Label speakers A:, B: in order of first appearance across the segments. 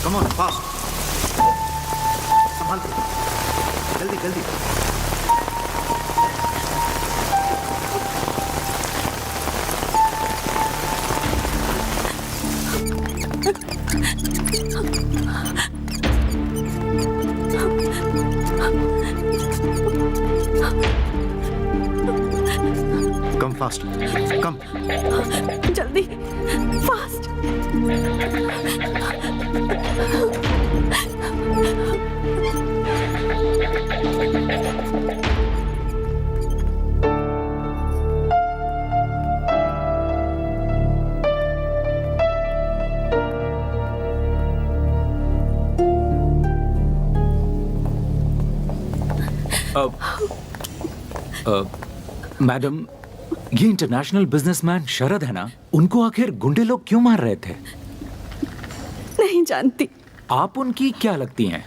A: Come on fast, संभाल के, जल्दी जल्दी। कम फास्ट, कम
B: जल्दी, फास्ट।
C: मैडम, ये इंटरनेशनल बिजनेसमैन शरद है ना, उनको आखिर गुंडे लोग क्यों मार रहे थे?
B: नहीं जानती।
C: आप उनकी क्या लगती हैं?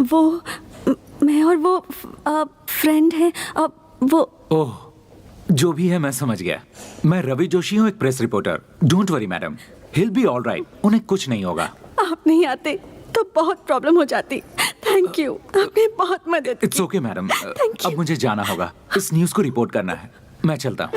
B: वो मैं और वो फ्रेंड है। वो
C: ओह, जो भी है मैं समझ गया। मैं रवि जोशी हूँ, एक press reporter. Don't worry madam, hill be all right. उन्हें कुछ नहीं होगा।
B: आप नहीं आते तो बहुत प्रॉब्लम हो जाती। थैंक यू, आपने बहुत मदद की।
C: It's okay madam,
B: Thank you.
C: अब मुझे जाना होगा। इस न्यूज़ को रिपोर्ट करना है। मैं चलता हूँ।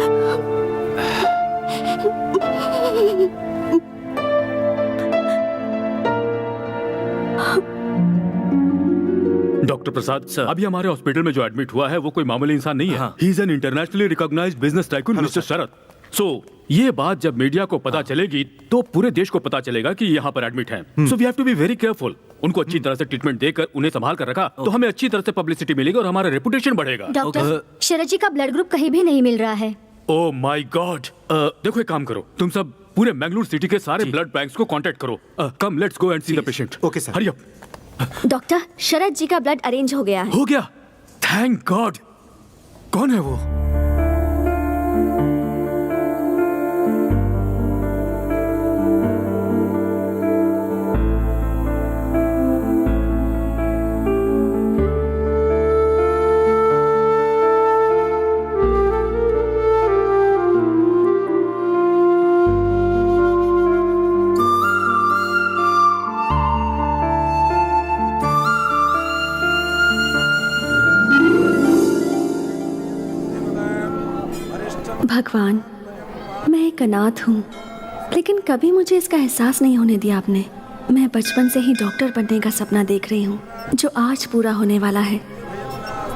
D: डॉक्टर प्रसाद सर, अभी हमारे हॉस्पिटल में जो एडमिट हुआ है वो कोई मामूली इंसान नहीं है। He is an internationally recognised business tycoon mister Sharad. So ये बात जब मीडिया को पता चलेगी तो पूरे देश को पता चलेगा कि यहाँ पर एडमिट हैं। So we have to be very careful. उनको अच्छी तरह से ट्रीटमेंट देकर उन्हें संभाल कर रखा तो हमें अच्छी तरह से पब्लिसिटी मिलेगी और हमारा रेपुटेशन बढ़ेगा।
E: डॉक्टर, शरद जी का ब्लड ग्रुप कहीं भी नहीं मिल रहा है।
D: Oh my God. देखो एक काम करो, तुम सब पूरे मैंगलोर सिटी के सारे ब्लड बैंक्स को कांटेक्ट करो। Come let's go and see the patient.
A: Okay sir.
D: Hurry up.
E: Doctor, Sharad ji का ब्लड अरेंज हो गया है।
D: हो गया, थैंक गॉड। कौन है वो?
B: भगवान, मैं एक अनाथ हूँ, लेकिन कभी मुझे इसका एहसास नहीं होने दिया आपने। मैं बचपन से ही डॉक्टर बनने का सपना देख रही हूँ, जो आज पूरा होने वाला है।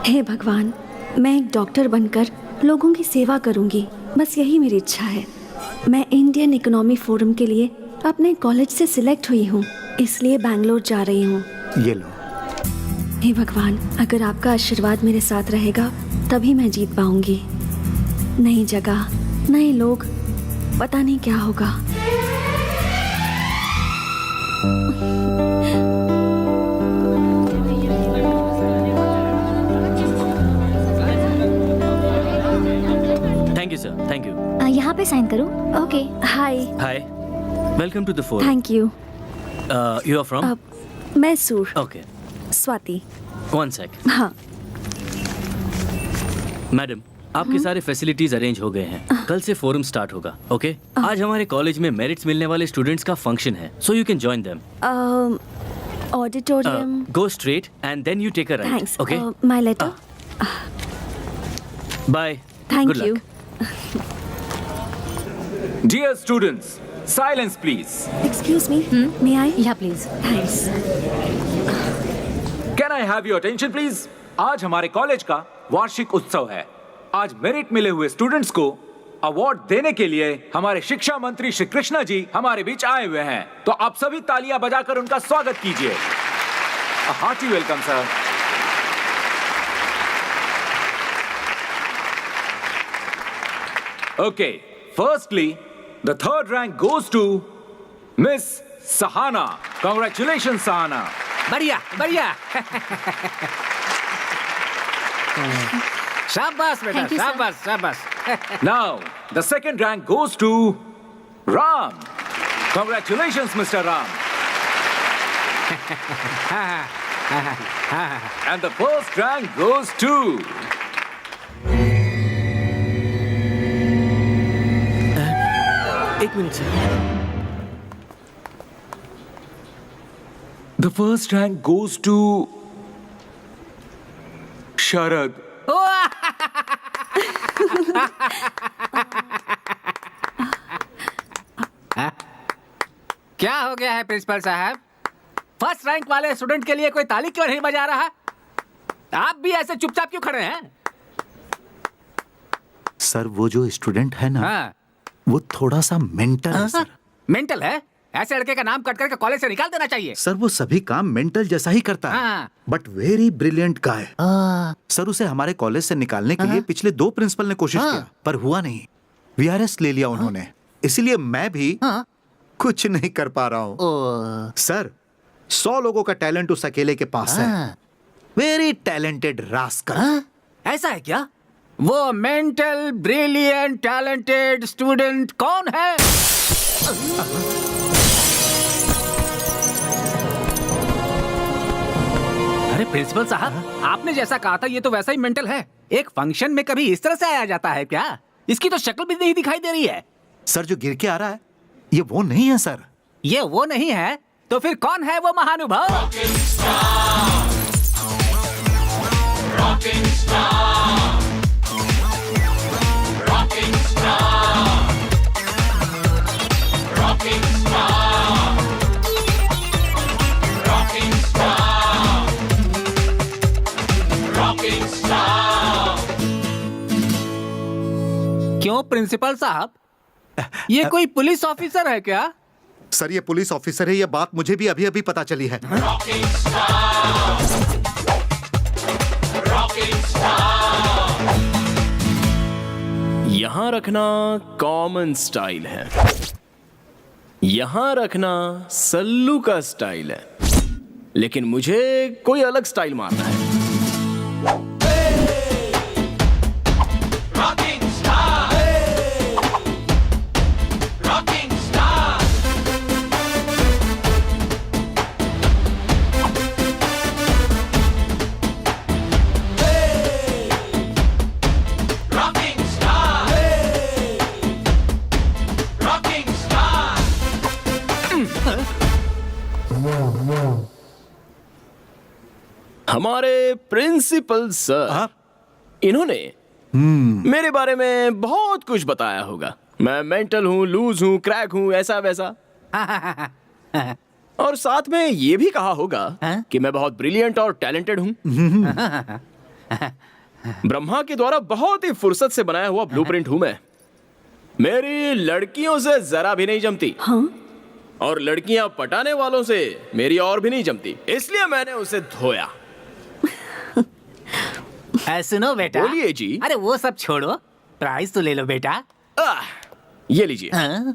B: हे भगवान, मैं एक डॉक्टर बनकर लोगों की सेवा करूँगी, बस यही मेरी इच्छा है। मैं इंडियन इकोनॉमी फोरम के लिए अपने कॉलेज से सिलेक्ट हुई हूँ, इसलिए बैंगलोर जा रही हूँ।
A: ये लो।
B: हे भगवान, अगर आपका आशीर्वाद मेरे साथ रहेगा तभी मैं जीत पाऊंगी। नई जगह, नए लोग, पता नहीं क्या होगा।
F: Thank you sir, thank you.
E: यहाँ पे साइन करूँ? Okay.
B: Hi.
F: Hi, welcome to the forum.
B: Thank you.
F: You are from?
B: Mysore.
F: Okay,
B: Swati.
F: One sec.
B: हाँ।
F: मैडम, आपके सारे फैसिलिटीज अरेंज हो गए हैं। कल से फोरम स्टार्ट होगा। ओके, आज हमारे कॉलेज में मेरिट्स मिलने वाले स्टूडेंट्स का फंक्शन है, so you can join them.
B: Auditorium.
F: Go straight and then you take a right.
B: Thanks.
F: Okay,
B: my letter.
F: Bye.
B: Thank you.
C: Dear students, silence please.
B: Excuse me, may I?
E: Yeah please.
B: Thanks.
C: Can I have your attention please? आज हमारे college का वार्षिक उत्सव है। आज merit मिले हुए students को अवार्ड देने के लिए हमारे शिक्षा मंत्री श्री कृष्णा जी हमारे बीच आए हुए हैं, तो आप सभी तालियां बजाकर उनका स्वागत कीजिए। Hearty welcome sir. Okay, firstly the third rank goes to miss Sahana. Congratulation Sahana.
G: बढ़िया बढ़िया। शाबाश बेटा,
E: Thank you, sir.
G: शाबाश शाबाश।
C: Now, the second rank goes to Ram. Congratulations, Mr. Ram. And the first rank goes to
F: एक minute sir.
C: The first rank goes to Sharad.
G: क्या हो गया है प्रिंसिपल साहब? फर्स्ट रैंक वाले स्टूडेंट के लिए कोई ताली क्यों नहीं बजा रहा? आप भी ऐसे चुपचाप क्यों खड़े हैं?
A: सर वो जो स्टूडेंट है ना,
G: हाँ।
A: वो थोड़ा सा मेंटल है सर।
G: मेंटल है? ऐसे लड़के का नाम कट करके कॉलेज से निकाल देना चाहिए।
A: सर वो सभी काम मेंटल जैसा ही करता है,
G: हाँ।
A: But very brilliant guy. Sir उसे हमारे कॉलेज से निकालने के लिए पिछले 2 प्रिंसिपल ने कोशिश किया, पर हुआ नहीं। वीआरएस ले लिया उन्होंने, इसीलिए मैं भी कुछ नहीं कर पा रहा हूँ। सर 100 लोगों का टैलेंट उस अकेले के पास है। Very talented rascal.
G: ऐसा है क्या? वो मेंटल ब्रिलियंट टैलेंटेड स्टूडेंट कौन है? अरे प्रिंसिपल साहब, आपने जैसा कहा था ये तो वैसा ही मेंटल है। एक फंक्शन में कभी इस तरह से आया जाता है क्या? इसकी तो शक्ल भी नहीं दिखाई दे रही है।
A: सर जो गिर के आ रहा है ये वो नहीं है सर।
G: ये वो नहीं है तो फिर कौन है वो महानुभाव? क्यों प्रिंसिपल साहब, ये कोई पुलिस ऑफिसर है क्या?
A: सर ये पुलिस ऑफिसर है, ये बात मुझे भी अभी अभी पता चली है।
H: यहां रखना कॉमन स्टाइल है, यहां रखना सल्लू का स्टाइल है, लेकिन मुझे कोई अलग स्टाइल मारना है। हमारे प्रिंसिपल सर, इन्होंने मेरे बारे में बहुत कुछ बताया होगा। मैं मेंटल हूँ, लूज हूँ, क्रैक हूँ, ऐसा वैसा। और साथ में ये भी कहा होगा कि मैं बहुत ब्रिलियंट और टैलेंटेड हूँ। ब्रह्मा के द्वारा बहुत ही फुर्सत से बनाया हुआ ब्लूप्रिंट हूँ मैं। मेरी लड़कियों से जरा भी नहीं जमती। और लड़कियां पटाने वालों से मेरी और भी नहीं जमती, इसलिए मैंने उसे धोया।
G: सुनो बेटा।
H: बोलिए जी।
G: अरे वो सब छोड़ो, प्राइज तो ले लो बेटा।
H: ये लीजिए,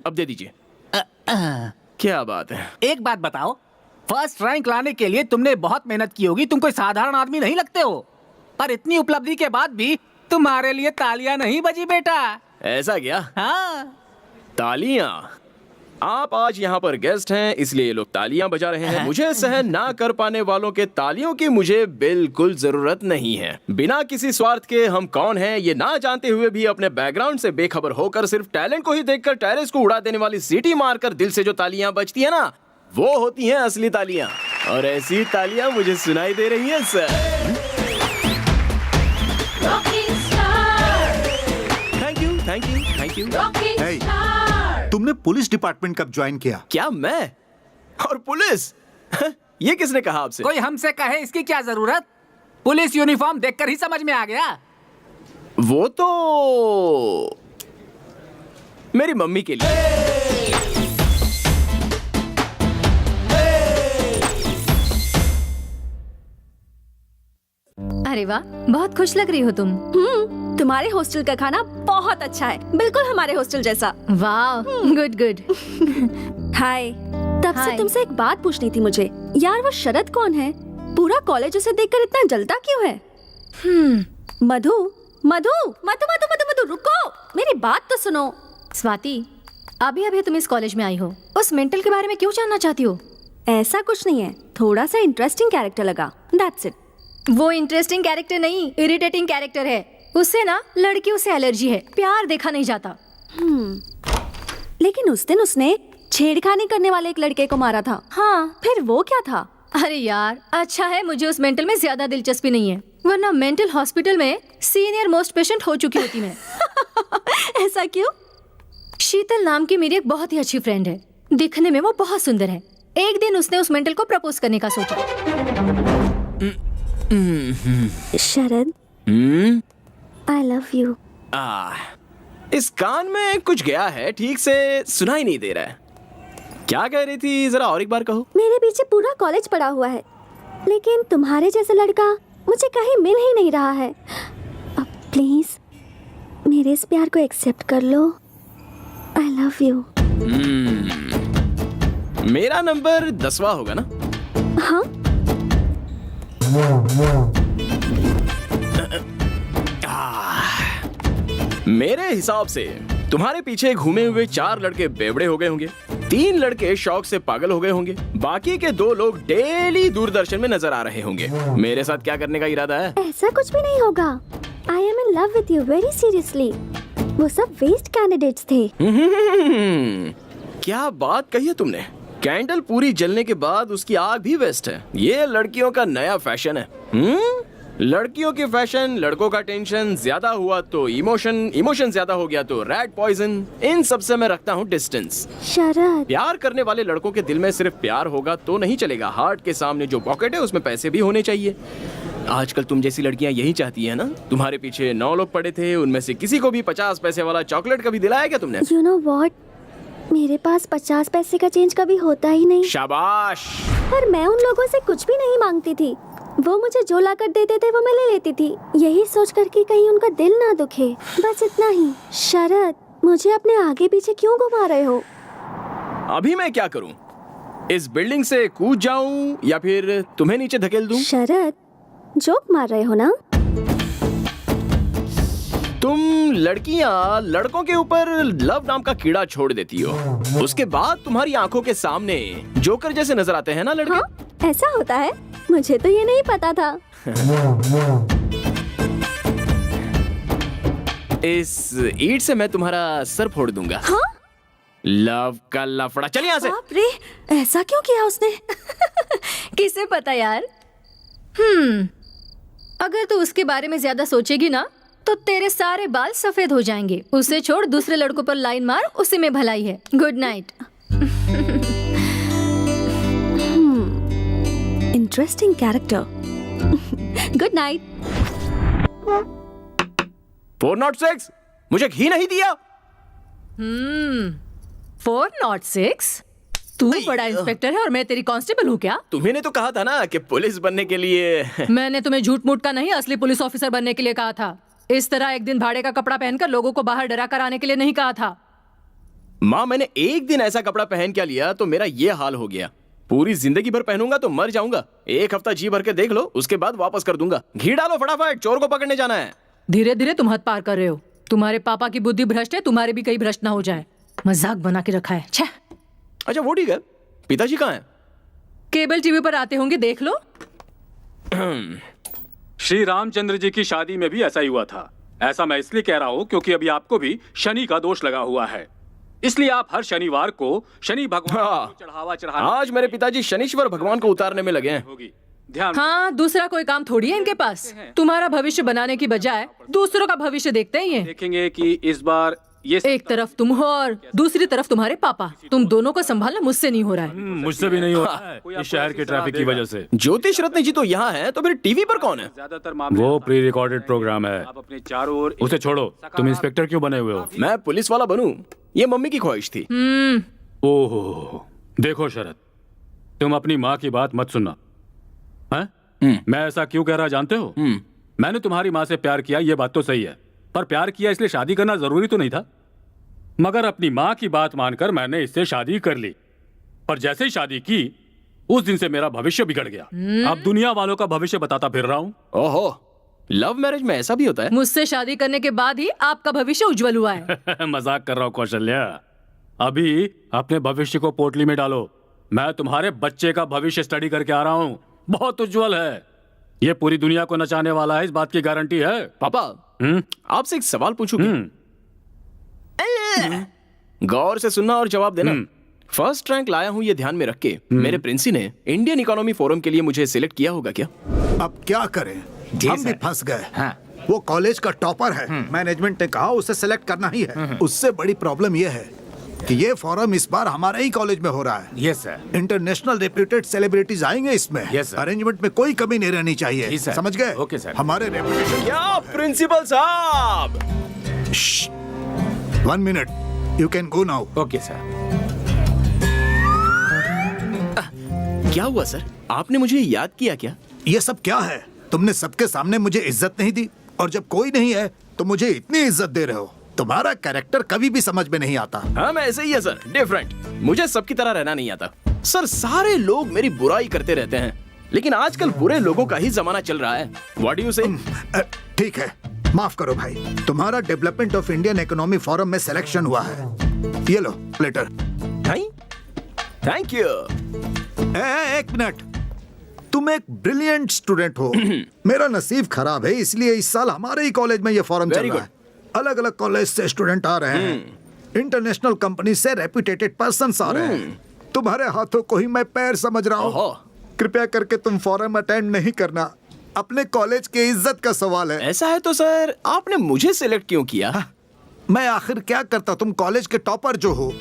H: अब दे दीजिए। क्या बात है।
G: एक बात बताओ, फर्स्ट रैंक लाने के लिए तुमने बहुत मेहनत की होगी, तुम कोई साधारण आदमी नहीं लगते हो। पर इतनी उपलब्धि के बाद भी तुम्हारे लिए तालियां नहीं बजी बेटा।
H: ऐसा क्या?
G: हाँ।
H: तालियां? आप आज यहाँ पर गेस्ट हैं इसलिए ये लोग तालियां बजा रहे हैं। मुझे सहन ना कर पाने वालों के तालियों की मुझे बिल्कुल जरूरत नहीं है। बिना किसी स्वार्थ के हम कौन हैं ये ना जानते हुए भी अपने बैकग्राउंड से बेखबर होकर सिर्फ टैलेंट को ही देखकर टेरेस को उड़ा देने वाली सीटी मारकर दिल से जो तालियां बजती है ना, वो होती हैं असली तालियां। और ऐसी तालियां मुझे सुनाई दे रही हैं sir. Thank you, thank you, thank you.
A: तुमने पुलिस डिपार्टमेंट कब ज्वाइन किया?
H: क्या मैं? और पुलिस? ये किसने कहा आपसे?
G: कोई हमसे कहे इसकी क्या जरूरत? पुलिस यूनिफॉर्म देखकर ही समझ में आ गया।
H: वो तो मेरी मम्मी के लिए।
E: अरे वाह, बहुत खुश लग रही हो तुम।
B: तुम्हारे हॉस्टल का खाना बहुत अच्छा है, बिल्कुल हमारे हॉस्टल जैसा।
E: वाह, गुड गुड।
B: हाय। तब से
E: हाय।
B: तुमसे एक बात पूछनी थी मुझे। यार वो शरद कौन है? पूरा कॉलेज उसे देखकर इतना जलता क्यों है? मधु मधु मधु मधु मधु मधु रुको, मेरी बात तो सुनो।
E: स्वाति, अभी अभी तुम इस कॉलेज में आई हो, उस मेंटल के बारे में क्यों जानना चाहती हो?
B: ऐसा कुछ नहीं है, थोड़ा सा इंटरेस्टिंग कैरेक्टर लगा, दैट्स इट।
E: वो इंटरेस्टिंग कैरेक्टर नहीं, इरिटेटिंग कैरेक्टर है। उससे ना लड़कियों से एलर्जी है, प्यार देखा नहीं जाता।
B: लेकिन उस दिन उसने छेड़खानी करने वाले एक लड़के को मारा था।
E: हाँ,
B: फिर वो क्या था?
E: अरे यार, अच्छा है मुझे उस मेंटल में ज्यादा दिलचस्पी नहीं है, वरना मेंटल हॉस्पिटल में सीनियर मोस्ट पेशेंट हो चुकी होती मैं।
B: ऐसा क्यों?
E: शीतल नाम की मेरी एक बहुत ही अच्छी फ्रेंड है, दिखने में वो बहुत सुंदर है। एक दिन उसने उस मेंटल को प्रपोज करने का सोचा।
B: शरद, आई लव यू।
H: इस कान में कुछ गया है, ठीक से सुना ही नहीं दे रहा है। क्या कह रही थी, जरा और एक बार कहो।
B: मेरे पीछे पूरा कॉलेज पड़ा हुआ है, लेकिन तुम्हारे जैसा लड़का मुझे कहीं मिल ही नहीं रहा है। अब प्लीज मेरे इस प्यार को एक्सेप्ट कर लो। I love you.
H: मेरा नंबर 10वां होगा ना?
B: हाँ।
H: मेरे हिसाब से तुम्हारे पीछे घूमे हुए 4 लड़के बेवड़े हो गए होंगे, 3 लड़के शौक से पागल हो गए होंगे, बाकी के 2 लोग डेली दूरदर्शन में नजर आ रहे होंगे। मेरे साथ क्या करने का इरादा है?
B: ऐसा कुछ भी नहीं होगा। I am in love with you very seriously. वो सब वेस्ट कैंडिडेट्स थे।
H: क्या बात कही है तुमने। कैंडल पूरी जलने के बाद उसकी आग भी वेस्ट है। ये लड़कियों का नया फैशन है। लड़कियों की फैशन, लड़कों का टेंशन, ज्यादा हुआ तो इमोशन ज्यादा हो गया तो रैट पॉइजन। इन सब से मैं रखता हूँ डिस्टेंस।
B: शरद,
H: प्यार करने वाले लड़कों के दिल में सिर्फ प्यार होगा तो नहीं चलेगा, हार्ट के सामने जो पॉकेट है उसमें पैसे भी होने चाहिए। आजकल तुम जैसी लड़कियां यही चाहती है ना। तुम्हारे पीछे 9 लोग पड़े थे, उनमें से किसी को भी 50 पैसे वाला चॉकलेट कभी दिलाया क्या तुमने?
B: यू नो व्हाट, मेरे पास 50 पैसे का चेंज कभी होता ही नहीं।
H: शाबाश।
B: पर मैं उन लोगों से कुछ भी नहीं मांगती थी। वो मुझे जो ला कर देते थे वो मैं ले लेती थी, यही सोच कर कि कहीं उनका दिल ना दुखे, बस इतना ही। शरद, मुझे अपने आगे पीछे क्यों घुमा रहे हो?
H: अभी मैं क्या करूं? इस बिल्डिंग से कूद जाऊं या फिर तुम्हें नीचे धकेल दूं?
B: शरद, जोक मार रहे हो ना?
H: तुम लड़कियां लड़कों के ऊपर लव नाम का कीड़ा छोड़ देती हो, उसके बाद तुम्हारी आंखों के सामने जोकर जैसे नजर आते हैं ना लड़के।
B: हाँ, ऐसा होता है? मुझे तो ये नहीं पता था।
H: इस ईंट से मैं तुम्हारा सर फोड़ दूंगा।
B: हाँ?
H: लव का लफड़ा। चलिए यहाँ से।
B: बाप रे, ऐसा क्यों किया उसने?
E: किसे पता यार। अगर तू उसके बारे में ज्यादा सोचेगी ना तो तेरे सारे बाल सफेद हो जाएंगे। उसे छोड़, दूसरे लड़कों पर लाइन मार, उसी में भलाई है। Good night.
B: Interesting character. Good night.
H: 406 मुझे घी नहीं दिया।
E: 406? तू बड़ा इंस्पेक्टर है और मैं तेरी कांस्टेबल हूँ क्या?
H: तुम्ही ने तो कहा था ना कि पुलिस बनने के लिए।
E: मैंने तुम्हें झूठ मूठ का नहीं, असली पुलिस ऑफिसर बनने के लिए कहा था। इस तरह एक दिन भाड़े का कपड़ा पहनकर लोगों को बाहर डरा कर आने के लिए नहीं कहा था।
H: माँ, मैंने एक दिन ऐसा कपड़ा पहन क्या लिया तो मेरा ये हाल हो गया। पूरी जिंदगी भर पहनूंगा तो मर जाऊंगा। 1 हफ्ता जी भर के देख लो, उसके बाद वापस कर दूंगा। घी डालो फटाफट, चोर को पकड़ने जाना है।
E: धीरे धीरे तुम हद पार कर रहे हो। तुम्हारे पापा की बुद्धि भ्रष्ट है, तुम्हारे भी कहीं भ्रष्ट ना हो जाए। मजाक बना के रखा है। छह।
H: अच्छा वो ठीक है, पिताजी कहाँ हैं?
E: केबल टीवी पर आते होंगे, देख लो।
D: श्री रामचंद्र जी की शादी में भी ऐसा ही हुआ था। ऐसा मैं इसलिए कह रहा हूँ क्योंकि अभी आपको भी शनि का दोष लगा हुआ है, इसलिए आप हर शनिवार को शनि भगवान को चढ़ावा चढ़ाने।
H: आज मेरे पिताजी शनीश्वर भगवान को उतारने में लगे हैं।
D: होगी ध्यान।
E: हाँ, दूसरा कोई काम थोड़ी है इनके पास। तुम्हारा भविष्य बनाने की बजाय दूसरों का भविष्य देखते हैं ये।
D: देखेंगे कि इस बार ये
E: एक तरफ तुम हो और दूसरी तरफ तुम्हारे पापा। तुम दोनों को संभालना मुझसे नहीं हो रहा है।
D: मुझसे भी नहीं हो रहा है इस शहर के ट्रैफिक की वजह से।
H: ज्योतिष रत्न जी तो यहाँ है, तो फिर टीवी पर कौन है?
D: ज्यादातर मामले वो प्री रिकॉर्डेड प्रोग्राम है। आप अपने चारों ओर उसे छोड़ो। तुम इंस्पेक्टर क्यों बने हुए हो?
H: मैं पुलिस वाला बनूं, ये मम्मी की ख्वाहिश थी।
D: ओहो, देखो शरद, तुम अपनी माँ की बात मत सुनना। हैं? मैं ऐसा क्यों कह रहा जानते हो? मैंने तुम्हारी माँ से प्यार किया, ये बात तो सही है, पर प्यार किया इसलिए शादी करना जरूरी तो नहीं था। मगर अपनी माँ की बात मानकर मैंने इससे शादी कर ली, पर जैसे ही शादी की उस दिन से मेरा भविष्य बिगड़ गया। अब दुनिया वालों का भविष्य बताता फिर रहा हूँ।
H: ओहो, लव मैरिज में ऐसा भी होता है?
E: मुझसे शादी करने के बाद ही आपका भविष्य उज्जवल हुआ है।
D: मजाक कर रहा हूँ कौशल्या। अभी अपने भविष्य को पोटली में डालो। मैं तुम्हारे बच्चे का भविष्य स्टडी करके आ रहा हूँ, बहुत उज्जवल है। ये पूरी दुनिया को नचाने वाला है, इस बात की गारंटी है।
H: पापा, आपसे एक सवाल पूछूं क्या? गौर से सुनना और जवाब देना। फर्स्ट रैंक लाया हूँ ये ध्यान में रख के मेरे प्रिंसी ने इंडियन इकोनॉमी फोरम के लिए मुझे सिलेक्ट किया होगा क्या?
A: अब क्या करें, हम भी फंस गए।
C: हाँ।
A: वो कॉलेज का टॉपर है, मैनेजमेंट ने कहा उसे सिलेक्ट करना ही है। उससे बड़ी प्रॉब्लम ये है कि ये फोरम इस बार हमारे ही कॉलेज में हो रहा है।
C: Yes sir.
A: International reputed celebrities आएंगे इसमें।
C: Yes, sir.
A: अरेंजमेंट में कोई कमी नहीं रहनी चाहिए।
C: जी, sir.
A: समझ गए?
C: Okay, sir.
A: हमारे रेपुटेशन।
H: क्या प्रिंसिपल साहब?
A: 1 minute, you can go now.
C: Okay sir.
H: क्या हुआ सर, आपने मुझे याद किया क्या?
A: ये सब क्या है? तुमने सबके सामने मुझे इज्जत नहीं दी, और जब कोई नहीं है तो मुझे इतनी इज्जत दे रहे हो। तुम्हारा कैरेक्टर कभी भी समझ में नहीं आता।
H: हम ऐसे ही है सर, डिफरेंट। मुझे सबकी तरह रहना नहीं आता सर। सारे लोग मेरी बुराई करते रहते हैं, लेकिन आजकल बुरे लोगों का ही जमाना चल रहा है। व्हाट डू यू से?
A: ठीक है, माफ करो भाई। तुम्हारा development of Indian economy forum में सिलेक्शन हुआ है। ये लो लेटर।
H: Thank you.
A: एक मिनट, तुम एक ब्रिलियंट स्टूडेंट हो। मेरा नसीब खराब है, इसलिए इस साल हमारे ही कॉलेज में ये फोरम चल
H: Very
A: रहा है। अलग अलग कॉलेज से स्टूडेंट आ रहे हैं, इंटरनेशनल कंपनी से रेप्यूटेड पर्सन्स आ रहे हैं। तुम्हारे हाथों को ही मैं पैर समझ रहा
H: ओहो।
A: हूँ। कृपया करके तुम फोरम अटेंड नहीं करना, अपने कॉलेज के इज्जत का सवाल है।
H: ऐसा है तो सर आपने मुझे सिलेक्ट क्यों किया?
A: मैं आखिर क्या करता, तुम कॉलेज के टॉपर जो हो,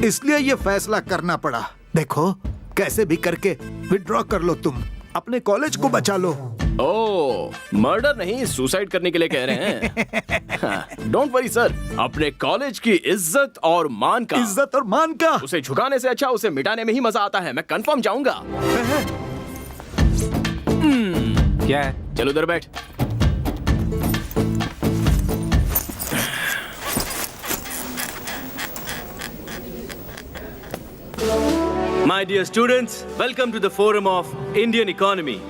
A: इसलिए ये फैसला करना पड़ा। देखो, कैसे भी करके विड्रॉ कर लो, तुम अपने कॉलेज को बचा लो।
H: ओह, मर्डर नहीं, सुसाइड करने के लिए कह रहे हैं। डोंट वरी सर, अपने कॉलेज की इज्जत और मान का उसे झुकाने से अच्छा उसे मिटाने में ही मजा आता है। मैं कंफर्म जाऊंगा।
G: क्या है?
H: चलो उधर बैठ।
F: My dear students, welcome to the forum of Indian economy.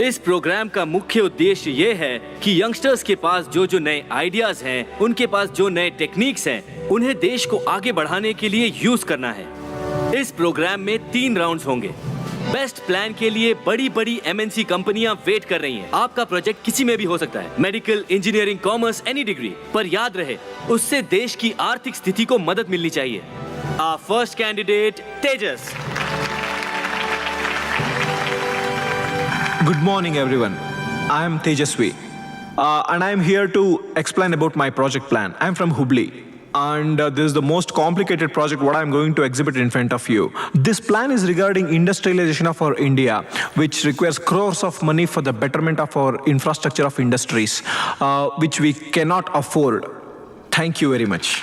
F: इस प्रोग्राम का मुख्य उद्देश्य ये है कि यंगस्टर्स के पास जो नए आइडियाज हैं, उनके पास जो नए टेक्निक्स हैं, उन्हें देश को आगे बढ़ाने के लिए यूज करना है। इस प्रोग्राम में 3 राउंड्स होंगे। बेस्ट प्लान के लिए बड़ी बड़ी MNC कंपनियां वेट कर रही हैं। आपका प्रोजेक्ट किसी में भी हो सकता है, medical, engineering, commerce, any degree. पर याद रहे, उससे देश की आर्थिक स्थिति को मदद मिलनी चाहिए। Our first candidate, Tejas.
I: Good morning, everyone. I am Tejaswi, and I am here to explain about my project plan. I am from Hubli, and this is the most complicated project what I am going to exhibit in front of you. This plan is regarding industrialization of our India, which requires crores of money for the betterment of our infrastructure of industries, which we cannot afford. Thank you very much.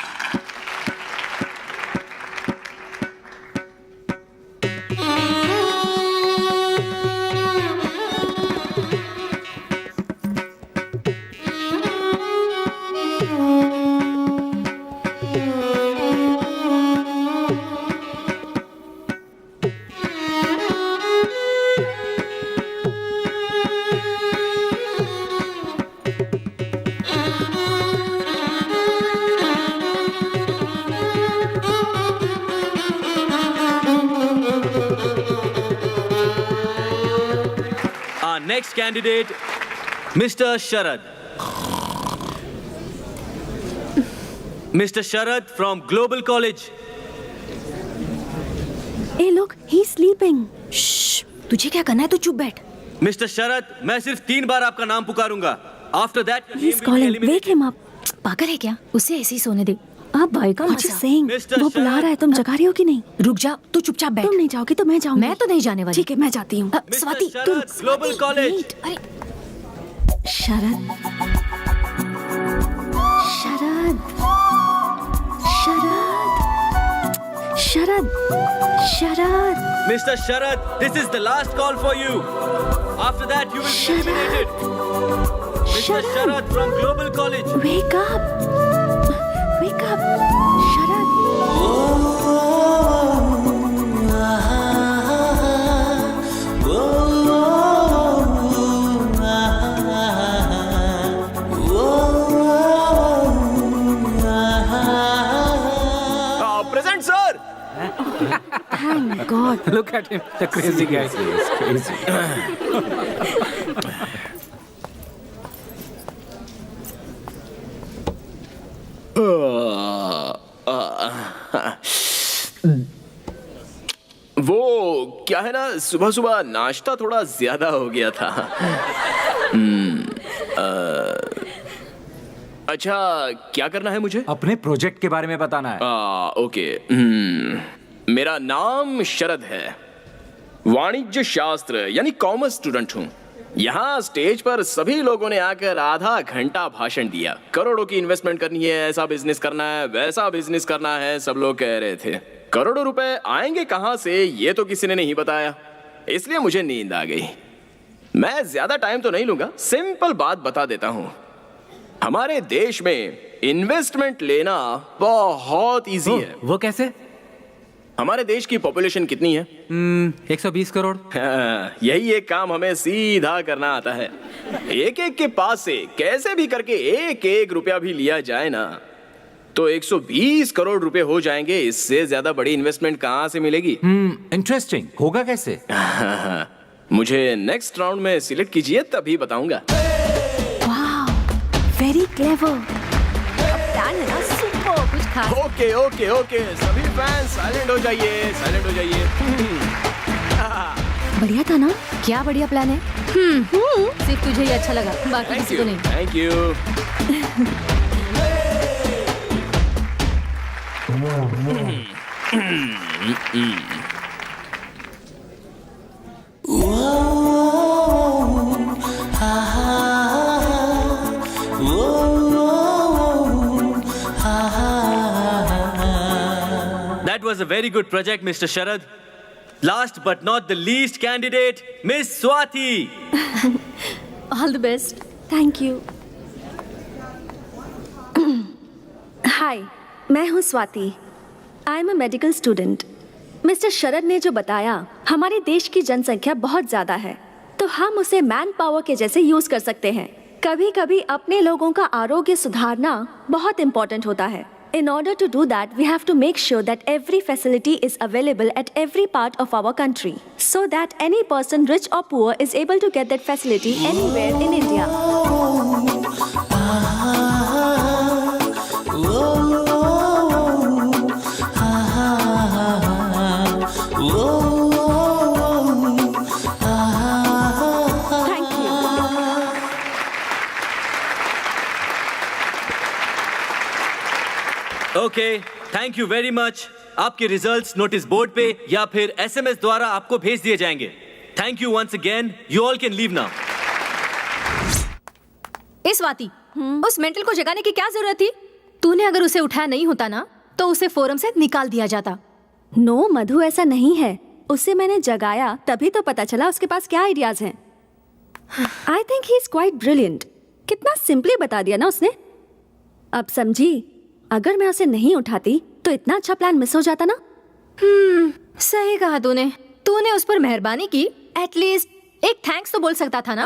F: Our next candidate, Mr. Sharad. Mr. Sharad from Global College.
B: A look, he's sleeping.
E: तुझे क्या करना है? तू चुप बैठ।
F: Mr. Sharad, मैं सिर्फ 3 बार आपका नाम पुकारूंगा। After that, your
B: He's
F: name will be
B: calling.
F: eliminated.
B: Wake him up.
E: पागल है क्या? उसे ऐसे ही सोने दे। आप भाई का
B: What you saying?
F: Mr.
B: वो बुला रहा है, तुम जगा रही हो कि नहीं?
E: रुक जा, तू चुपचाप बैठ।
B: तुम नहीं जाओगी तो मैं जाऊंगी।
E: मैं तो नहीं जाने वाली।
B: ठीक है, मैं जाती हूँ।
F: Mr.
E: स्वाति, तू रुक।
F: Sharad, Global College.
E: Wait, अरे
B: शरद, शरद, शरद, शरद, शरद,
F: Mr. Sharad, this is the last call for you. After that, you will be
B: Sharad.
F: eliminated. Mr.
B: Sharad.
F: Sharad from Global College.
B: wake up, wake up, Sharad.
H: Present sir.
B: Thank God.
G: Look at him, the crazy guy.
H: वो क्या है ना, सुबह सुबह नाश्ता थोड़ा ज्यादा हो गया था। अच्छा, क्या करना है मुझे?
C: अपने प्रोजेक्ट के बारे में बताना है।
H: ओके। मेरा नाम शरद है, वाणिज्य शास्त्र यानी कॉमर्स स्टूडेंट हूँ। यहाँ स्टेज पर सभी लोगों ने आकर आधा घंटा भाषण दिया। करोड़ों की इन्वेस्टमेंट करनी है, ऐसा बिजनेस करना है, वैसा बिजनेस करना है, सब लोग कह रहे थे। करोड़ों रुपए आएंगे कहाँ से, ये तो किसी ने नहीं बताया, इसलिए मुझे नींद आ गई। मैं ज्यादा टाइम तो नहीं लूंगा, सिंपल बात बता देता हूँ। हमारे देश में इन्वेस्टमेंट लेना बहुत इजी है।
G: वो कैसे?
H: हमारे देश की पॉपुलेशन कितनी है?
G: 120 करोड़।
H: हाँ, यही एक काम हमें सीधा करना आता है। एक एक के पास से कैसे भी करके एक एक रुपया भी लिया जाए ना, तो 120 करोड़ रुपए हो जाएंगे। इससे ज्यादा बड़ी इन्वेस्टमेंट कहाँ से मिलेगी?
C: इंटरेस्टिंग। होगा कैसे?
H: मुझे नेक्स्ट राउंड में सिलेक्ट कीजिए, तभी बताऊंगा।
B: Very clever. प्लान है ना, सुपर कुछ खास।
H: ओके ओके ओके, सभी फैंस साइलेंट हो जाइए, साइलेंट हो जाइए।
B: बढ़िया था ना?
E: क्या बढ़िया प्लान है। सिर्फ तुझे ही अच्छा लगा, बाकी
H: थैंक
E: किसी
H: यू,
E: को नहीं।
H: Thank you.
F: That was a very good project, Mr. Sharad. Last but not the least candidate, Miss Swati.
E: All the best.
B: Thank you. Hi, मैं हूँ Swati. I am a medical student. Mister Sharad ने जो बताया, हमारे देश की जनसंख्या बहुत ज़्यादा है, तो हम उसे मैन पावर के जैसे यूज़ कर सकते हैं। कभी कभी अपने लोगों का आरोग्य सुधारना बहुत इम्पोर्टेंट होता है। In order to do that, we have to make sure that every facility is available at every part of our country, so that any person, rich or poor, is able to get that facility anywhere in India. Thank you.
F: Okay, thank you very much. आपके results notice board पे या फिर SMS द्वारा आपको भेज दिए जाएंगे। Thank you once again. You all can leave now.
E: ए स्वाति, उस मेंटल को जगाने की क्या जरूरत थी? तूने अगर उसे उठाया नहीं होता ना, तो उसे फोरम से निकाल दिया जाता।
B: नो मधु, ऐसा नहीं है। उसे मैंने जगाया तभी तो पता चला उसके पास क्या आइडियाज हैं। I think he is quite brilliant. कितना सिंपली बता दिया ना उसने। अब समझी, अगर मैं उसे नहीं उठाती तो इतना अच्छा प्लान मिस हो जाता ना।
E: सही कहा तूने। तूने उस पर मेहरबानी की, एटलीस्ट एक थैंक्स तो बोल सकता था ना।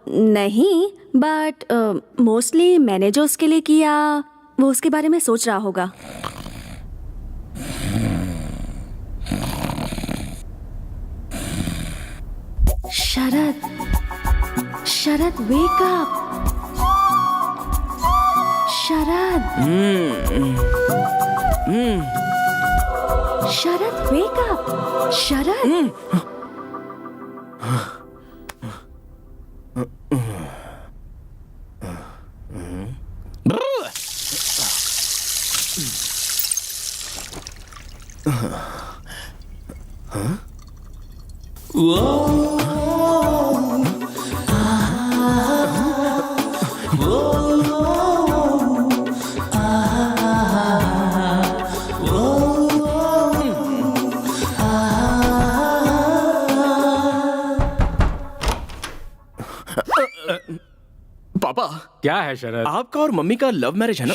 B: नहीं, बट मोस्टली मैंने जो उसके लिए किया वो उसके बारे में सोच रहा होगा। शरद, शरद वेक अप। शरद, शरद वेक अप। शरद,
H: पापा,
D: क्या है शरद?
H: आपका और मम्मी का लव मैरिज है ना?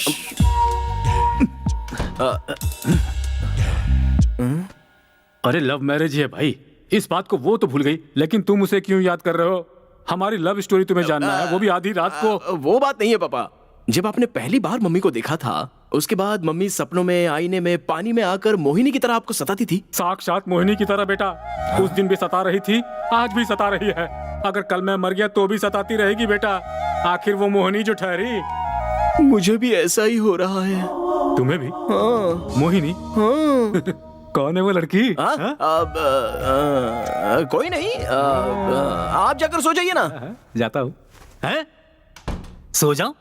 D: अरे लव मैरिज है भाई, इस बात को वो तो भूल गई, लेकिन तुम उसे क्यों याद कर रहे हो? हमारी लव स्टोरी तुम्हें जानना है, वो भी आधी रात को।
H: वो बात नहीं है पापा। जब आपने पहली बार मम्मी को देखा था, उसके बाद मम्मी सपनों में, आईने में, पानी में आकर मोहिनी की तरह आपको सताती थी।
D: साक्षात मोहिनी की तरह बेटा। उस दिन भी सता रही थी, आज भी सता रही है। अगर कल मैं मर गया तो भी सताती रहेगी बेटा। आखिर वो मोहिनी जो ठहरी।
H: मुझे भी ऐसा ही हो रहा है।
D: तुम्हें भी?
H: हाँ।
D: मोहिनी?
H: हाँ।
D: कौन है वो लड़की?
H: कोई नहीं, आप जाकर सो जाइए ना।
D: जाता हूँ। हैं? सो जाऊं?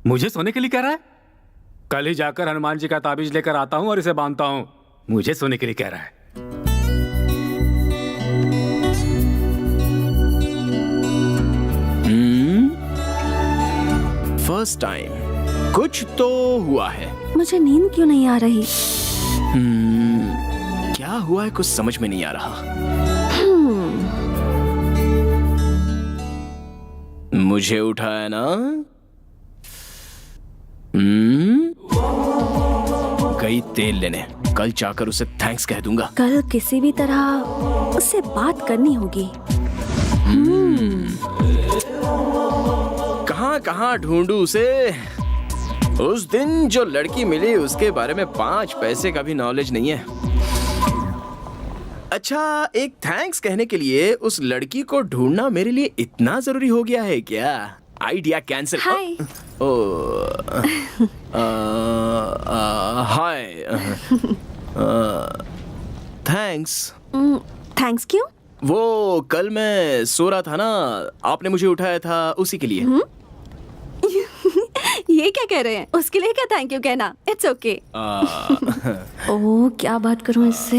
D: मुझे सोने के लिए कह रहा है? कल ही जाकर हनुमान जी का ताबीज लेकर आता हूँ और इसे बांधता हूँ। मुझे सोने के लिए कह रहा है।
H: फर्स्ट टाइम कुछ तो हुआ है।
B: मुझे नींद क्यों नहीं आ रही?
H: क्या हुआ है कुछ समझ में नहीं आ रहा। मुझे उठाया ना। गई तेल लेने, कल जाकर उसे थैंक्स कह दूंगा।
B: कल किसी भी तरह उससे बात करनी होगी।
H: कहां कहां ढूंढूं उसे। उस दिन जो लड़की मिली उसके बारे में 5 पैसे का भी नॉलेज नहीं है। अच्छा, एक थैंक्स कहने के लिए उस लड़की को ढूंढना मेरे लिए इतना जरूरी हो गया है क्या? Idea cancel.
B: Hi.
H: Hi. Thanks.
B: Thanks क्यों?
H: वो कल मैं सो रहा था ना, आपने मुझे उठाया था उसी के लिए।
B: ये क्या कह रहे हैं? उसके लिए क्या थैंक यू कहना? It's okay. ओह, क्या बात करूं इससे?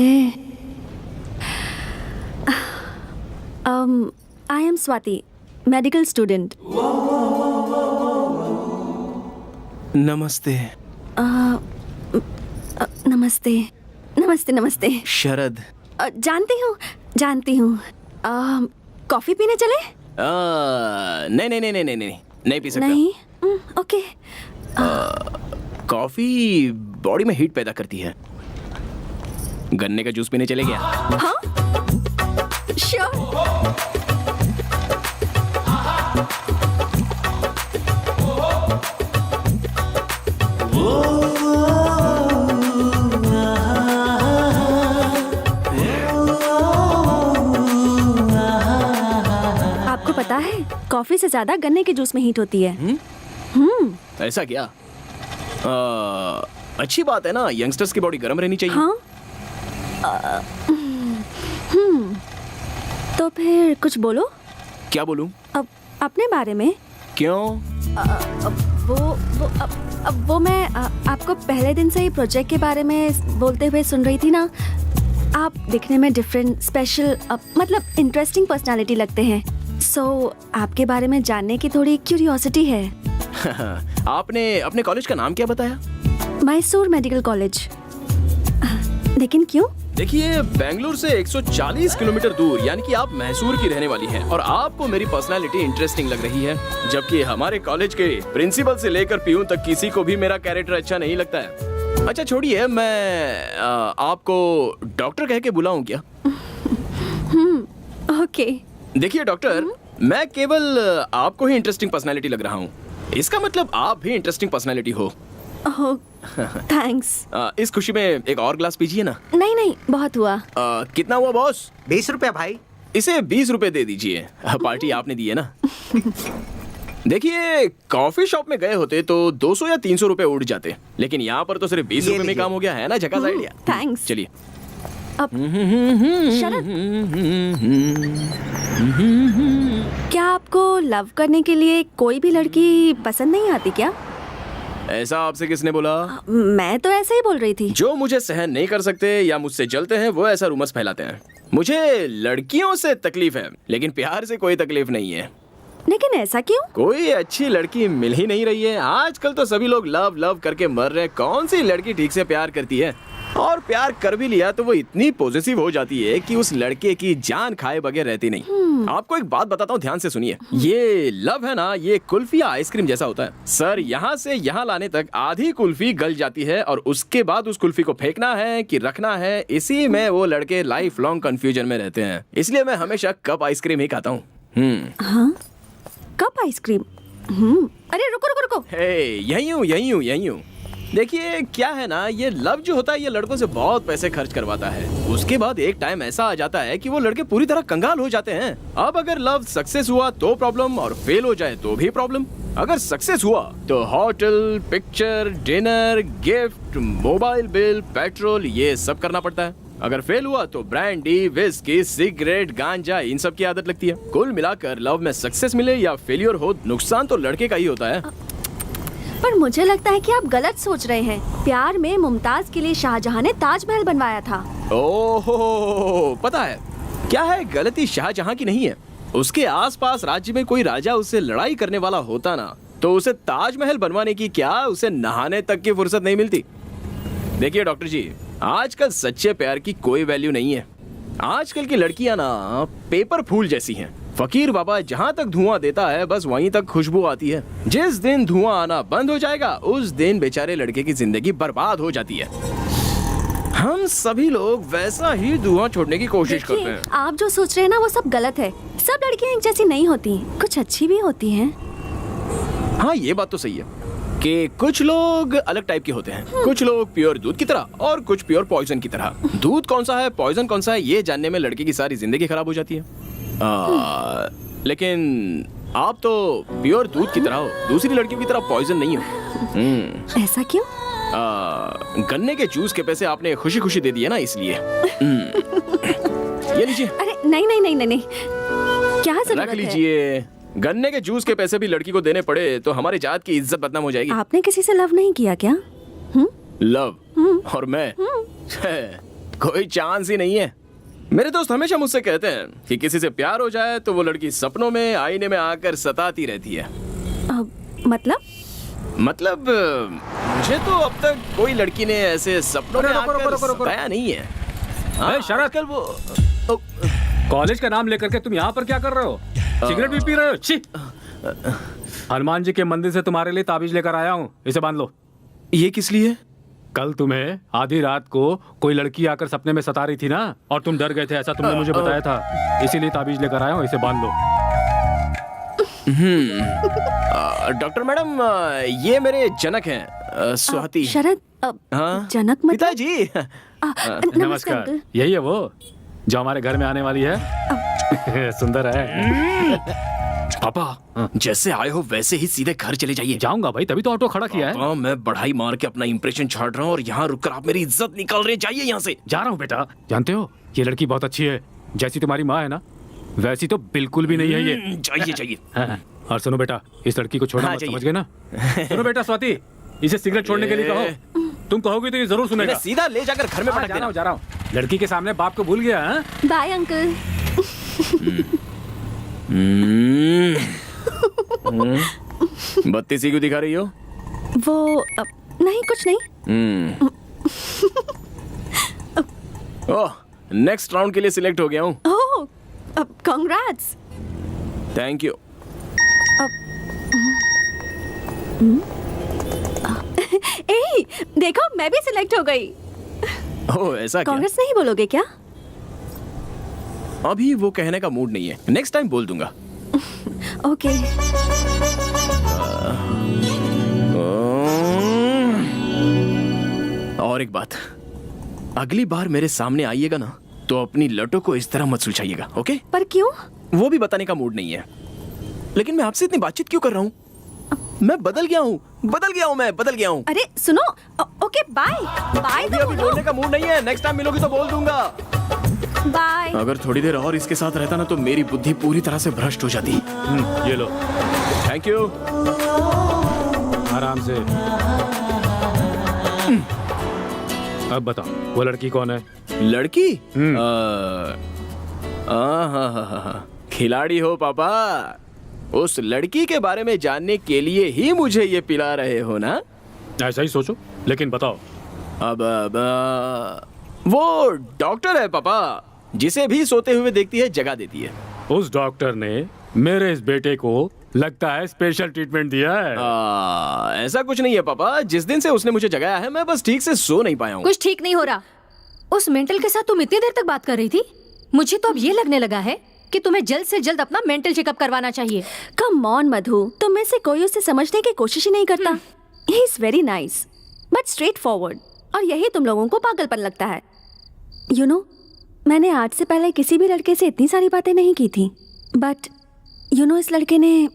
B: I am Swati, medical student.
H: नमस्ते।
B: नमस्ते नमस्ते नमस्ते।
H: शरद।
B: जानती हूँ। कॉफी पीने चले?
H: नहीं पी सकता।
B: नहीं? ओके।
H: कॉफी बॉडी में हीट पैदा करती है। गन्ने का जूस पीने चले गया।
B: हाँ? श्योर। आपको पता है, कॉफी से ज्यादा गन्ने के जूस में हीट होती है।
H: ऐसा क्या? अच्छी बात है ना, यंगस्टर्स की बॉडी गर्म रहनी चाहिए।
B: हाँ? तो फिर कुछ बोलो।
H: क्या बोलूं?
B: अब अपने बारे में।
H: क्यों?
B: वो मैं आपको पहले दिन से ही प्रोजेक्ट के बारे में बोलते हुए सुन रही थी ना। आप दिखने में डिफरेंट, स्पेशल, मतलब इंटरेस्टिंग पर्सनालिटी लगते हैं। आपके बारे में जानने की थोड़ी क्यूरियोसिटी है।
H: आपने अपने कॉलेज का नाम क्या बताया?
B: Mysore medical college. लेकिन क्यों?
H: देखिए, बेंगलुरु से 140 किलोमीटर दूर, यानी कि आप मैसूर की रहने वाली हैं और आपको मेरी पर्सनालिटी इंटरेस्टिंग लग रही है, जबकि हमारे कॉलेज के प्रिंसिपल से लेकर पीयून तक किसी को भी मेरा कैरेक्टर अच्छा नहीं लगता है। अच्छा छोड़िए, मैं आपको डॉक्टर कह के बुलाऊं क्या?
B: ओके।
H: देखिए डॉक्टर, मैं केवल आपको ही इंटरेस्टिंग पर्सनालिटी लग रहा हूँ, इसका मतलब आप भी इंटरेस्टिंग पर्सनालिटी हो।
B: थैंक्स।
H: इस खुशी में एक और ग्लास पीजिए ना।
B: नहीं, बहुत हुआ।
H: कितना हुआ बॉस?
A: 20 रुपया भाई।
H: इसे 20 रुपए दे दीजिए, पार्टी आपने दी है ना। देखिए, कॉफी शॉप में गए होते तो 200 या 300 रुपए उड़ जाते, लेकिन यहाँ पर तो सिर्फ 20 रुपए में काम हो गया है ना। झकास आइडिया।
B: थैंक्स।
H: चलिए।
B: शरद, क्या आपको लव करने के लिए कोई भी लड़की पसंद नहीं आती क्या?
H: ऐसा आपसे किसने बोला?
B: मैं तो ऐसे ही बोल रही थी।
H: जो मुझे सहन नहीं कर सकते या मुझसे जलते हैं वो ऐसा रूमर्स फैलाते हैं। मुझे लड़कियों से तकलीफ है, लेकिन प्यार से कोई तकलीफ नहीं है।
B: लेकिन ऐसा क्यों?
H: कोई अच्छी लड़की मिल ही नहीं रही है। आजकल तो सभी लोग लव लव करके मर रहे हैं। कौन सी लड़की ठीक से प्यार करती है? और प्यार कर भी लिया तो वो इतनी पॉजिटिव हो जाती है कि उस लड़के की जान खाए बगैर रहती नहीं। आपको एक बात बताता हूँ, ध्यान से सुनिए। ये लव है ना, ये कुल्फी या आइसक्रीम जैसा होता है। सर, यहाँ से यहाँ लाने तक आधी कुल्फी गल जाती है और उसके बाद उस कुल्फी को फेंकना है कि रखना है, इसी में वो लड़के लाइफ लॉन्ग कंफ्यूजन में रहते हैं। इसलिए मैं हमेशा कप आइसक्रीम ही खाता हूँ।
B: हाँ? Cup ice cream? अरे रुको।
H: यही हूँ। देखिए क्या है ना, ये लव जो होता है ये लड़कों से बहुत पैसे खर्च करवाता है। उसके बाद एक टाइम ऐसा आ जाता है कि वो लड़के पूरी तरह कंगाल हो जाते हैं। अब अगर लव सक्सेस हुआ तो प्रॉब्लम, और फेल हो जाए तो भी प्रॉब्लम। अगर सक्सेस हुआ तो hotel, picture, dinner, gift, mobile bill, petrol, ये सब करना पड़ता है। अगर फेल हुआ तो ब्रांडी, विस्की, सिगरेट, गांजा, इन सब की आदत लगती है। कुल मिलाकर लव में सक्सेस मिले या फेलियर हो, नुकसान तो लड़के का ही होता है।
B: पर मुझे लगता है कि आप गलत सोच रहे हैं। प्यार में मुमताज के लिए शाहजहां ने ताजमहल बनवाया था।
H: ओहो, पता है क्या है, गलती शाहजहां की नहीं है। उसके आसपास राज्य में कोई राजा उससे लड़ाई करने वाला होता ना, तो उसे ताजमहल बनवाने की क्या, उसे नहाने तक की फुर्सत नहीं मिलती। देखिए डॉक्टर जी, आजकल सच्चे प्यार की कोई वैल्यू नहीं है। आजकल की लड़कियां ना पेपर फूल जैसी हैं। फकीर बाबा जहां तक धुआं देता है बस वहीं तक खुशबू आती है। जिस दिन धुआं आना बंद हो जाएगा उस दिन बेचारे लड़के की जिंदगी बर्बाद हो जाती है। हम सभी लोग वैसा ही धुआं छोड़ने की कोशिश करते
B: देखिए,
H: हैं।
B: आप जो सोच रहे हैं ना वो सब गलत है। सब लड़कियां एक जैसी नहीं होती, कुछ अच्छी भी होती हैं।
H: हाँ, ये बात तो सही है कि कुछ लोग अलग टाइप के होते हैं। कुछ लोग प्योर दूध की तरह और कुछ प्योर पॉइजन की तरह। दूध कौन सा है, पॉइजन कौन सा है, ये जानने में लड़के की सारी जिंदगी खराब हो जाती है। लेकिन आप तो प्योर दूध की तरह हो, दूसरी लड़कियों की तरह पॉइजन नहीं हो।
B: ऐसा क्यों?
H: गन्ने के जूस के पैसे आपने खुशी खुशी दे दिए ना, इसलिए। ये लीजिए।
B: अरे नहीं नहीं नहीं नहीं नहीं, क्या जरूरत
H: रख
B: है?
H: लीजिए। गन्ने के जूस के पैसे भी लड़की को देने पड़े तो हमारी जात की इज्जत बदनाम हो जाएगी।
B: आपने किसी से लव नहीं किया क्या?
H: लव और मैं कोई चांस ही नहीं है। मेरे दोस्त हमेशा मुझसे कहते हैं कि किसी से प्यार हो जाए तो वो लड़की सपनों में, आईने में आकर सताती रहती है। मतलब मुझे तो अब तक कोई लड़की ने ऐसे सपनों में आकर सताया नहीं है।
D: अरे शरद, कल वो कॉलेज का नाम लेकर के तुम यहाँ पर क्या कर रहे हो? सिगरेट भी पी रहे हो? छी! हनुमान जी के मंदिर से तुम्हारे लिए ताबीज लेकर आया हूँ, इसे बांध लो।
H: ये किस लिए?
D: कल तुम्हें आधी रात को कोई लड़की आकर सपने में सता रही थी ना, और तुम डर गए थे, ऐसा तुमने मुझे बताया था। इसीलिए ताबीज लेकर आया हूँ, इसे बांध लो।
H: डॉक्टर मैडम, ये मेरे जनक हैं, स्वाति।
B: शरद,
H: हाँ?
B: जनक मतलब?
H: पिताजी।
B: नमस्कार अंकल।
D: यही है वो जो हमारे घर में आने वाली है। सुंदर है।
H: पापा, जैसे आए हो वैसे ही सीधे घर चले जाइए।
D: जाऊंगा भाई, तभी तो ऑटो खड़ा किया है।
H: पापा, मैं बढ़ाई मार के अपना इंप्रेशन छाड़ रहा हूँ और यहाँ रुककर आप मेरी इज्जत निकाल रहे हैं। जाइए यहाँ से।
D: जा रहा हूँ बेटा। जानते हो ये लड़की बहुत अच्छी है, जैसी तुम्हारी माँ है ना वैसी तो बिल्कुल भी नहीं है ये।
H: जाइए जाइए।
D: हाँ, और सुनो बेटा, इस लड़की को छोड़ना
H: हाँ,
D: मत,
H: जाइए।
D: समझ गए ना? सुनो बेटा स्वाति, इसे सिगरेट छोड़ने के लिए कहो। तुम कहोगे तो ये जरूर सुनेगा।
H: मैं सीधा ले जाकर घर में
D: हाँ,
H: पटक देना।
D: जा रहा हूँ। लड़की के सामने बाप को भूल गया। हाँ?
B: Bye uncle.
H: बत्ती सी क्यों दिखा रही हो?
B: वो नहीं, कुछ नहीं।
H: ओह, नेक्स्ट राउंड के लिए सिलेक्ट हो गया हूँ।
B: ओह, कांग्रेट्स।
H: Thank you.
B: ए, देखो मैं भी सिलेक्ट हो गई।
H: ओह, ऐसा क्या?
B: कांग्रेस नहीं बोलोगे क्या?
H: अभी वो कहने का मूड नहीं है, नेक्स्ट टाइम बोल दूंगा।
B: ओके।
H: और एक बात, अगली बार मेरे सामने आइएगा ना तो अपनी लटों को इस तरह मत सुलझाइएगा, ओके?
B: पर क्यों?
H: वो भी बताने का मूड नहीं है। लेकिन मैं आपसे इतनी बातचीत क्यों कर रहा हूँ? मैं बदल गया हूँ, मैं बदल गया हूँ।
B: अरे सुनो, ओके बाय बाय।
H: अभी बोलने का मूड नहीं है, नेक्स्ट टाइम मिलोगी तो बोल दूंगा।
B: बाय।
H: अगर थोड़ी देर और इसके साथ रहता ना तो मेरी बुद्धि पूरी तरह से भ्रष्ट हो जाती।
D: ये लो।
H: Thank you.
D: आराम से। अब बताओ वो लड़की कौन है?
H: लड़की? खिलाड़ी हो पापा। उस लड़की के बारे में जानने के लिए ही मुझे ये पिला रहे हो ना?
D: ऐसा ही सोचो, लेकिन बताओ।
H: अब वो डॉक्टर है पापा, जिसे भी सोते हुए देखती है जगा देती है।
D: उस डॉक्टर ने मेरे इस बेटे को लगता है स्पेशल ट्रीटमेंट दिया है।
H: ऐसा कुछ नहीं है पापा, जिस दिन से उसने मुझे जगाया है मैं बस ठीक से सो नहीं पाया हूँ।
E: कुछ ठीक नहीं हो रहा। उस मेंटल के साथ तुम इतनी देर तक बात कर रही थी। मुझे तो अब ये लगने लगा है कि तुम्हें जल्द से जल्द अपना मेंटल चेकअप करवाना चाहिए।
B: कम ऑन मधु, तुम में से कोई उसे समझने की कोशिश ही नहीं करता। He is very nice. But straight forward, और यही तुम लोगों को पागलपन लगता है। यू नो, मैंने आज से पहले किसी भी लड़के से इतनी सारी बातें नहीं की थी, बट यू नो, इस लड़के ने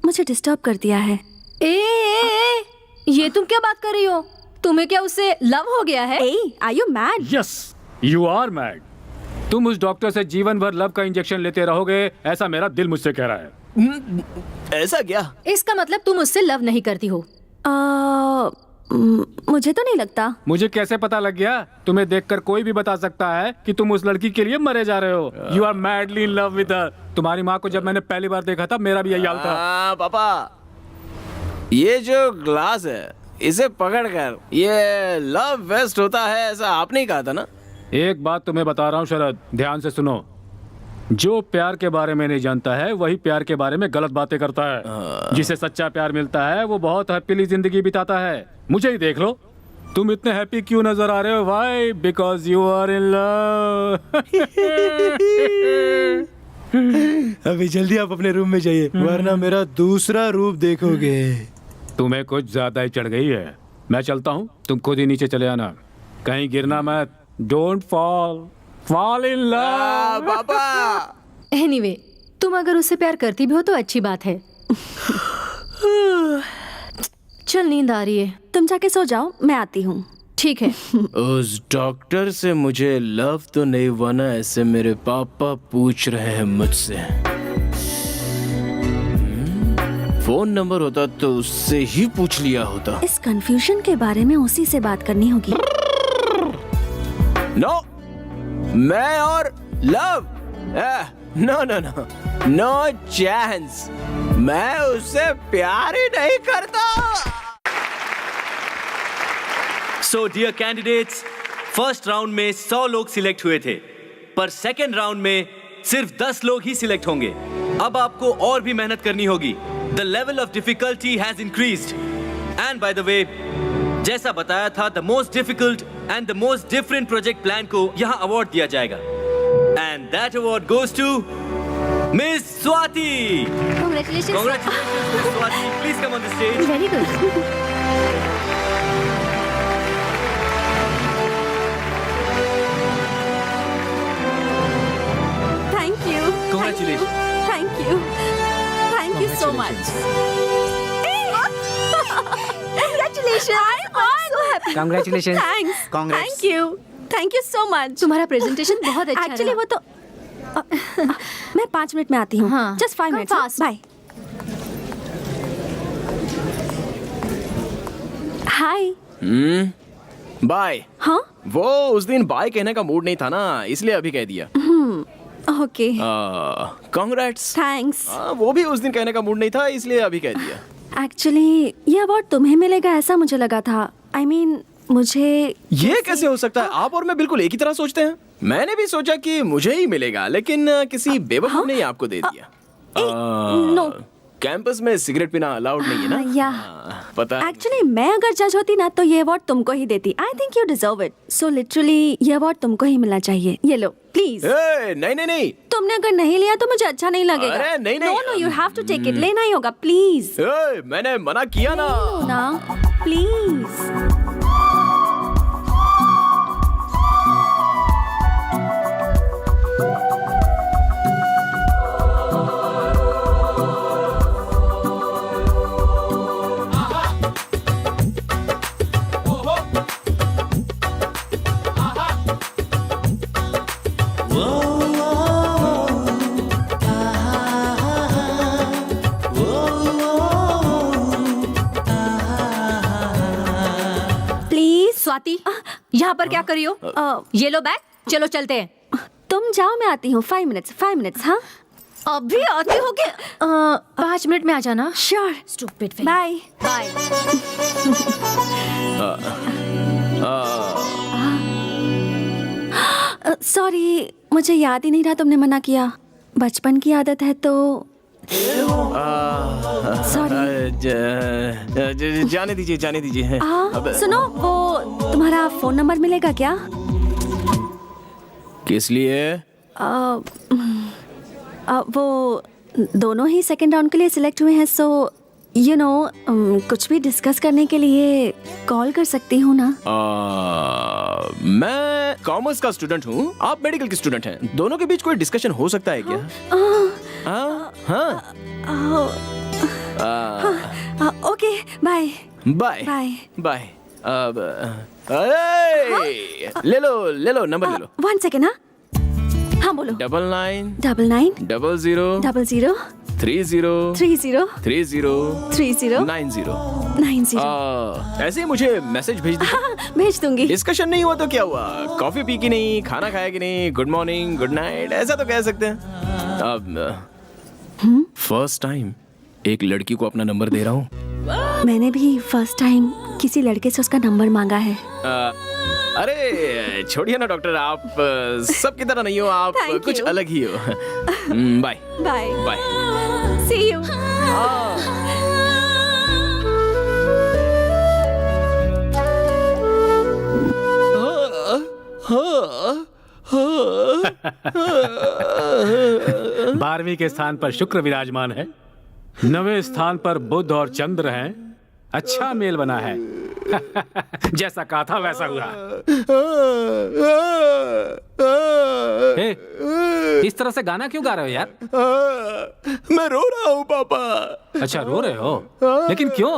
B: मुझे डिस्टर्ब कर दिया है।
E: ए, ये तुम क्या बात कर रही हो? तुम्हें क्या उससे लव हो गया है?
B: Are you mad?
D: Yes, you are mad. तुम उस डॉक्टर से जीवन भर लव का इंजेक्शन लेते रहोगे, ऐसा मेरा दिल मुझसे कह रहा है।
H: ऐसा क्या?
E: इसका मतलब तुम उससे लव नहीं करती हो?
B: मुझे तो नहीं लगता।
D: मुझे कैसे पता लग गया? तुम्हें देखकर कोई भी बता सकता है कि तुम उस लड़की के लिए मरे जा रहे हो। You are madly in love with her. तुम्हारी माँ को जब मैंने पहली बार देखा था, मेरा भी यही हाल था।
H: पापा, ये जो ग्लास है इसे पकड़कर, ये लव वेस्ट होता है ऐसा आपने ही कहा था ना?
D: एक बात तुम्हें बता रहा हूँ शरद, ध्यान से सुनो। जो प्यार के बारे में नहीं जानता है वही प्यार के बारे में गलत बातें करता है। जिसे सच्चा प्यार मिलता है वो बहुत हैप्पीली जिंदगी बिताता है। मुझे ही देख लो, तुम इतने हैप्पी क्यों नजर आ रहे हो? Why? Because you are in love.
J: अभी जल्दी आप अपने रूम में जाइए, वरना मेरा दूसरा रूप देखोगे।
D: तुम्हें कुछ ज्यादा ही चढ़ गई है। मैं चलता हूँ, तुम खुद ही नीचे चले आना, कहीं गिरना मत। Don't fall in love.
H: पापा,
E: एनीवे, तुम अगर उससे प्यार करती भी हो तो अच्छी बात है। चल, नींद आ रही है,
B: तुम जाके सो जाओ, मैं आती हूँ।
E: ठीक है।
H: उस डॉक्टर से मुझे लव तो नहीं हुआ ना, ऐसे मेरे पापा पूछ रहे हैं मुझसे। फोन नंबर होता तो उससे ही पूछ लिया होता।
B: इस कंफ्यूजन के बारे में उसी से बात करनी होगी।
H: नो, मैं और love, no no no, no chance. मैं उससे प्यार ही नहीं करता।
F: So dear candidates, first round में 100 लोग सिलेक्ट हुए थे, पर सेकेंड राउंड में सिर्फ 10 लोग ही सिलेक्ट होंगे। अब आपको और भी मेहनत करनी होगी। The level of difficulty has increased. And by the way, जैसा बताया था, the most difficult and the most different project plan को यहाँ अवार्ड दिया जाएगा। And that award goes to miss Swati.
E: Congratulations.
F: Congratulations, Miss Swati. Please come on the stage.
E: Very good.
B: Thank you.
F: Congratulations.
B: Thank you. Thank you so much. Congratulations. I'm so happy.
G: Congratulations.
B: Thanks.
A: Congrats.
B: Thank you. Thank you so much.
E: तुम्हारा presentation बहुत अच्छा
B: actually
E: रहा।
B: वो तो मैं 5 minute में आती हूँ।
E: हाँ।
B: Just 5
E: Come
B: minute.
E: fast.
B: Bye. Hi.
H: Bye.
B: हाँ?
H: वो उस दिन बाय कहने का मूड नहीं था ना, इसलिए अभी कह दिया।
B: ओके।
H: कांग्रेट्स।
B: थैंक्स।
H: वो भी उस दिन कहने का मूड नहीं था, इसलिए अभी कह दिया।
B: एक्चुअली ये अवार्ड तुम्हें मिलेगा ऐसा मुझे लगा था। I mean, मुझे
H: ये कैसे हो सकता है? आप और मैं बिल्कुल एक ही तरह सोचते हैं। मैंने भी सोचा कि मुझे ही मिलेगा, लेकिन किसी बेवकूफ ने ही आपको दे दिया।
B: नो।
H: कैंपस में सिगरेट पीना अलाउड नहीं है ना?
B: या
H: पता है।
B: एक्चुअली मैं अगर जज होती ना तो ये अवार्ड तुमको ही देती। I think you deserve it. So literally ये अवार्ड तुमको ही मिलना चाहिए। ये लो प्लीज।
H: नहीं नहीं नहीं,
B: तुमने अगर नहीं लिया तो मुझे अच्छा नहीं लगेगा।
H: अरे नहीं,
B: नो
H: नहीं।
B: No, you have to take it. लेना ही होगा प्लीज।
H: मैंने मना किया ना।
B: ना प्लीज।
E: स्वाति, यहाँ पर क्या कर रही हो? ये लो बैग, चलो चलते हैं।
B: तुम जाओ, मैं आती हूँ। 5 मिनट्स। हाँ,
E: अभी आती हो के 5 मिनट में आ जाना।
B: Sure.
E: Stupid.
B: Bye
E: bye.
B: Sorry, मुझे याद ही नहीं रहा तुमने मना किया। बचपन की आदत है तो सॉरी।
H: जाने दीजिए।
B: सुनो, वो तुम्हारा फोन नंबर मिलेगा क्या?
H: किस लिए?
B: वो दोनों ही सेकंड राउंड के लिए सिलेक्ट हुए हैं, सो कुछ भी डिस्कस करने के लिए कॉल कर सकती हूँ ना?
H: मैं कॉमर्स का स्टूडेंट हूँ, आप मेडिकल की स्टूडेंट हैं। दोनों के बीच कोई डिस्कशन हो सकता है क्या?
B: Okay, bye
H: bye
B: bye.
H: Bye. अब ले लो नंबर ले लो।
B: 1 सेकेंड। हाँ बोलो।
H: 99
B: 99
H: 00
B: 00
H: 30
B: 30
H: 30
B: 30
H: 90।
B: 90।
H: ऐसे ही मुझे मैसेज भेज दीजिए।
B: हाँ, भेज दूंगी।
H: डिस्कशन नहीं हुआ तो क्या हुआ? कॉफी पी की नहीं, खाना खाया कि नहीं, गुड मॉर्निंग गुड नाइट ऐसा तो कह सकते हैं। अब फर्स्ट टाइम एक लड़की को अपना नंबर दे रहा हूँ।
B: मैंने भी फर्स्ट टाइम किसी लड़के से उसका नंबर मांगा है।
H: अरे छोड़िए ना डॉक्टर, आप सबकी तरह नहीं हो, आप
B: Thank
H: कुछ
B: you.
H: अलग ही हो। Bye
B: bye
H: bye.
B: See you.
D: बारहवीं के स्थान पर शुक्र विराजमान है, 9वें स्थान पर बुध और चंद्र हैं। अच्छा मेल बना है। जैसा कहा था वैसा हुआ। इस तरह से गाना क्यों गा रहे हो यार?
H: मैं रो रहा हूँ पापा।
D: अच्छा रो रहे हो, लेकिन क्यों?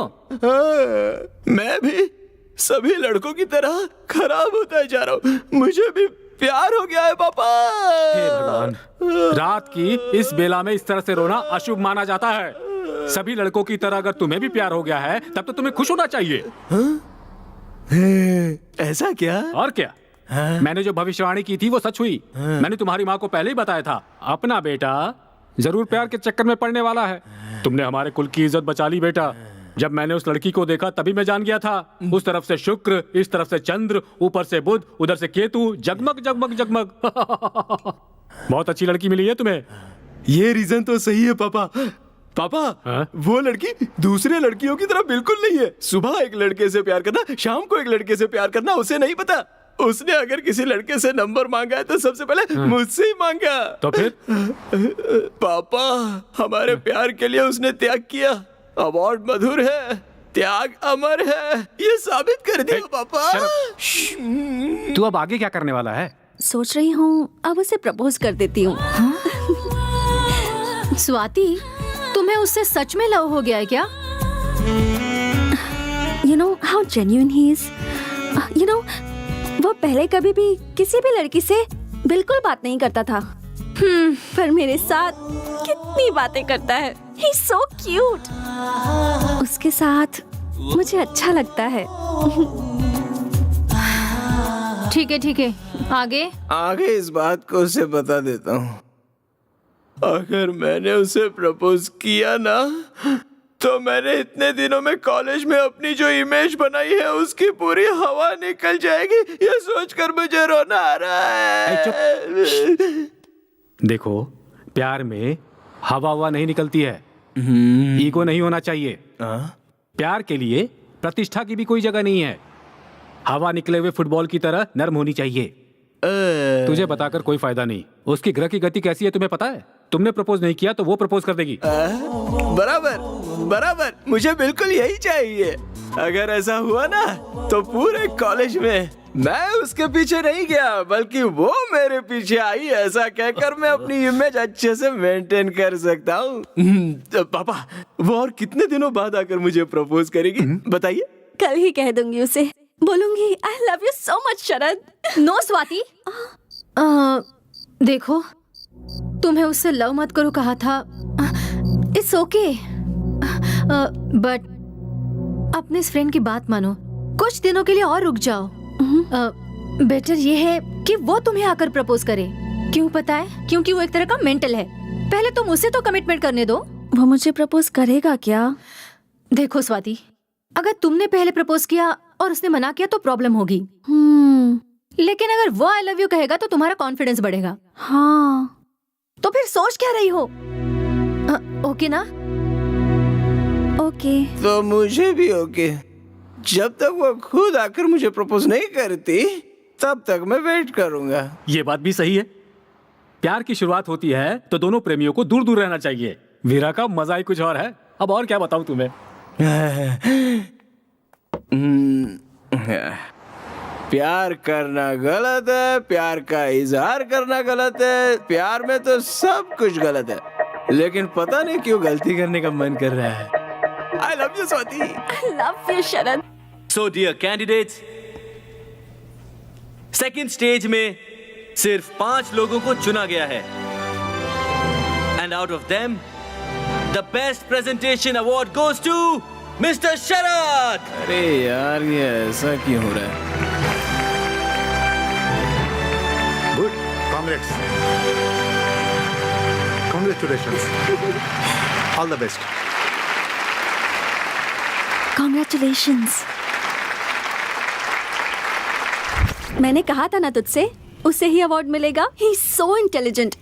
H: मैं भी सभी लड़कों की तरह खराब होता जा रहा हूँ, मुझे भी प्यार हो गया है पापा।
D: हे भगवान, रात की इस बेला में इस तरह से रोना अशुभ माना जाता है। सभी लड़कों की तरह अगर तुम्हें भी प्यार हो गया है तब तो तुम्हें खुश होना चाहिए।
H: ऐसा क्या?
D: और क्या? मैंने जो भविष्यवाणी की थी वो सच हुई। मैंने तुम्हारी माँ को पहले ही बताया था, अपना बेटा जरूर प्यार के चक्कर में पड़ने वाला है। तुमने हमारे कुल की इज्जत बचा ली बेटा। जब मैंने उस लड़की को देखा तभी मैं जान गया था। उस तरफ से शुक्र, इस तरफ से चंद्र, ऊपर से बुध, उधर से केतु, जगमग जगमग जगमग। बहुत अच्छी लड़की मिली है तुम्हें।
J: ये रीजन तो सही है पापा। पापा वो लड़की दूसरे लड़कियों की तरह बिल्कुल नहीं है।
H: सुबह एक लड़के से प्यार करना, शाम को एक लड़के से प्यार करना उसे नहीं पता। उसने अगर किसी लड़के से नंबर मांगा है तो सबसे पहले मुझसे ही मांगा।
D: तो फिर?
H: पापा हमारे प्यार के लिए उसने त्याग किया। अवार्ड मधुर है, त्याग अमर है, ये साबित कर दिया पापा।
D: तू अब आगे क्या करने वाला है?
B: सोच रही हूँ अब उसे प्रपोज कर देती हूँ।
E: स्वाति, तुम्हें उससे सच में लव हो गया है क्या?
B: You know how genuine he is. You know, वो पहले कभी भी किसी भी लड़की से बिल्कुल बात नहीं करता था। पर मेरे साथ कितनी बातें करता है। He's so cute. उसके साथ मुझे अच्छा लगता है।
E: ठीक है, आगे?
H: आगे इस बात को उसे बता देता हूँ। अगर मैंने उसे प्रपोज किया ना तो मैंने इतने दिनों में कॉलेज में अपनी जो इमेज बनाई है उसकी पूरी हवा निकल जाएगी। ये सोचकर मुझे रोना आ रहा है।
D: देखो, प्यार में हवा नहीं निकलती है। ईगो नहीं होना चाहिए। प्यार के लिए प्रतिष्ठा की भी कोई जगह नहीं है। हवा निकले हुए फुटबॉल की तरह नर्म होनी चाहिए। तुझे बताकर कोई फायदा नहीं। उसकी ग्रह की गति कैसी है तुम्हें पता है? तुमने प्रपोज नहीं किया तो वो प्रपोज कर देगी।
H: बराबर, मुझे बिल्कुल यही चाहिए। अगर ऐसा हुआ ना तो पूरे कॉलेज में मैं उसके पीछे नहीं गया बल्कि वो मेरे पीछे आई, ऐसा कहकर मैं अपनी इमेज अच्छे से मेंटेन कर सकता हूँ। पापा वो और कितने दिनों बाद आकर मुझे प्रपोज करेगी बताइए?
B: कल ही कह दूंगी उसे। बोलूंगी I love you so much Sharad.
E: No Swati, देखो तुम्हें उससे लव मत करो कहा था। इट्स ओके, बट अपने इस फ्रेंड की बात मानो। कुछ दिनों के लिए और रुक जाओ। बेटर ये है कि वो तुम्हें आकर प्रपोज करे। क्यों पता है? क्योंकि वो एक तरह का मेंटल है। पहले तुम उसे तो कमिटमेंट करने दो।
B: वो मुझे प्रपोज करेगा क्या?
E: देखो स्वाति, अगर तुमने पहले प्रपोज किया और उसने मना किया तो प्रॉब्लम होगी। लेकिन अगर वो आई लव यू कहेगा तो तुम्हारा कॉन्फिडेंस बढ़ेगा।
B: हाँ।
E: तो फिर सोच क्या रही हो? ओके ना?
B: ओके।
H: तो मुझे भी ओके। जब तक वो खुद आकर मुझे प्रपोज नहीं करती तब तक मैं वेट करूंगा।
D: ये बात भी सही है। प्यार की शुरुआत होती है तो दोनों प्रेमियों को दूर दूर रहना चाहिए। वीरा का मजा ही कुछ और है।
G: अब और क्या बताऊं तुम्हें।
H: प्यार करना गलत है, प्यार का इजहार करना गलत है, प्यार में तो सब कुछ गलत है, लेकिन पता नहीं क्यों गलती करने का मन कर रहा है। I love you, Swati.
B: I love you, Sharad.
F: So dear candidates, second stage में सिर्फ 5 लोगों को चुना गया है, and out of them the best presentation award goes to mister Sharad.
H: अरे यार, ये ऐसा क्यों हो रहा है?
A: Good, congrats, congratulations, all the best.
B: Congratulations। मैंने कहा था ना तुझसे, उसे ही अवार्ड मिलेगा। He is so intelligent।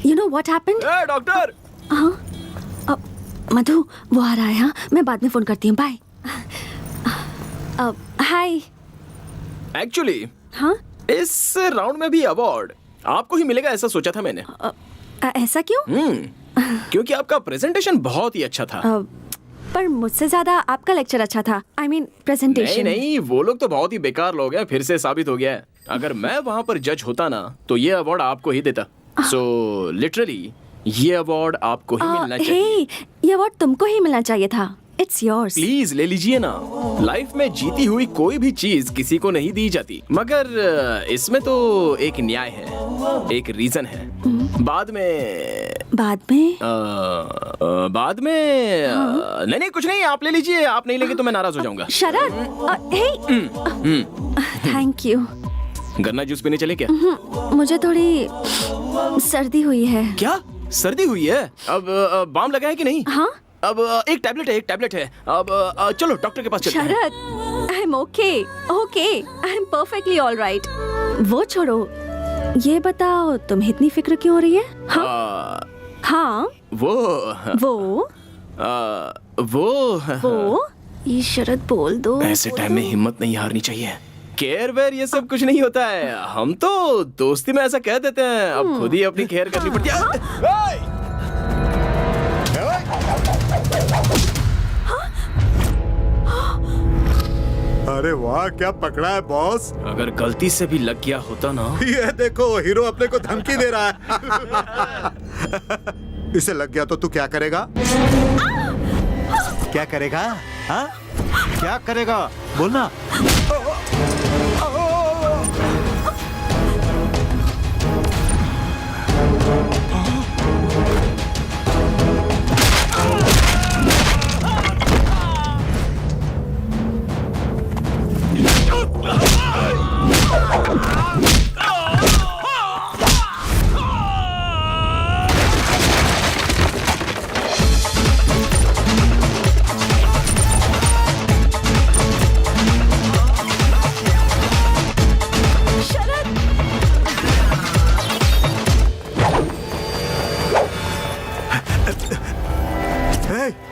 B: You know what happened?
H: Doctor.
B: हाँ, मधु वो आ रहा है। हाँ, मैं बाद में फोन करती हूँ। बाय। हाय।
H: एक्चुअली
B: हाँ,
H: इस राउंड में भी अवार्ड आपको ही मिलेगा ऐसा सोचा था मैंने।
B: ऐसा क्यों?
H: क्योंकि आपका प्रेजेंटेशन बहुत ही अच्छा था।
B: पर मुझसे ज्यादा आपका लेक्चर अच्छा था। I mean presentation.
H: नहीं, वो लोग तो बहुत ही बेकार लोग हैं, फिर से साबित हो गया है। अगर मैं वहाँ पर जज होता ना, तो ये अवार्ड आपको ही देता। सो लिटरली ये अवार्ड आपको ही मिलना चाहिए।
B: ये अवार्ड तुमको ही मिलना चाहिए था। It's yours।
H: प्लीज ले लीजिए ना। लाइफ में जीती हुई कोई भी चीज किसी को नहीं दी जाती, मगर इसमें तो एक न्याय है, एक रीजन है। बाद में नहीं कुछ नहीं, आप ले लीजिए। आप नहीं लेंगे तो मैं नाराज हो जाऊंगा।
B: शरद, थैंक यू।
H: गन्ना जूस पीने चले क्या?
B: मुझे थोड़ी सर्दी हुई है।
H: क्या सर्दी हुई है? अब बाम लगा है कि नहीं?
B: हाँ,
H: अब एक टैबलेट है। अब चलो डॉक्टर के पास चलते हैं।
B: Sharad, I am okay, I am perfectly all right. वो छोड़ो, ये बताओ तुम इतनी फिक्र क्यों हो रही है? हाँ, वो ये शरद बोल दो।
H: ऐसे टाइम में हिम्मत नहीं हारनी चाहिए। केयर वेयर ये सब कुछ नहीं होता है, हम तो दोस्ती में ऐसा कह देते हैं। अब खुद ही अपनी केयर करनी पड़ती है।
A: अरे वाह, क्या पकड़ा है बॉस।
H: अगर गलती से भी लग गया होता ना।
A: ये देखो, हीरो अपने को धमकी दे रहा है। इसे लग गया तो तू क्या करेगा? क्या करेगा? हाँ, क्या करेगा? बोलना।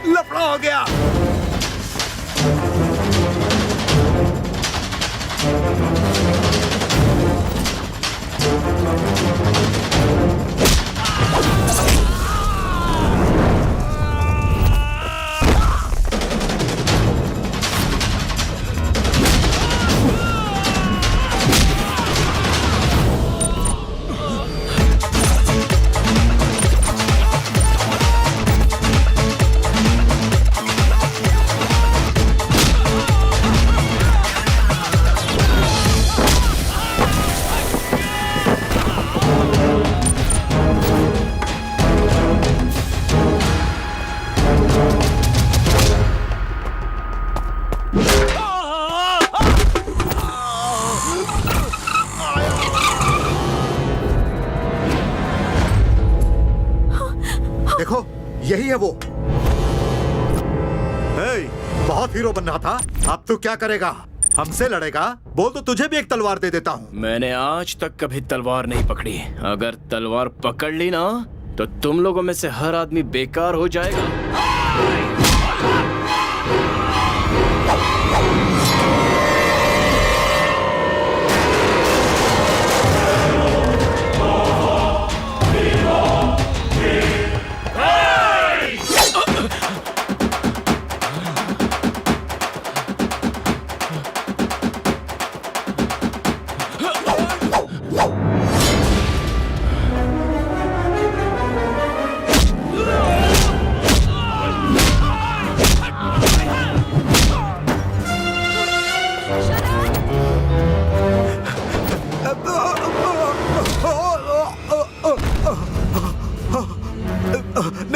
A: लफड़ा हो गया। देखो, यही है वो। बहुत हीरो बनना था, अब तू क्या करेगा? हमसे लड़ेगा? बोल तो तुझे भी एक तलवार दे देता हूँ।
H: मैंने आज तक कभी तलवार नहीं पकड़ी। अगर तलवार पकड़ ली ना, तो तुम लोगों में से हर आदमी बेकार हो जाएगा।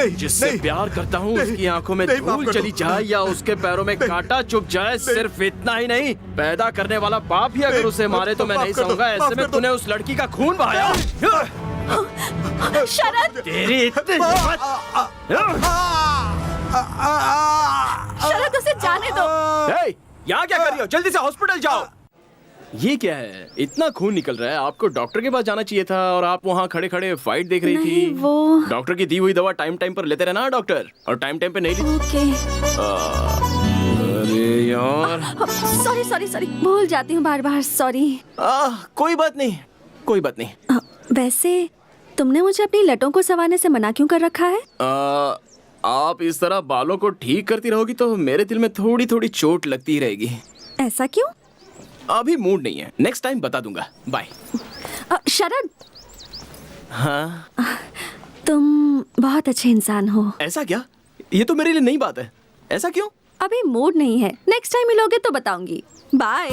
A: नहीं,
H: जिससे
A: नहीं,
H: प्यार करता हूँ
A: नहीं,
H: उसकी आंखों में
A: नहीं, माफ
H: धूल
A: कर
H: चली
A: दो।
H: जाए या उसके पैरों में कांटा चुभ जाए, सिर्फ इतना ही नहीं, पैदा करने वाला बाप ही अगर
A: नहीं,
H: उसे मारे तो मैं
A: माफ
H: नहीं
A: कर दो,
H: सहूंगा।
A: माफ
H: ऐसे
A: कर
H: में
A: दो।
H: तूने उस लड़की का खून बहाया।
E: शरद,
H: तेरी इतनी हिम्मत।
E: शरद उसे जाने दो।
H: हे, यहाँ क्या कर रही हो? जल्दी से हॉस्पिटल जाओ। ये क्या है? इतना खून निकल रहा है, आपको डॉक्टर के पास जाना चाहिए था और आप वहाँ खड़े खड़े फाइट देख रही
B: नहीं,
H: थी।
B: वो
H: डॉक्टर की दी हुई दवा टाइम टाइम पर लेते रहना डॉक्टर, और टाइम टाइम पे नहीं ली।
B: ओके।
H: अरे यार,
B: सॉरी सॉरी सॉरी, भूल जाती हूँ बार बार, सॉरी।
H: कोई बात नहीं, कोई बात नहीं।
B: वैसे तुमने मुझे अपनी लटों को संवारने से मना क्यों कर रखा है?
H: आप इस तरह बालों को ठीक करती रहोगी तो मेरे दिल में थोड़ी थोड़ी चोट लगती रहेगी।
B: ऐसा क्यों?
H: अभी मूड नहीं है, नेक्स्ट टाइम बता दूंगा। बाय।
B: शरद,
H: हाँ,
B: तुम बहुत अच्छे इंसान हो।
H: ऐसा क्या? ये तो मेरे लिए नई बात है। ऐसा क्यों?
B: अभी मूड नहीं है, नेक्स्ट टाइम मिलोगे तो बताऊंगी। बाय।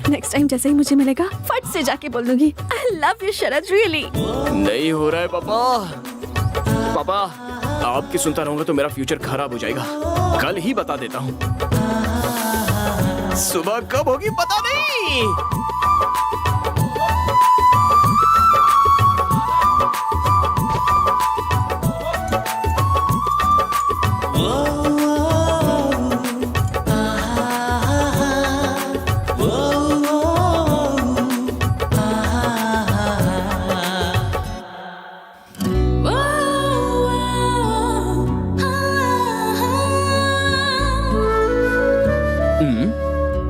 B: नेक्स्ट टाइम जैसे ही मुझे मिलेगा फट से जाके बोल दूंगी आई लव यू शरद, रियली।
H: नहीं हो रहा है पापा। पापा, आपकी सुनता रहूंगा तो मेरा फ्यूचर खराब हो जाएगा। कल ही बता देता हूँ। सुबह कब होगी पता नहीं।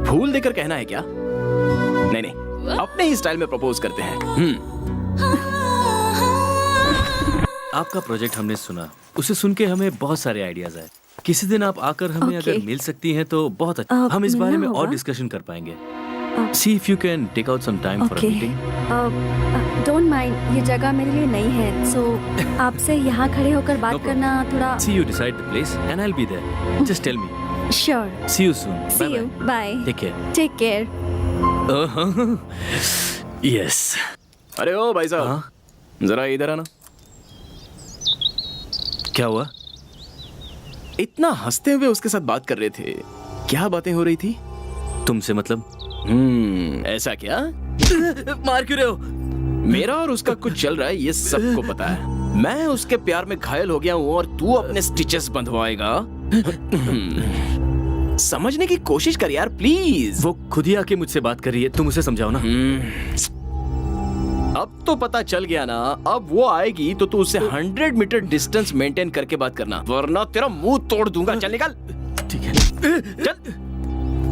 H: फूल देकर कहना है क्या? नहीं नहीं, अपने ही स्टाइल में प्रपोज करते हैं।
F: आपका प्रोजेक्ट हमने सुना, उसे सुन के हमें बहुत सारे आइडियाज आए। किसी दिन आप आकर हमें
B: Okay.
F: अगर मिल सकती हैं तो बहुत अच्छा। हम इस बारे
B: मिलना
F: में और
B: होगा?
F: डिस्कशन कर पाएंगे। See if you can take out some time for a
B: okay.
F: Meeting.
B: Don't mind, ये जगह मेरे लिए नई है, सो आपसे यहाँ खड़े होकर बात
F: problem.
B: करना थोड़ा।
F: See you decide the place and I will be there. Just tell me.
B: Sure.
F: See you soon.
B: See you, bye.
F: Take care.
B: Take care.
F: Yes.
H: अरे ओ भाई साहब, जरा इधर आना।
F: क्या हुआ?
H: इतना हंसते हुए उसके साथ बात कर रहे थे, क्या बातें हो रही थी?
F: तुमसे मतलब?
H: ऐसा क्या? मार क्यों रहे हो? मेरा और उसका कुछ चल रहा है, ये सबको पता है। मैं उसके प्यार में घायल हो गया हूँ और तू अपने स्टिचेस बंधवाएगा। समझने की कोशिश कर यार, प्लीज।
F: वो खुद ही आके मुझसे बात कर रही है, तुम उसे समझाओ ना।
H: अब तो पता चल गया ना। अब वो आएगी तो तू उससे 100 मीटर डिस्टेंस मेंटेन करके बात करना, वरना तेरा मुंह तोड़ दूंगा। चल निकल।
F: ठीक है।
H: चल।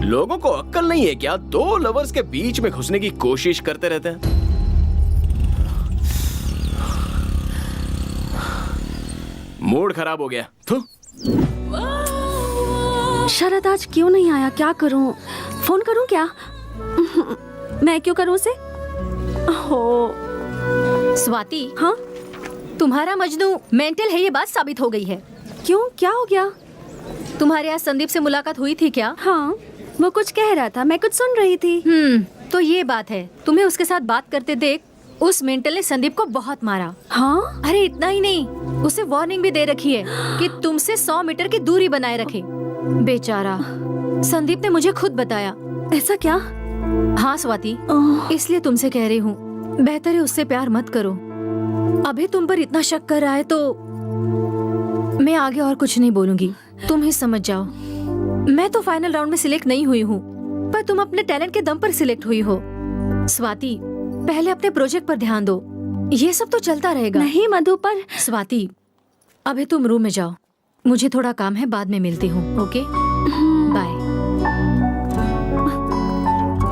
H: लोगों को अक्ल नहीं है क्या? दो लवर्स के बीच में घुसने की कोशिश करते रहते हैं। मूड खराब हो गया। थू।
B: शरद आज क्यों नहीं आया? क्या करूं? फोन करूं क्या? मैं क्यों करूं उसे? हो।
E: स्वाति,
B: हाँ,
E: तुम्हारा मजनू मेंटल है, ये बात साबित हो गई है।
B: क्यों, क्या हो गया?
E: तुम्हारे यहाँ संदीप से मुलाकात हुई थी क्या?
B: हाँ, वो कुछ कह रहा था, मैं कुछ सुन रही थी।
E: तो ये बात है। तुम्हें उसके साथ बात करते देख उस मेंटल ने संदीप को बहुत मारा।
B: हाँ?
E: अरे इतना ही नहीं, उसे वार्निंग भी दे रखी है कि तुमसे 100 मीटर की दूरी बनाए रखे। बेचारा, संदीप ने मुझे खुद बताया।
B: ऐसा क्या?
E: हाँ स्वाति,
B: ओह,
E: इसलिए तुमसे कह रही हूँ, बेहतर है उससे प्यार मत करो। अभी तुम पर इतना शक कर रहा है तो मैं आगे और कुछ नहीं बोलूंगी, तुम ही समझ जाओ। मैं तो फाइनल राउंड में सिलेक्ट नहीं हुई हूँ, पर तुम अपने टैलेंट के दम पर सिलेक्ट हुई हो। स्वाति, पहले अपने प्रोजेक्ट पर ध्यान दो, ये सब तो चलता रहेगा।
B: नहीं मधु, पर
E: स्वाति, अभी तुम रूम में जाओ, मुझे थोड़ा काम है, बाद में मिलती हूँ। Okay, bye.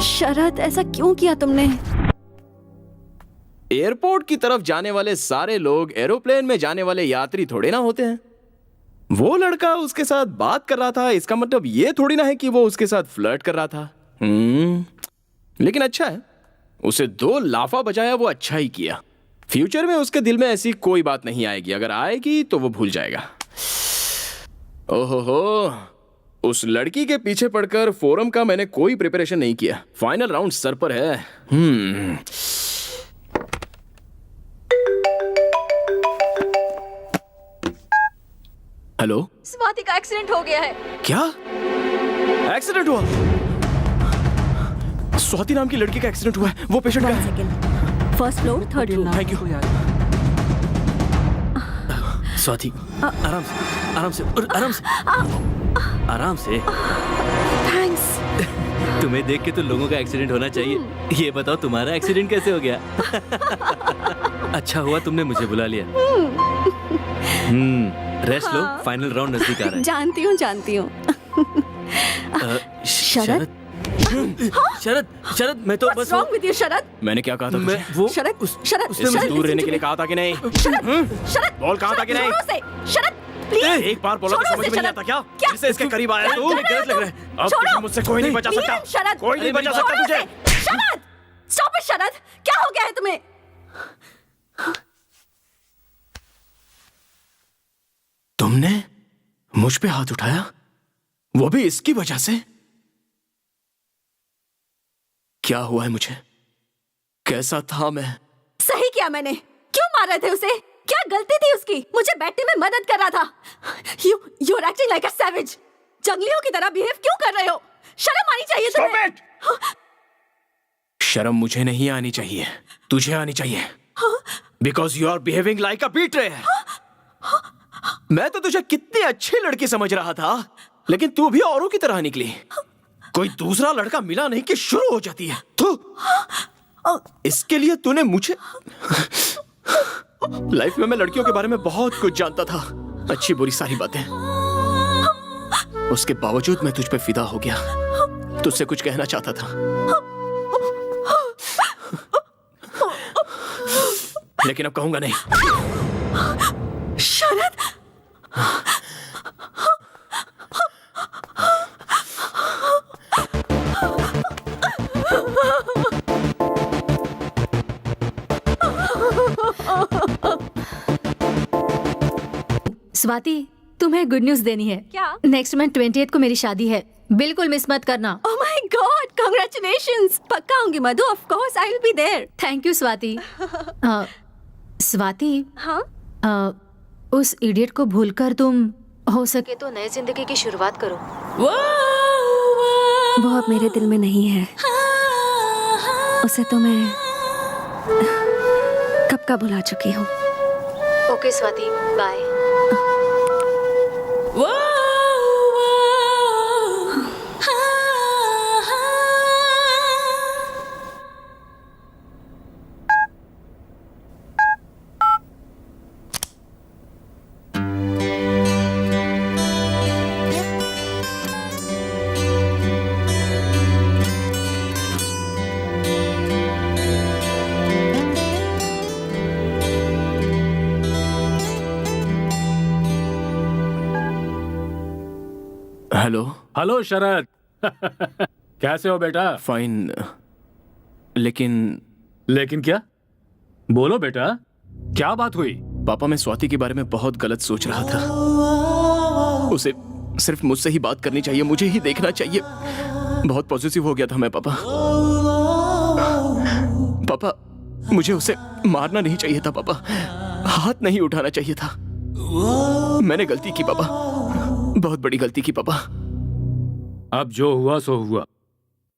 B: शरद, ऐसा क्यों किया तुमने?
H: एयरपोर्ट की तरफ जाने वाले सारे लोग एरोप्लेन में जाने वाले यात्री थोड़े ना होते हैं। वो लड़का उसके साथ बात कर रहा था, इसका मतलब ये थोड़ी ना है कि वो उसके साथ फ्लर्ट कर रहा था। लेकिन अच्छा है, उसे 2 लाफा बजाया, वो अच्छा ही किया। फ्यूचर में उसके दिल में ऐसी कोई बात नहीं आएगी, अगर आएगी तो वो भूल जाएगा। ओहो, उस लड़की के पीछे पड़कर फोरम का मैंने कोई प्रिपरेशन नहीं किया। फाइनल राउंड सर पर है। हेलो,
E: स्वाति का एक्सीडेंट हो गया है।
H: क्या एक्सीडेंट हुआ? स्वाति नाम की लड़की का एक्सीडेंट हुआ है। वो पेशेंट कहाँ है?
B: First floor, third room.
H: Thank you. Swati, आराम से, आराम से, आराम से, आराम से।
B: थैंक्स।
F: तुम्हें देख के तो लोगों का एक्सीडेंट होना चाहिए। ये बताओ तुम्हारा एक्सीडेंट कैसे हो गया? अच्छा हुआ तुमने मुझे बुला लिया। रेस्ट लो, फाइनल राउंड नजदीक आ रहा है।
B: जानती हूँ।
F: शरद, शरद, शरद, मैं तो बस
B: Wrong with you, शरद?
H: मैंने क्या कहा था तुझे?
F: वो
B: शरद, शरद,
H: उसने मुझे दूर रहने के लिए कहा था कि नहीं?
B: शरद,
H: बोल कहा था कि नहीं?
B: जोरों से, शरद, प्लीज।
H: एक बार बोला तो
B: छोड़ो
H: समझ
B: उसे,
H: में नहीं
B: शरद।
H: आता क्या?
B: क्या?
H: फिर से इसके करीब आया तू?
B: क्या कर
H: गलत लग
B: रहे
H: रहा
B: हो?
H: है। अब
B: छोड़ो।
H: तुझे मुझसे कोई नहीं बचा
B: Please,
H: सकता।
B: शरद।
H: कोई नहीं बचा सकता
B: छोड़ो
H: तुझे।
B: उसे। शरद, stop it, शरद। क्या हो गया है तुम्हें?
H: तुमने मुझ पे हाथ उठाया, वो भी इसकी वजह से? क्या हुआ है मुझे? कैसा था मैं?
B: सही किया मैंने। क्यों मार रहे थे उसे? क्या गलती थी उसकी? मुझे बैठने में मदद कर रहा था। You're acting like a savage. जंगलियों की तरह बिहेव क्यों कर रहे हो? शर्म आनी चाहिए तुम्हें।
H: शर्म मुझे नहीं आनी चाहिए, तुझे आनी चाहिए। Because you are behaving like a betrayer. मैं तो तुझे कितनी अच्छी लड़की समझ रहा था, लेकिन तू भी औरों की तरह निकली। कोई दूसरा लड़का मिला नहीं कि शुरू हो जाती है। तू इसके लिए तूने मुझे लाइफ में मैं लड़कियों के बारे में बहुत कुछ जानता था, अच्छी बुरी सारी बातें। उसके बावजूद मैं तुझ पे फिदा हो गया, तुझसे कुछ कहना चाहता था, लेकिन अब कहूंगा नहीं।
B: शरद,
E: स्वाति, तुम्हें गुड न्यूज देनी है।
B: क्या?
E: नेक्स्ट मंथ 28 को मेरी शादी है, बिल्कुल मिस मत करना।
B: oh my God, congratulations. पक्का आऊंगी मधु, of course I will be there.
E: Thank you Swati. Swati,
B: हाँ?
E: उस इडियट को भूलकर तुम हो सके तो नई जिंदगी की शुरुआत करो।
B: वो अब मेरे दिल में नहीं है। उसे तो मैं कब का भुला चुकी हूँ।
E: Okay Swati, bye.
H: Hello.
D: Hello Sharad. कैसे हो बेटा?
H: फाइन, लेकिन
D: क्या? बोलो बेटा, क्या बात हुई?
H: पापा, मैं स्वाति के बारे में बहुत गलत सोच रहा था। उसे सिर्फ मुझसे ही बात करनी चाहिए, मुझे ही देखना चाहिए। बहुत पॉजिटिव हो गया था मैं पापा। पापा, मुझे उसे मारना नहीं चाहिए था पापा, हाथ नहीं उठाना चाहिए था। मैंने गलती की पापा, बहुत बड़ी गलती की पापा।
D: अब जो हुआ सो हुआ,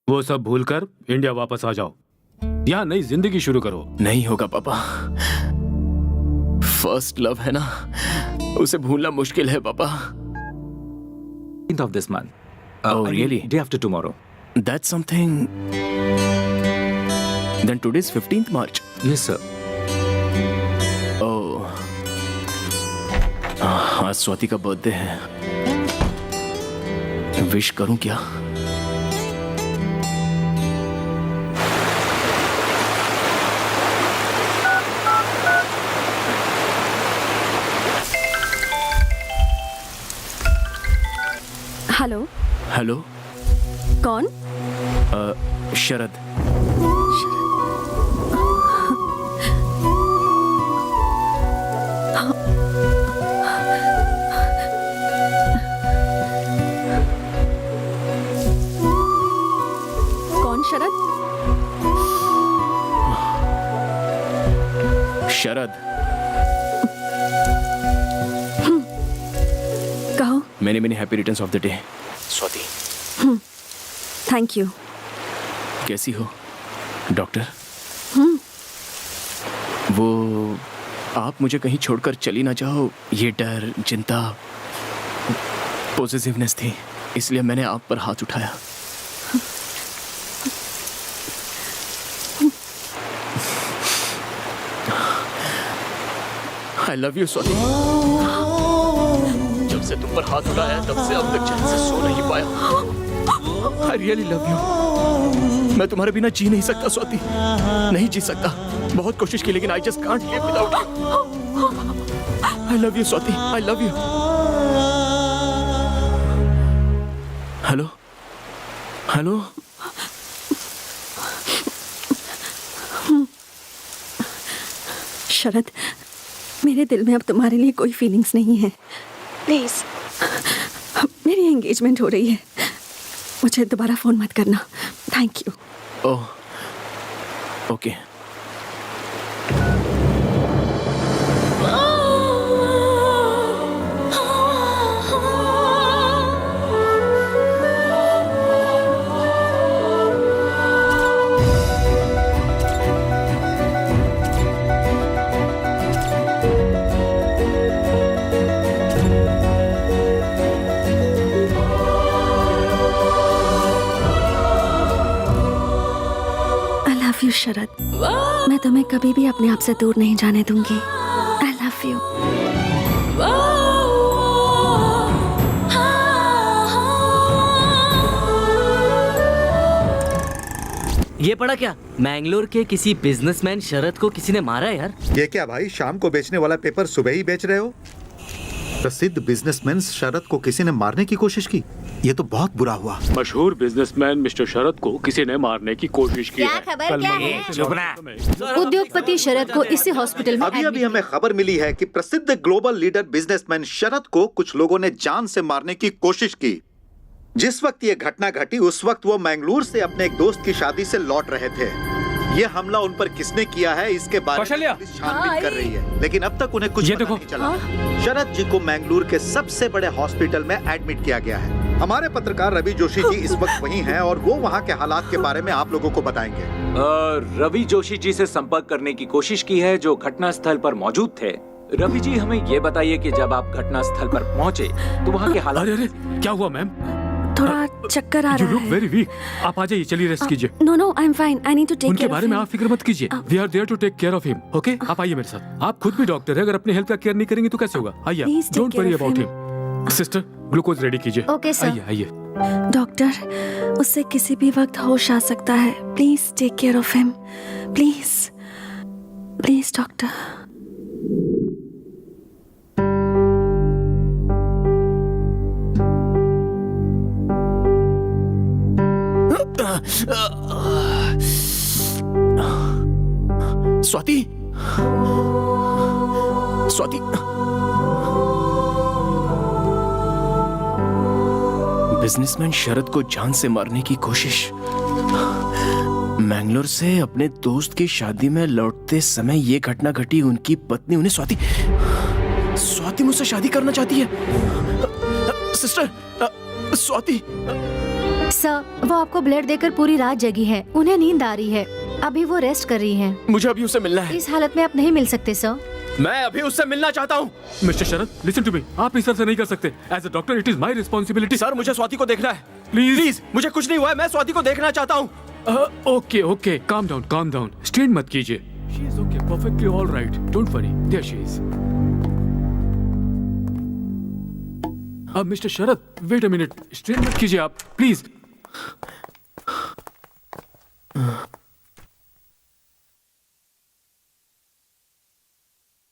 D: वो सब भूलकर इंडिया वापस आ जाओ, यहाँ नई जिंदगी शुरू करो।
H: नहीं होगा पापा, फर्स्ट लव है ना, उसे भूलना मुश्किल है पापा।
C: End of this month.
H: Oh,
C: I mean,
H: really?
C: Day after tomorrow.
H: That's something. Then today's 15th March.
C: Yes, sir.
H: Oh. आज स्वाति का बर्थडे है, विश करूं क्या?
B: हेलो।
H: हेलो।
B: कौन?
H: शरद।
B: कौन Sharad?
H: Sharad. Many many happy returns of the day. Swati,
B: thank you.
H: कैसी हो doctor? वो आप मुझे कहीं छोड़कर चली ना जाओ, ये डर, चिंता, पॉजिटिवनेस थी, इसलिए मैंने आप पर हाथ उठाया। आई लव यू स्वाति। जब से तुम पर हाथ उठाया तब से अब तक चैन से सो नहीं पाया। I really love you. मैं तुम्हारे बिना जी नहीं सकता स्वाति, नहीं जी सकता। बहुत कोशिश की लेकिन I just can't live without you. I love you Swati, I love you. Hello hello.
B: Sharad, मेरे दिल में अब तुम्हारे लिए कोई फीलिंग्स नहीं है। प्लीज, मेरी एंगेजमेंट हो रही है, मुझे दोबारा फोन मत करना। Thank you.
H: Oh okay.
B: You Sharad, मैं तुम्हें कभी भी अपने आप से दूर नहीं जाने दूंगी। आई लव यू।
F: ये पढ़ा क्या? मैंगलोर के किसी बिजनेसमैन शरद को किसी ने मारा है यार।
A: ये क्या भाई, शाम को बेचने वाला पेपर सुबह ही बेच रहे हो? प्रसिद्ध बिजनेसमैन शरद को किसी ने मारने की कोशिश की, ये तो बहुत बुरा हुआ।
D: मशहूर बिजनेसमैन मिस्टर शरद को किसी ने मारने की कोशिश की है।
E: खबर क्या है? उद्योगपति शरद को इसी हॉस्पिटल में
A: अभी हमें खबर मिली है कि प्रसिद्ध ग्लोबल लीडर बिजनेसमैन शरद को कुछ लोगों ने जान से मारने की कोशिश की। जिस वक्त ये घटना घटी उस वक्त वो मैंगलोर से अपने एक दोस्त की शादी से लौट रहे थे। ये हमला उन पर किसने किया है इसके बारे में पुलिस छानबीन कर रही है, लेकिन अब तक उन्हें कुछ पता नहीं चला। शरद जी को मैंगलोर के सबसे बड़े हॉस्पिटल में एडमिट किया गया है। हमारे पत्रकार रवि जोशी जी इस वक्त वहीं हैं और वो वहाँ के हालात के बारे में आप लोगों को बताएंगे।
C: रवि जोशी जी से संपर्क करने की कोशिश की है जो घटना स्थल पर मौजूद थे। रवि जी, हमें ये बताइए कि जब आप घटना स्थल पर पहुँचे तो वहाँ के हालात।
D: अरे क्या हुआ मैम?
B: थोड़ा चक्कर आ रहा है।
D: You look very weak. आप आ जाइए, चलिए रेस्ट कीजिए।
B: No, I am fine. I need to take care.
D: उनके बारे में आप फिक्र मत कीजिए। We are there to take care of him. Okay? आप आइए मेरे साथ। आप खुद भी डॉक्टर है, अगर अपनी हेल्थ का केयर नहीं करेंगे तो कैसे होगा? आइए, don't worry about him. Sister, glucose ready कीजिए।
E: Okay sir.
D: आइए।
B: डॉक्टर, उससे किसी भी वक्त होश आ सकता है। Please take care of him. Please doctor.
H: Swati, Swati, businessman Sharad को जान से मारने की कोशिश। मैंगलोर से अपने दोस्त की शादी में लौटते समय ये घटना घटी। उनकी पत्नी उन्हें स्वाति मुझसे शादी करना चाहती है। सिस्टर, स्वाति।
E: सर, वो आपको ब्लड देकर पूरी रात जगी है, उन्हें नींद आ रही है। अभी वो रेस्ट कर रही हैं।
H: मुझे अभी उससे मिलना है।
E: इस हालत में आप नहीं मिल सकते सर।
H: मैं अभी उससे मिलना चाहता हूँ।
D: Mister Sharad, listen to me. आप इस तरह से नहीं कर सकते। As a doctor it is my responsibility.
H: Sir, मुझे स्वाति को देखना है।
D: प्लीज,
H: मुझे कुछ नहीं हुआ है, मैं स्वाति को देखना चाहता हूँ।
D: Okay, calm down. स्ट्रेन मत कीजिए। She is okay, perfectly all right. Don't worry, there she is. अब mister Sharad, wait a minute. Strain मत कीजिए आप, प्लीज।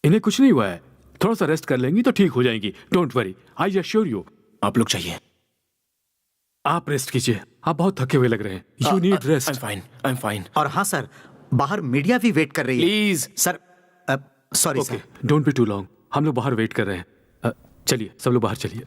D: इन्हें कुछ नहीं हुआ है, थोड़ा सा रेस्ट कर लेंगी तो ठीक हो जाएंगी। Don't worry, I assure you.
H: आप लोग चाहिए।
D: आप रेस्ट कीजिए, आप बहुत थके हुए लग रहे हैं। You need rest.
H: I am fine.
A: और हाँ सर, बाहर मीडिया भी वेट कर रही है।
H: Please
A: sir, sorry sir.
D: Don't be too long, हम लोग बाहर वेट कर रहे हैं। चलिए, सब लोग बाहर चलिए।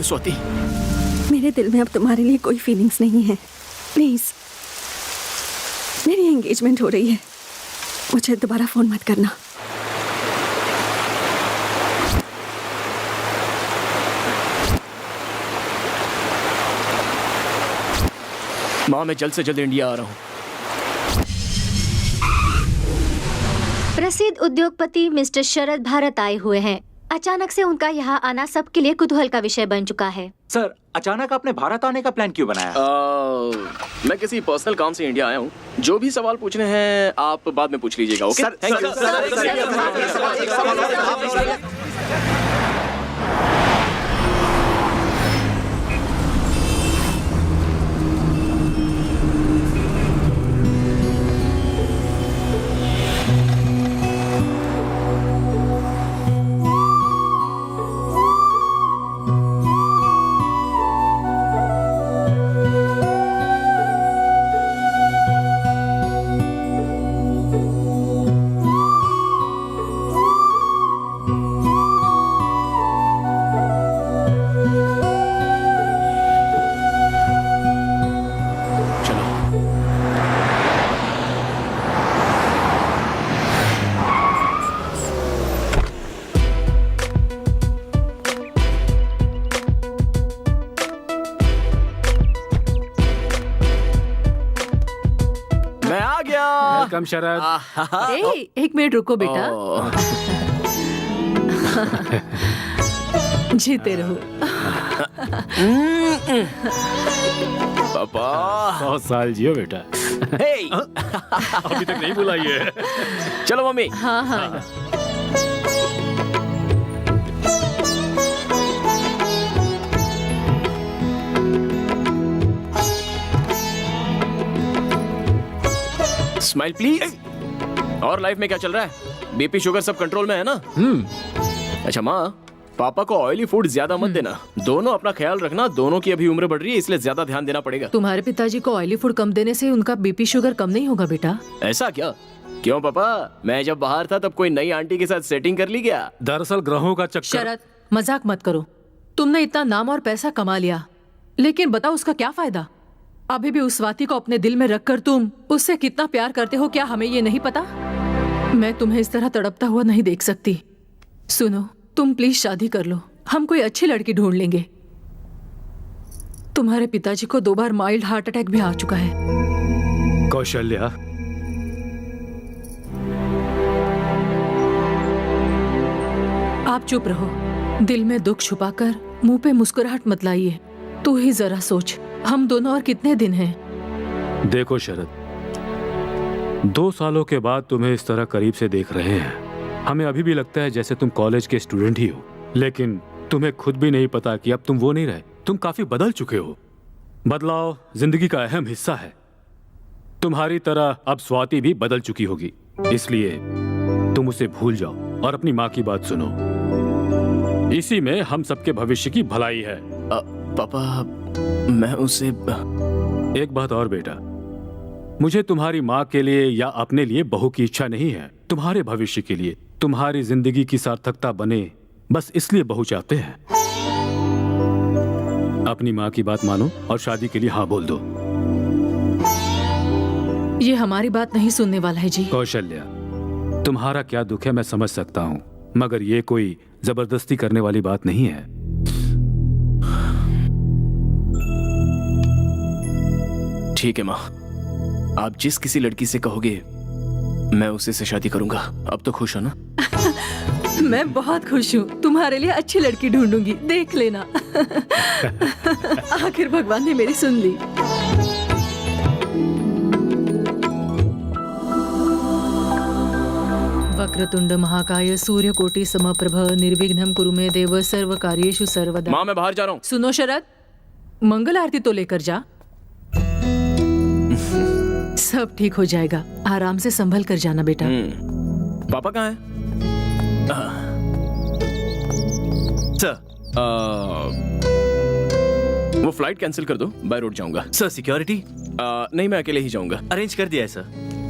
H: यू स्वाति।
B: मेरे दिल में अब तुम्हारे लिए कोई फीलिंग्स नहीं है। प्लीज, मेरी एंगेजमेंट हो रही है, मुझे दोबारा फोन मत करना।
H: माँ मैं जल्द से जल्द इंडिया आ रहा हूँ।
E: प्रसिद्ध उद्योगपति मिस्टर शरद भारत आए हुए हैं। अचानक से उनका यहाँ आना सबके लिए कुतूहल का विषय बन चुका है।
C: सर, अचानक आपने भारत आने का प्लान क्यों बनाया?
H: मैं किसी पर्सनल काम से इंडिया आया हूँ। जो भी सवाल पूछने हैं आप बाद में पूछ लीजिएगा। Okay, thank you.
D: वेलकम शरद।
E: एक मिनट रुको बेटा। जीते रहो।
H: पापा
D: 100 साल जियो बेटा। अभी तक नहीं बुलाई है।
H: चलो मम्मी।
E: हाँ हाँ।
H: Smile please. और लाइफ में क्या चल रहा है? बीपी शुगर सब कंट्रोल में है ना? अच्छा माँ, पापा को ऑयली फूड ज्यादा मत देना। दोनों अपना ख्याल रखना। दोनों की अभी उम्र बढ़ रही है, इसलिए ज्यादा ध्यान देना पड़ेगा।
E: तुम्हारे पिताजी को ऑयली फूड कम देने से उनका बीपी शुगर कम नहीं होगा बेटा।
H: ऐसा क्या? क्यों पापा, मैं जब बाहर था तब कोई नई आंटी के साथ सेटिंग कर ली क्या?
D: दरअसल ग्रहों का चक्कर।
E: शरद, मजाक मत करो। तुमने इतना नाम और पैसा कमा लिया, लेकिन बताओ उसका क्या फायदा? अभी भी उस स्वाति को अपने दिल में रखकर तुम उससे कितना प्यार करते हो, क्या हमें ये नहीं पता? मैं तुम्हें इस तरह तड़पता हुआ नहीं देख सकती। सुनो, तुम प्लीज शादी कर लो। हम कोई अच्छी लड़की ढूंढ लेंगे। तुम्हारे पिताजी को 2 बार माइल्ड हार्ट अटैक भी आ चुका है।
D: कौशल्या,
E: आप चुप रहो। दिल में दुख छुपाकर मुंह पे मुस्कुराहट मत लाइए। तू ही जरा सोच, हम दोनों और कितने दिन हैं?
D: देखो शरद, 2 सालों के बाद तुम्हें इस तरह करीब से देख रहे हैं। हमें अभी भी लगता है जैसे तुम कॉलेज के स्टूडेंट ही हो, लेकिन तुम्हें खुद भी नहीं पता कि अब तुम वो नहीं रहे। तुम काफी बदल चुके हो। बदलाव जिंदगी का अहम हिस्सा है। तुम्हारी तरह अब स्वाति भी बदल चुकी होगी, इसलिए तुम उसे भूल जाओ और अपनी माँ की बात सुनो। इसी में हम सबके भविष्य की भलाई है।
H: पापा, मैं उसे
D: एक बात और बेटा, मुझे तुम्हारी माँ के लिए या अपने लिए बहू की इच्छा नहीं है। तुम्हारे भविष्य के लिए, तुम्हारी जिंदगी की सार्थकता बने, बस इसलिए बहू चाहते हैं। अपनी माँ की बात मानो और शादी के लिए हाँ बोल दो।
E: ये हमारी बात नहीं सुनने वाला है जी।
D: कौशल्या, तुम्हारा क्या दुख है मैं समझ सकता हूँ, मगर ये कोई जबरदस्ती करने वाली बात नहीं है।
H: ठीक है माँ, आप जिस किसी लड़की से कहोगे मैं उसी से शादी करूंगा। अब तो खुश हो ना?
E: मैं बहुत खुश हूँ। तुम्हारे लिए अच्छी लड़की ढूंढूंगी, देख लेना। आखिर भगवान ने मेरी सुन ली। वक्रतुंड महाकाय सूर्यकोटि समप्रभ निर्विघ्नं कुरु मे देव सर्व कार्येषु सर्वदा।
H: माँ मैं बाहर जा रहा हूँ।
E: सुनो शरद, मंगल आरती तो लेकर जा। सब ठीक हो जाएगा, आराम से संभल कर जाना बेटा।
H: पापा कहाँ हैं?
F: सर,
H: वो फ्लाइट कैंसिल कर दो, बाय रोड जाऊंगा।
F: सर सिक्योरिटी
H: नहीं, मैं अकेले ही जाऊंगा।
F: अरेंज कर दिया है सर।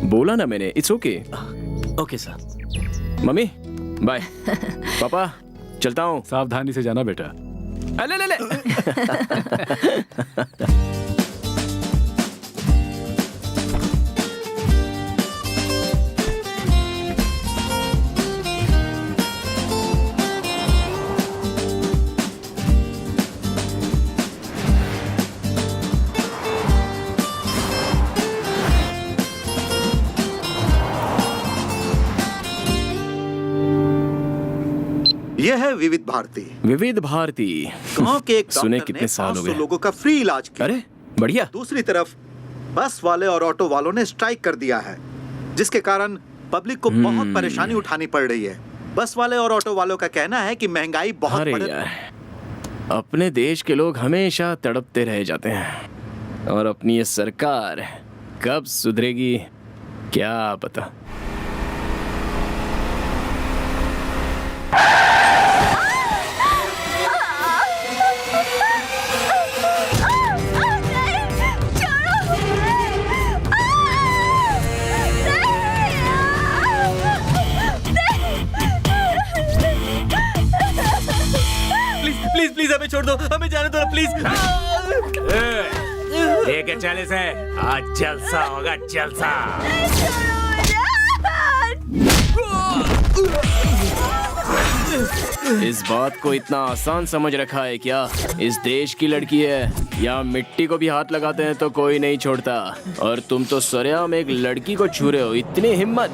H: बोला ना मैंने, it's okay.
F: Okay sir.
H: Mummy bye. पापा चलता हूँ।
D: सावधानी से जाना बेटा।
H: ले ले ले।
A: यह है विविध भारती।
H: विविध भारती।
A: गांव के एक
H: सुने
A: डॉक्टर
H: कितने
A: ने
H: साल हो
A: 500
H: गए।
A: लोगों का फ्री इलाज किया।
H: अरे बढ़िया।
A: दूसरी तरफ बस वाले और ऑटो वालों ने स्ट्राइक कर दिया है, जिसके कारण पब्लिक को बहुत परेशानी उठानी पड़ रही है। बस वाले और ऑटो वालों का कहना है कि महंगाई बहुत
H: अरे
A: बढ़
H: यार, अपने देश के लोग हमेशा तड़पते रह जाते हैं और अपनी ये सरकार कब सुधरेगी क्या पता।
F: प्लीज प्लीज हमें छोड़ दो, हमें जाने दो प्लीज।
C: लेके चले से, आज जलसा होगा जलसा।
H: इस बात को इतना आसान समझ रखा है क्या? इस देश की लड़की है, यहाँ मिट्टी को भी हाथ लगाते हैं तो कोई नहीं छोड़ता, और तुम तो सरेआम एक लड़की को छू रहे हो। इतनी हिम्मत!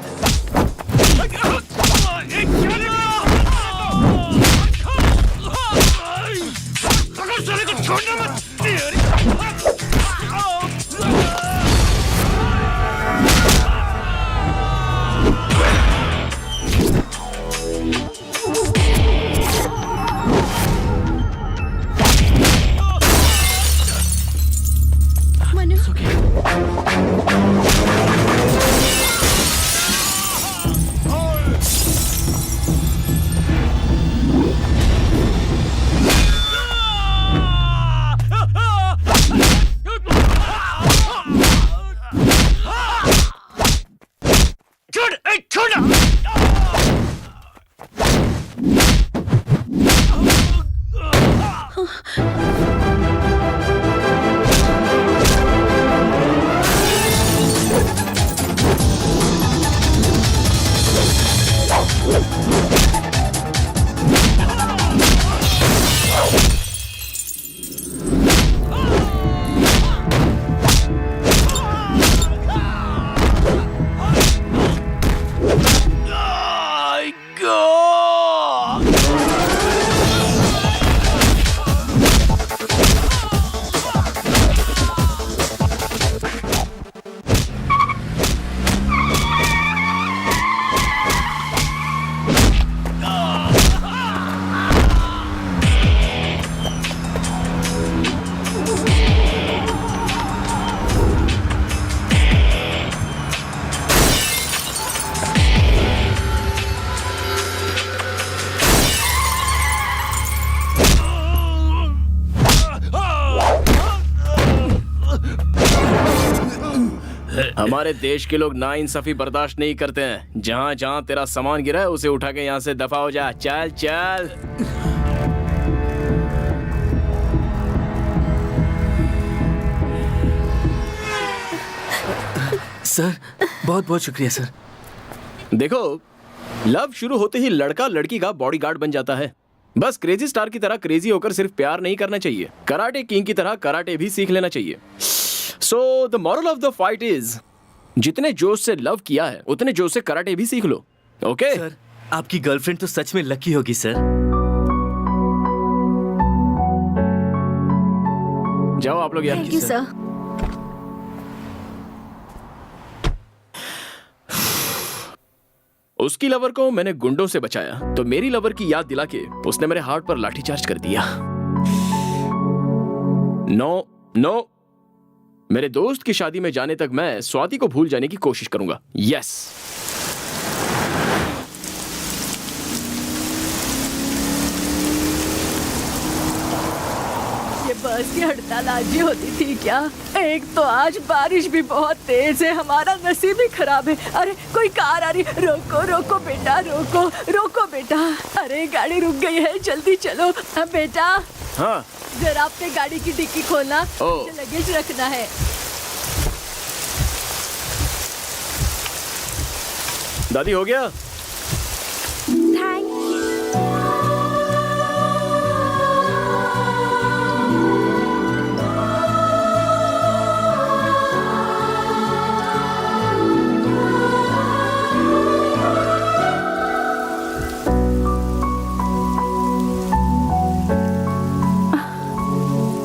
H: हमारे देश के लोग नाइंसाफी बर्दाश्त नहीं करते हैं। जहाँ जहाँ तेरा सामान गिरा है उसे उठा के यहाँ से दफा हो जा। चल चल।
F: सर बहुत बहुत शुक्रिया सर।
H: देखो, लव शुरू होते ही लड़का लड़की का बॉडीगार्ड बन जाता है। बस क्रेजी स्टार की तरह क्रेजी होकर सिर्फ प्यार नहीं करना चाहिए, कराटे किंग की तरह कराटे भी सीख लेना चाहिए। So the moral of the fight is, जितने जोश से लव किया है उतने जोश से कराटे भी सीख लो। ओके
F: सर, आपकी गर्लफ्रेंड तो सच में लकी होगी सर।
H: जाओ आप लोग यार।
E: Thank you sir.
H: उसकी लवर को मैंने गुंडों से बचाया तो मेरी लवर की याद दिला के उसने मेरे हार्ट पर लाठीचार्ज कर दिया। नो नो, मेरे दोस्त की शादी में जाने तक मैं स्वाति को भूल जाने की कोशिश करूंगा। यस।
K: ये बस की हड़ताल आज ही होती थी क्या? एक तो आज बारिश भी बहुत तेज है, हमारा नसीब ही खराब है। अरे कोई कार आ रही, रोको रोको बेटा, रोको रोको बेटा। अरे गाड़ी रुक गई है, जल्दी चलो। बेटा
H: हाँ
K: जरा अपने गाड़ी की डिक्की खोलना,
H: ओ।
K: मुझे लगेज रखना है।
H: दादी हो गया?
B: थैंक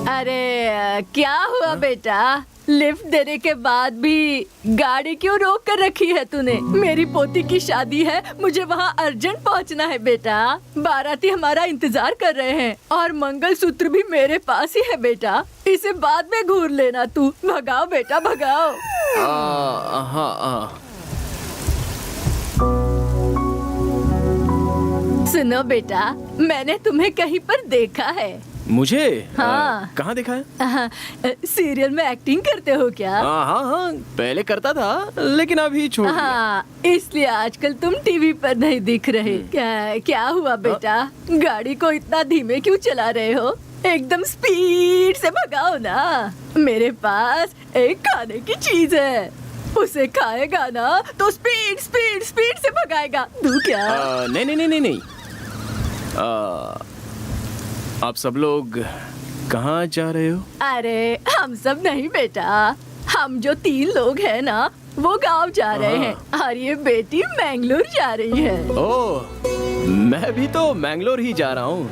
K: अरे क्या हुआ बेटा? लिफ्ट देने के बाद भी गाड़ी क्यों रोक कर रखी है तूने? मेरी पोती की शादी है, मुझे वहाँ अर्जेंट पहुँचना है बेटा। बाराती हमारा इंतजार कर रहे हैं और मंगलसूत्र भी मेरे पास ही है बेटा। इसे बाद में घूर लेना तू। भगाओ बेटा भगाओ।
H: हाँ
K: सुनो बेटा, मैंने तुम्हें कहीं पर देखा है।
H: मुझे?
K: हाँ।
H: कहाँ देखा है?
K: सीरियल में एक्टिंग करते हो क्या?
H: हाँ, पहले करता था लेकिन अभी छोड़ दिया।
K: हाँ, इसलिए आजकल तुम टीवी पर नहीं दिख रहे। क्या हुआ बेटा? गाड़ी को इतना धीमे क्यों चला रहे हो? एकदम स्पीड से भगाओ ना। मेरे पास एक खाने की चीज है, उसे खाएगा ना तो स्पीड स्पीड स्पीड से भगाएगा। तू क्या?
H: नहीं। आप सब लोग कहाँ जा रहे हो?
K: अरे हम सब नहीं बेटा, हम जो 3 लोग हैं ना वो गांव जा रहे हैं और ये बेटी मैंगलोर जा रही है।
H: ओह, मैं भी तो मैंगलोर ही जा रहा हूँ।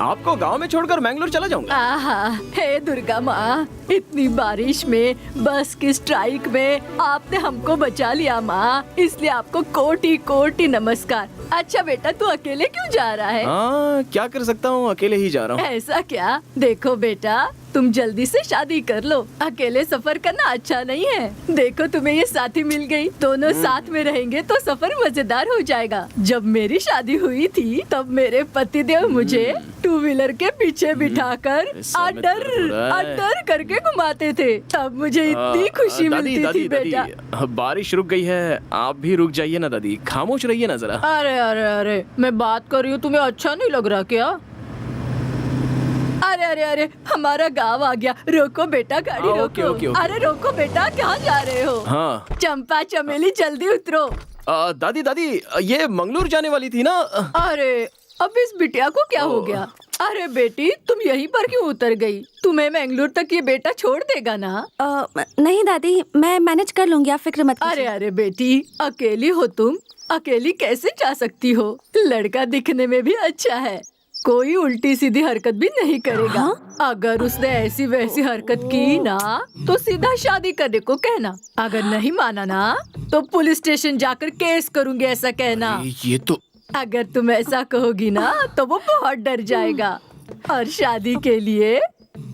H: आपको गांव में छोड़कर मैंगलोर चला जाऊंगा?
K: आहा, हे दुर्गा माँ, इतनी बारिश में बस की स्ट्राइक में आपने हमको बचा लिया माँ, इसलिए आपको कोटि कोटि नमस्कार। अच्छा बेटा, तू अकेले क्यों जा रहा है?
H: हाँ, क्या कर सकता हूँ, अकेले ही जा रहा हूँ।
K: ऐसा क्या? देखो बेटा, तुम जल्दी से शादी कर लो। अकेले सफर करना अच्छा नहीं है। देखो तुम्हें ये साथी मिल गई, दोनों साथ में रहेंगे तो सफर मजेदार हो जाएगा। जब मेरी शादी हुई थी तब मेरे पतिदेव मुझे 2 व्हीलर के पीछे बिठाकर अडर करके घुमाते थे। तब मुझे इतनी खुशी मिलती थी बेटा।
H: बारिश रुक गई है, आप भी रुक जाइए ना दादी, खामोश रहिए ना जरा।
K: अरे अरे अरे, मैं बात कर रही हूँ, तुम्हें अच्छा नहीं लग रहा क्या? अरे अरे अरे, हमारा गांव आ गया। रोको बेटा, गाड़ी रोको।
H: ओके।
K: अरे रोको बेटा, कहाँ जा रहे हो?
H: हाँ।
K: चंपा चमेली जल्दी उतरो।
H: दादी, ये मंगलोर जाने वाली थी ना?
K: अरे अब इस बिटिया को क्या हो गया? अरे बेटी, तुम यहीं पर क्यों उतर गई? तुम्हें मैंगलोर तक ये बेटा छोड़ देगा ना?
B: नहीं दादी, मैं मैनेज कर लूंगी, आप फिक्र मत कीजिए।
K: अरे बेटी, अकेली हो तुम, अकेली कैसे जा सकती हो? लड़का दिखने में भी अच्छा है, कोई उल्टी सीधी हरकत भी नहीं करेगा। अगर उसने ऐसी वैसी हरकत की ना तो सीधा शादी करने को कहना। अगर नहीं माना ना तो पुलिस स्टेशन जाकर केस करूंगी, ऐसा कहना।
H: ये तो
K: अगर तुम ऐसा कहोगी ना तो वो बहुत डर जाएगा और शादी के लिए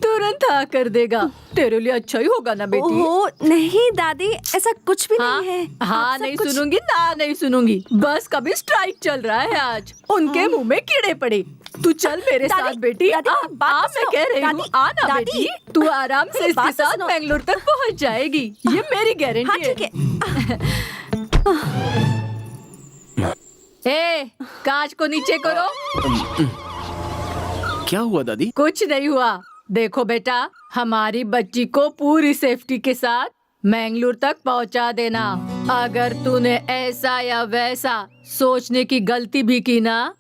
K: तुरंत हाँ कर देगा। तेरे लिए अच्छा ही होगा ना बेटी?
B: ओह नहीं दादी, ऐसा कुछ भी नहीं है।
K: हाँ नहीं सुनूंगी ना, नहीं सुनूंगी। बस कभी स्ट्राइक चल रहा है आज, उनके मुंह में कीड़े पड़े। तू चल मेरे साथ बेटी।
B: दादी,
K: मैं कह रही हूँ, आना बेटी। तू आराम से इसके साथ बेंगलोर तक पहुँच जाएगी, ये मेरी गारंटी है। ए, कांच को नीचे करो।
H: क्या हुआ दादी?
K: कुछ नहीं हुआ। देखो बेटा, हमारी बच्ची को पूरी सेफ्टी के साथ मैंगलोर तक पहुंचा देना। अगर तूने ऐसा या वैसा सोचने की गलती भी की ना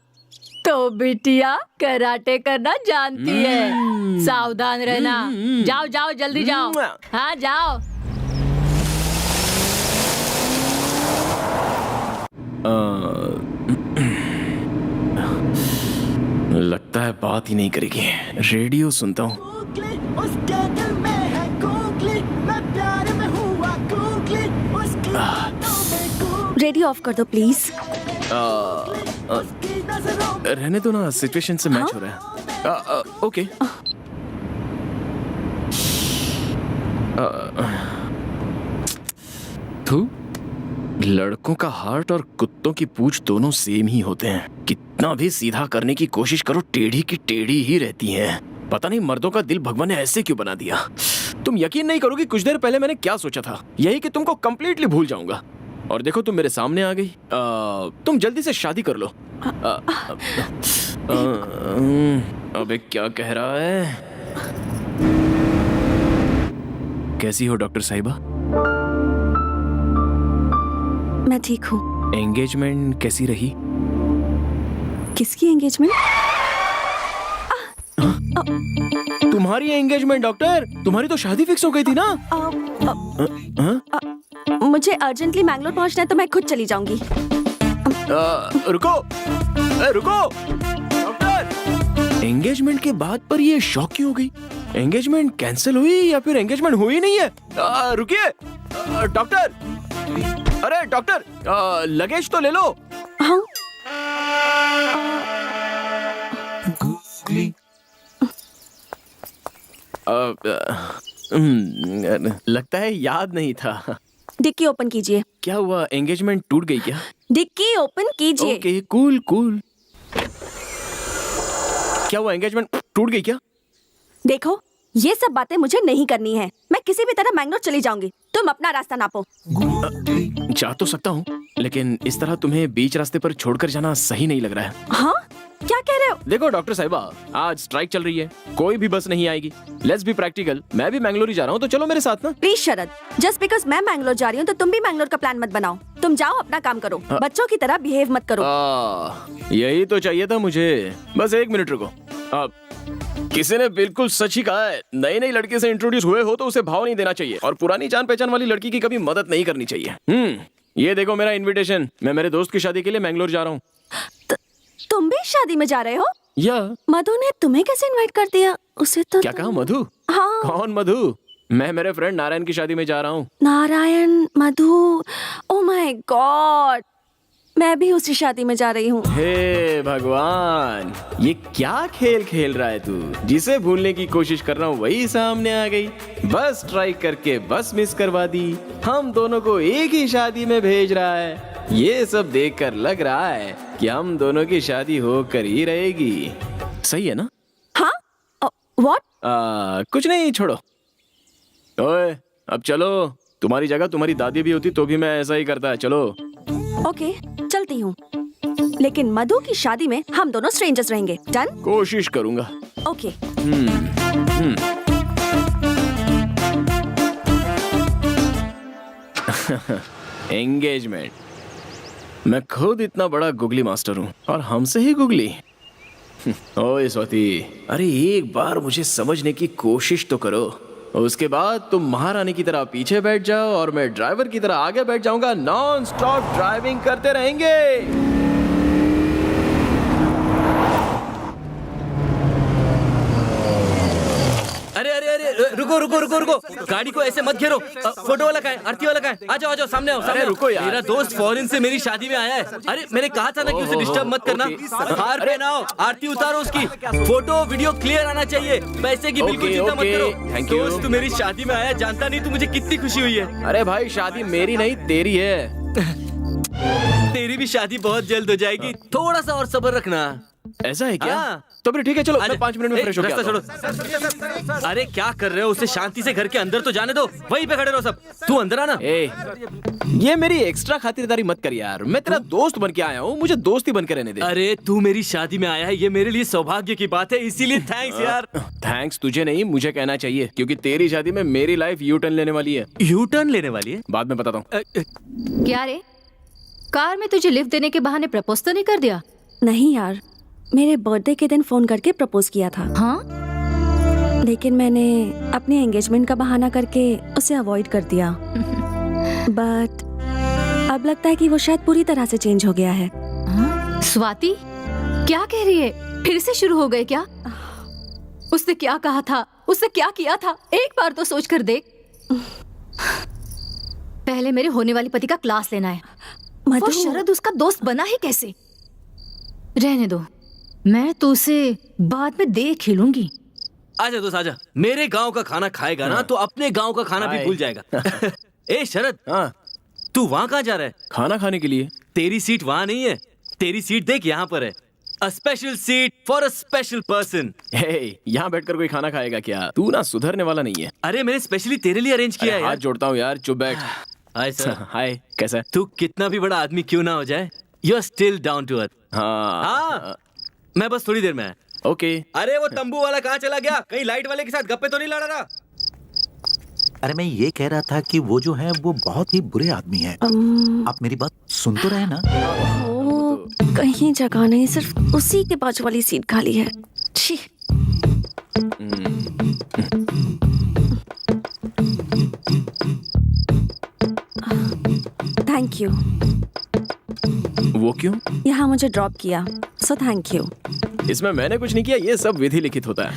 K: तो बिटिया कराटे करना जानती है। सावधान रहना। जाओ जाओ जल्दी जाओ। हाँ जाओ।
H: लगता है बात ही नहीं करेगी। रेडियो सुनता हूँ।
B: रेडियो ऑफ कर दो प्लीज।
H: रहने दो ना, सिचुएशन से मैच हो रहा है। ओके। लड़कों का हार्ट और कुत्तों की पूंछ दोनों सेम ही होते हैं। कितना भी सीधा करने की कोशिश करो, टेढ़ी की टेढ़ी ही रहती हैं। पता नहीं मर्दों का दिल भगवान ने ऐसे क्यों बना दिया। तुम यकीन नहीं करोगी, कुछ देर पहले मैंने क्या सोचा था, यही कि तुमको कंप्लीटली भूल जाऊंगा। और देखो तुम मेरे सामने आ गई। तुम जल्दी से शादी कर लो। अबे क्या कह रहा है? कैसी हो डॉक्टर साहिबा?
B: मैं ठीक हूँ।
H: एंगेजमेंट कैसी रही?
B: किसकी एंगेजमेंट?
H: तुम्हारी एंगेजमेंट डॉक्टर, तुम्हारी तो शादी फिक्स हो गई थी ना?
B: मुझे अर्जेंटली मैंगलोर पहुंचना है तो मैं खुद चली जाऊंगी।
H: रुको, रुको डॉक्टर। एंगेजमेंट के बाद पर ये शॉक क्यों हो गई? एंगेजमेंट कैंसिल हुई या फिर एंगेजमेंट हुई नहीं है? रुकिए डॉक्टर, अरे डॉक्टर, लगेज तो ले लो।
B: हाँ?
H: लगता है याद नहीं था।
B: डिक्की ओपन कीजिए।
H: क्या हुआ, एंगेजमेंट टूट गई क्या?
B: डिक्की ओपन कीजिए।
H: Okay cool cool. क्या हुआ, एंगेजमेंट टूट गई क्या?
B: देखो, ये सब बातें मुझे नहीं करनी है। मैं किसी भी तरह मैंगलोर चली जाऊंगी। तुम अपना रास्ता नापो।
H: जा तो सकता हूँ, लेकिन इस तरह तुम्हें बीच रास्ते पर छोड़कर जाना सही नहीं लग रहा है।
B: हाँ? क्या कह रहे हो?
H: देखो डॉक्टर साहिबा, आज स्ट्राइक चल रही है, कोई भी बस नहीं आएगी। लेट्स बी प्रैक्टिकल, मैं भी मैंगलोर ही जा रहा हूँ, तो चलो मेरे साथ ना।
B: प्लीज शरद, जस्ट बिकॉज मैं मैंगलोर जा रही हूँ तो तुम भी मैंगलोर का प्लान मत बनाओ। तुम जाओ, अपना काम करो, बच्चों की तरह बिहेव मत करो।
H: यही तो चाहिए था मुझे। बस एक मिनट रुको। किसी ने बिल्कुल सच ही कहा है, नई नई लड़की से इंट्रोड्यूस हुए हो तो उसे भाव नहीं देना चाहिए, और पुरानी जान पहचान वाली लड़की की कभी मदद नहीं करनी चाहिए। ये देखो मेरा इनविटेशन। मैं मेरे दोस्त की शादी के लिए मैंगलोर जा रहा हूँ।
B: तुम भी शादी में जा रहे हो?
H: या
B: मधु ने तुम्हें कैसे इनवाइट कर दिया? उसे तो
H: क्या कहा? मधु?
B: हाँ।
H: कौन मधु? मैं मेरे फ्रेंड नारायण की शादी में जा रहा हूँ।
B: नारायण, मधु, ओ माय गॉड, मैं भी उसी शादी में जा रही हूँ।
H: हे भगवान, ये क्या खेल खेल रहा है तू? जिसे भूलने की कोशिश कर रहा हूँ वही सामने आ गई। बस ट्राई करके बस मिस करवा दी। हम दोनों को एक ही शादी में भेज रहा है। ये सब देखकर लग रहा है कि हम दोनों की शादी होकर ही रहेगी। सही है ना?
B: हाँ? व्हाट?
H: कुछ नहीं, छोड़ो। ओए, अब चलो। तुम्हारी जगह तुम्हारी दादी भी होती तो भी मैं ऐसा ही करता। चलो।
B: ओके, चलती हूँ, लेकिन मधु की शादी में हम दोनों स्ट्रेंजर्स रहेंगे। डन?
H: कोशिश करूंगा।
B: ओके।
H: एंगेजमेंट। मैं खुद इतना बड़ा गुगली मास्टर हूँ और हमसे ही गुगली। ओए स्वाति, अरे एक बार मुझे समझने की कोशिश तो करो। उसके बाद तुम महारानी की तरह पीछे बैठ जाओ और मैं ड्राइवर की तरह आगे बैठ जाऊंगा। नॉन स्टॉप ड्राइविंग करते रहेंगे।
F: अरे अरे अरे, रुको रुको रुको रुको, गाड़ी को ऐसे मत घेरो। फोटो वाला कहाँ है? आरती वाला कहाँ है? आ जाओ आ जाओ, सामने आओ, सामने
H: रुको यार।
F: मेरा दोस्त फॉरेन से मेरी शादी में आया है। अरे मैंने कहा था ना कि उसे डिस्टर्ब मत करना। हार पहनाओ, आरती उतारो उसकी। फोटो वीडियो क्लियर आना चाहिए। पैसे की बिल्कुल चिंता मत करो।
H: Thank you.
F: दोस्त, तू मेरी शादी में आया, जानता नहीं तू मुझे कितनी खुशी हुई है।
H: अरे भाई, शादी मेरी नहीं तेरी है।
F: तेरी भी शादी बहुत जल्द हो जाएगी, थोड़ा सा और सब्र रखना।
H: ऐसा है क्या?
F: हाँ।
H: तो फिर ठीक है, चलो मैं 5 मिनट में फ्रेश हो
F: रास्ता
H: गया।
F: छोड़ो। अरे क्या कर रहे हो? उसे शांति से घर के अंदर तो जाने दो। वहीं पे खड़े रहो सब। तू अंदर आना।
H: ये मेरी एक्स्ट्रा खातिरदारी मत कर यार। मैं तेरा दोस्त बन के आया हूँ, मुझे दोस्ती बन के रहने दे।
F: अरे तू मेरी शादी में आया है, ये मेरे लिए सौभाग्य की बात है, इसीलिए थैंक्स यार।
H: थैंक्स तुझे नहीं, मुझे कहना चाहिए, क्योंकि तेरी शादी में मेरी लाइफ यू टर्न लेने वाली है।
F: यू टर्न लेने वाली है?
H: बाद में बताता हूँ।
E: क्या रे, कार में तुझे लिफ्ट देने के बहाने प्रपोज तो नहीं कर दिया?
B: नहीं यार, मेरे बर्थडे के दिन फोन करके प्रपोज किया था।
E: हाँ?
B: लेकिन मैंने अपने एंगेजमेंट का बहाना करके उसे अवॉइड कर दिया। बट अब लगता है कि वो शायद पूरी तरह से चेंज हो गया है।
E: स्वाति, क्या कह रही है? फिर से शुरू हो गए क्या? उसने क्या कहा था? उसने क्या किया था? एक बार तो सोच कर देख। पहले मेरे होने वाली पति का क्लास लेना है। वो शरद उसका दोस्त बना ही कैसे? रहने दो, मैं तो उसे बाद में देख ही लूंगी।
F: आजा दोस्त आजा, मेरे गांव का खाना खाएगा ना तो अपने गांव का खाना भी भूल जाएगा। ए शरद, तू वहाँ कहाँ जा रहा है?
H: खाना खाने के लिए।
F: तेरी सीट वहाँ नहीं है, तेरी सीट देख यहाँ पर है। A special seat for a special person.
H: यहाँ बैठकर कोई खाना खाएगा क्या? तू ना सुधरने वाला नहीं है।
F: अरे मैंने स्पेशली तेरे लिए अरेंज किया है।
H: हाथ जोड़ता हूँ यार, चुप बैठ।
F: Hi sir.
H: हाय, कैसा?
F: तू कितना भी बड़ा आदमी क्यों ना हो जाए, you are still down to earth.
H: हाँ।
F: मैं बस थोड़ी देर में आया।
H: ओके।
F: अरे वो तंबू वाला कहाँ चला गया? कहीं लाइट वाले के साथ गप्पे तो नहीं लड़ा रहा?
A: अरे मैं ये कह रहा था कि वो जो है वो बहुत ही बुरे आदमी है। आप मेरी बात सुन तो रहे ना?
B: ओ, कहीं जगह नहीं, सिर्फ उसी के बाजू वाली सीट खाली है। छी। Thank you.
H: वो क्यों?
B: यहाँ मुझे ड्रॉप किया, सो थैंक यू।
H: इसमें मैंने कुछ नहीं किया, ये सब विधि लिखित होता है।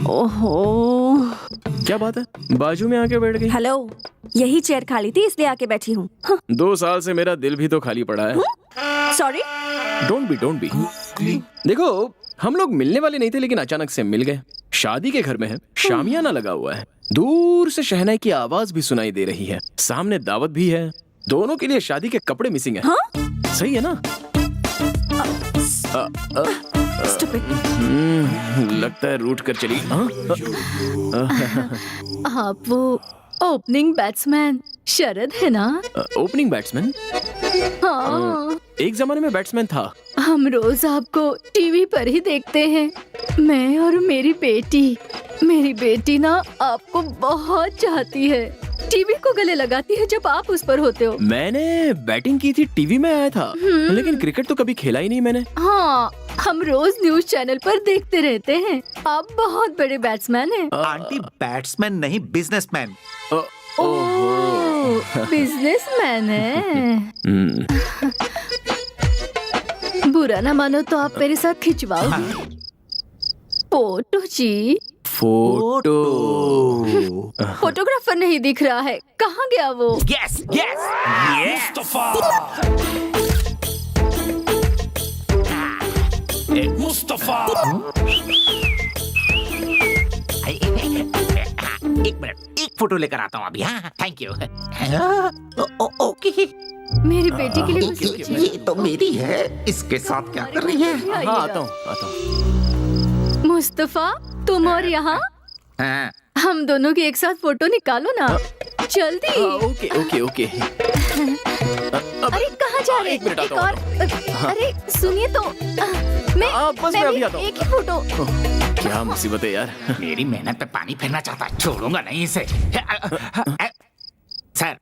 B: ओहो,
H: क्या बात है, बाजू में आके बैठ गई?
B: हेलो, यही चेयर खाली थी इसलिए आके बैठी हूँ।
H: 2 साल से मेरा दिल भी तो खाली पड़ा है।
B: सॉरी।
H: Don't be. देखो, हम लोग मिलने वाले नहीं थे, लेकिन अचानक से मिल गए। शादी के घर में है, शामियाना लगा हुआ है, दूर से शहनाई की आवाज भी सुनाई दे रही है, सामने दावत भी है, दोनों के लिए शादी के कपड़े मिसिंग है। सही है ना? लगता है रूठ कर चली।
K: आप वो ओपनिंग बैट्समैन शरद है ना?
H: Opening batsman?
K: हाँ।
H: एक जमाने में बैट्समैन था।
K: हम रोज आपको टीवी पर ही देखते हैं, मैं और मेरी बेटी। मेरी बेटी ना आपको बहुत चाहती है, टीवी को गले लगाती है जब आप उस पर होते हो।
H: मैंने बैटिंग की थी, टीवी में आया था, लेकिन क्रिकेट तो कभी खेला ही नहीं मैंने।
K: हाँ, हम रोज न्यूज चैनल पर देखते रहते हैं। आप बहुत बड़े बैट्समैन हैं।
A: आंटी बैट्समैन नहीं, बिजनेसमैन।
K: बिजनेसमैन है। बुरा ना मानो तो आप मेरे साथ खिंचवाओगे फोटो जी?
H: फोटो?
K: फोटोग्राफर नहीं दिख रहा है, कहाँ गया वो?
C: Yes yes Mustafa. मुस्तफा, एक मिनट, एक फोटो लेकर आता हूँ अभी। हाँ, थैंक यू। ओके,
K: मेरी बेटी के लिए कुछ सोचिए।
C: ये तो मेरी है, इसके साथ क्या कर रही है?
H: हाँ, आता हूँ।
K: मुस्तफा, तुम और यहाँ?
C: हाँ।
K: हम दोनों की एक साथ फोटो निकालो ना, जल्दी।
H: ओके।
K: अरे कहाँ जा रहे?
H: एक मिनट,
K: एक
H: आता
K: और। अरे सुनिए तो, मैं
H: अभी
K: भी
H: आता हूँ।
K: एक ही फोटो।
H: क्या मुसीबत है यार।
C: मेरी मेहनत पे पानी फेरना चाहता, छोड़ूंगा नहीं इसे। सर,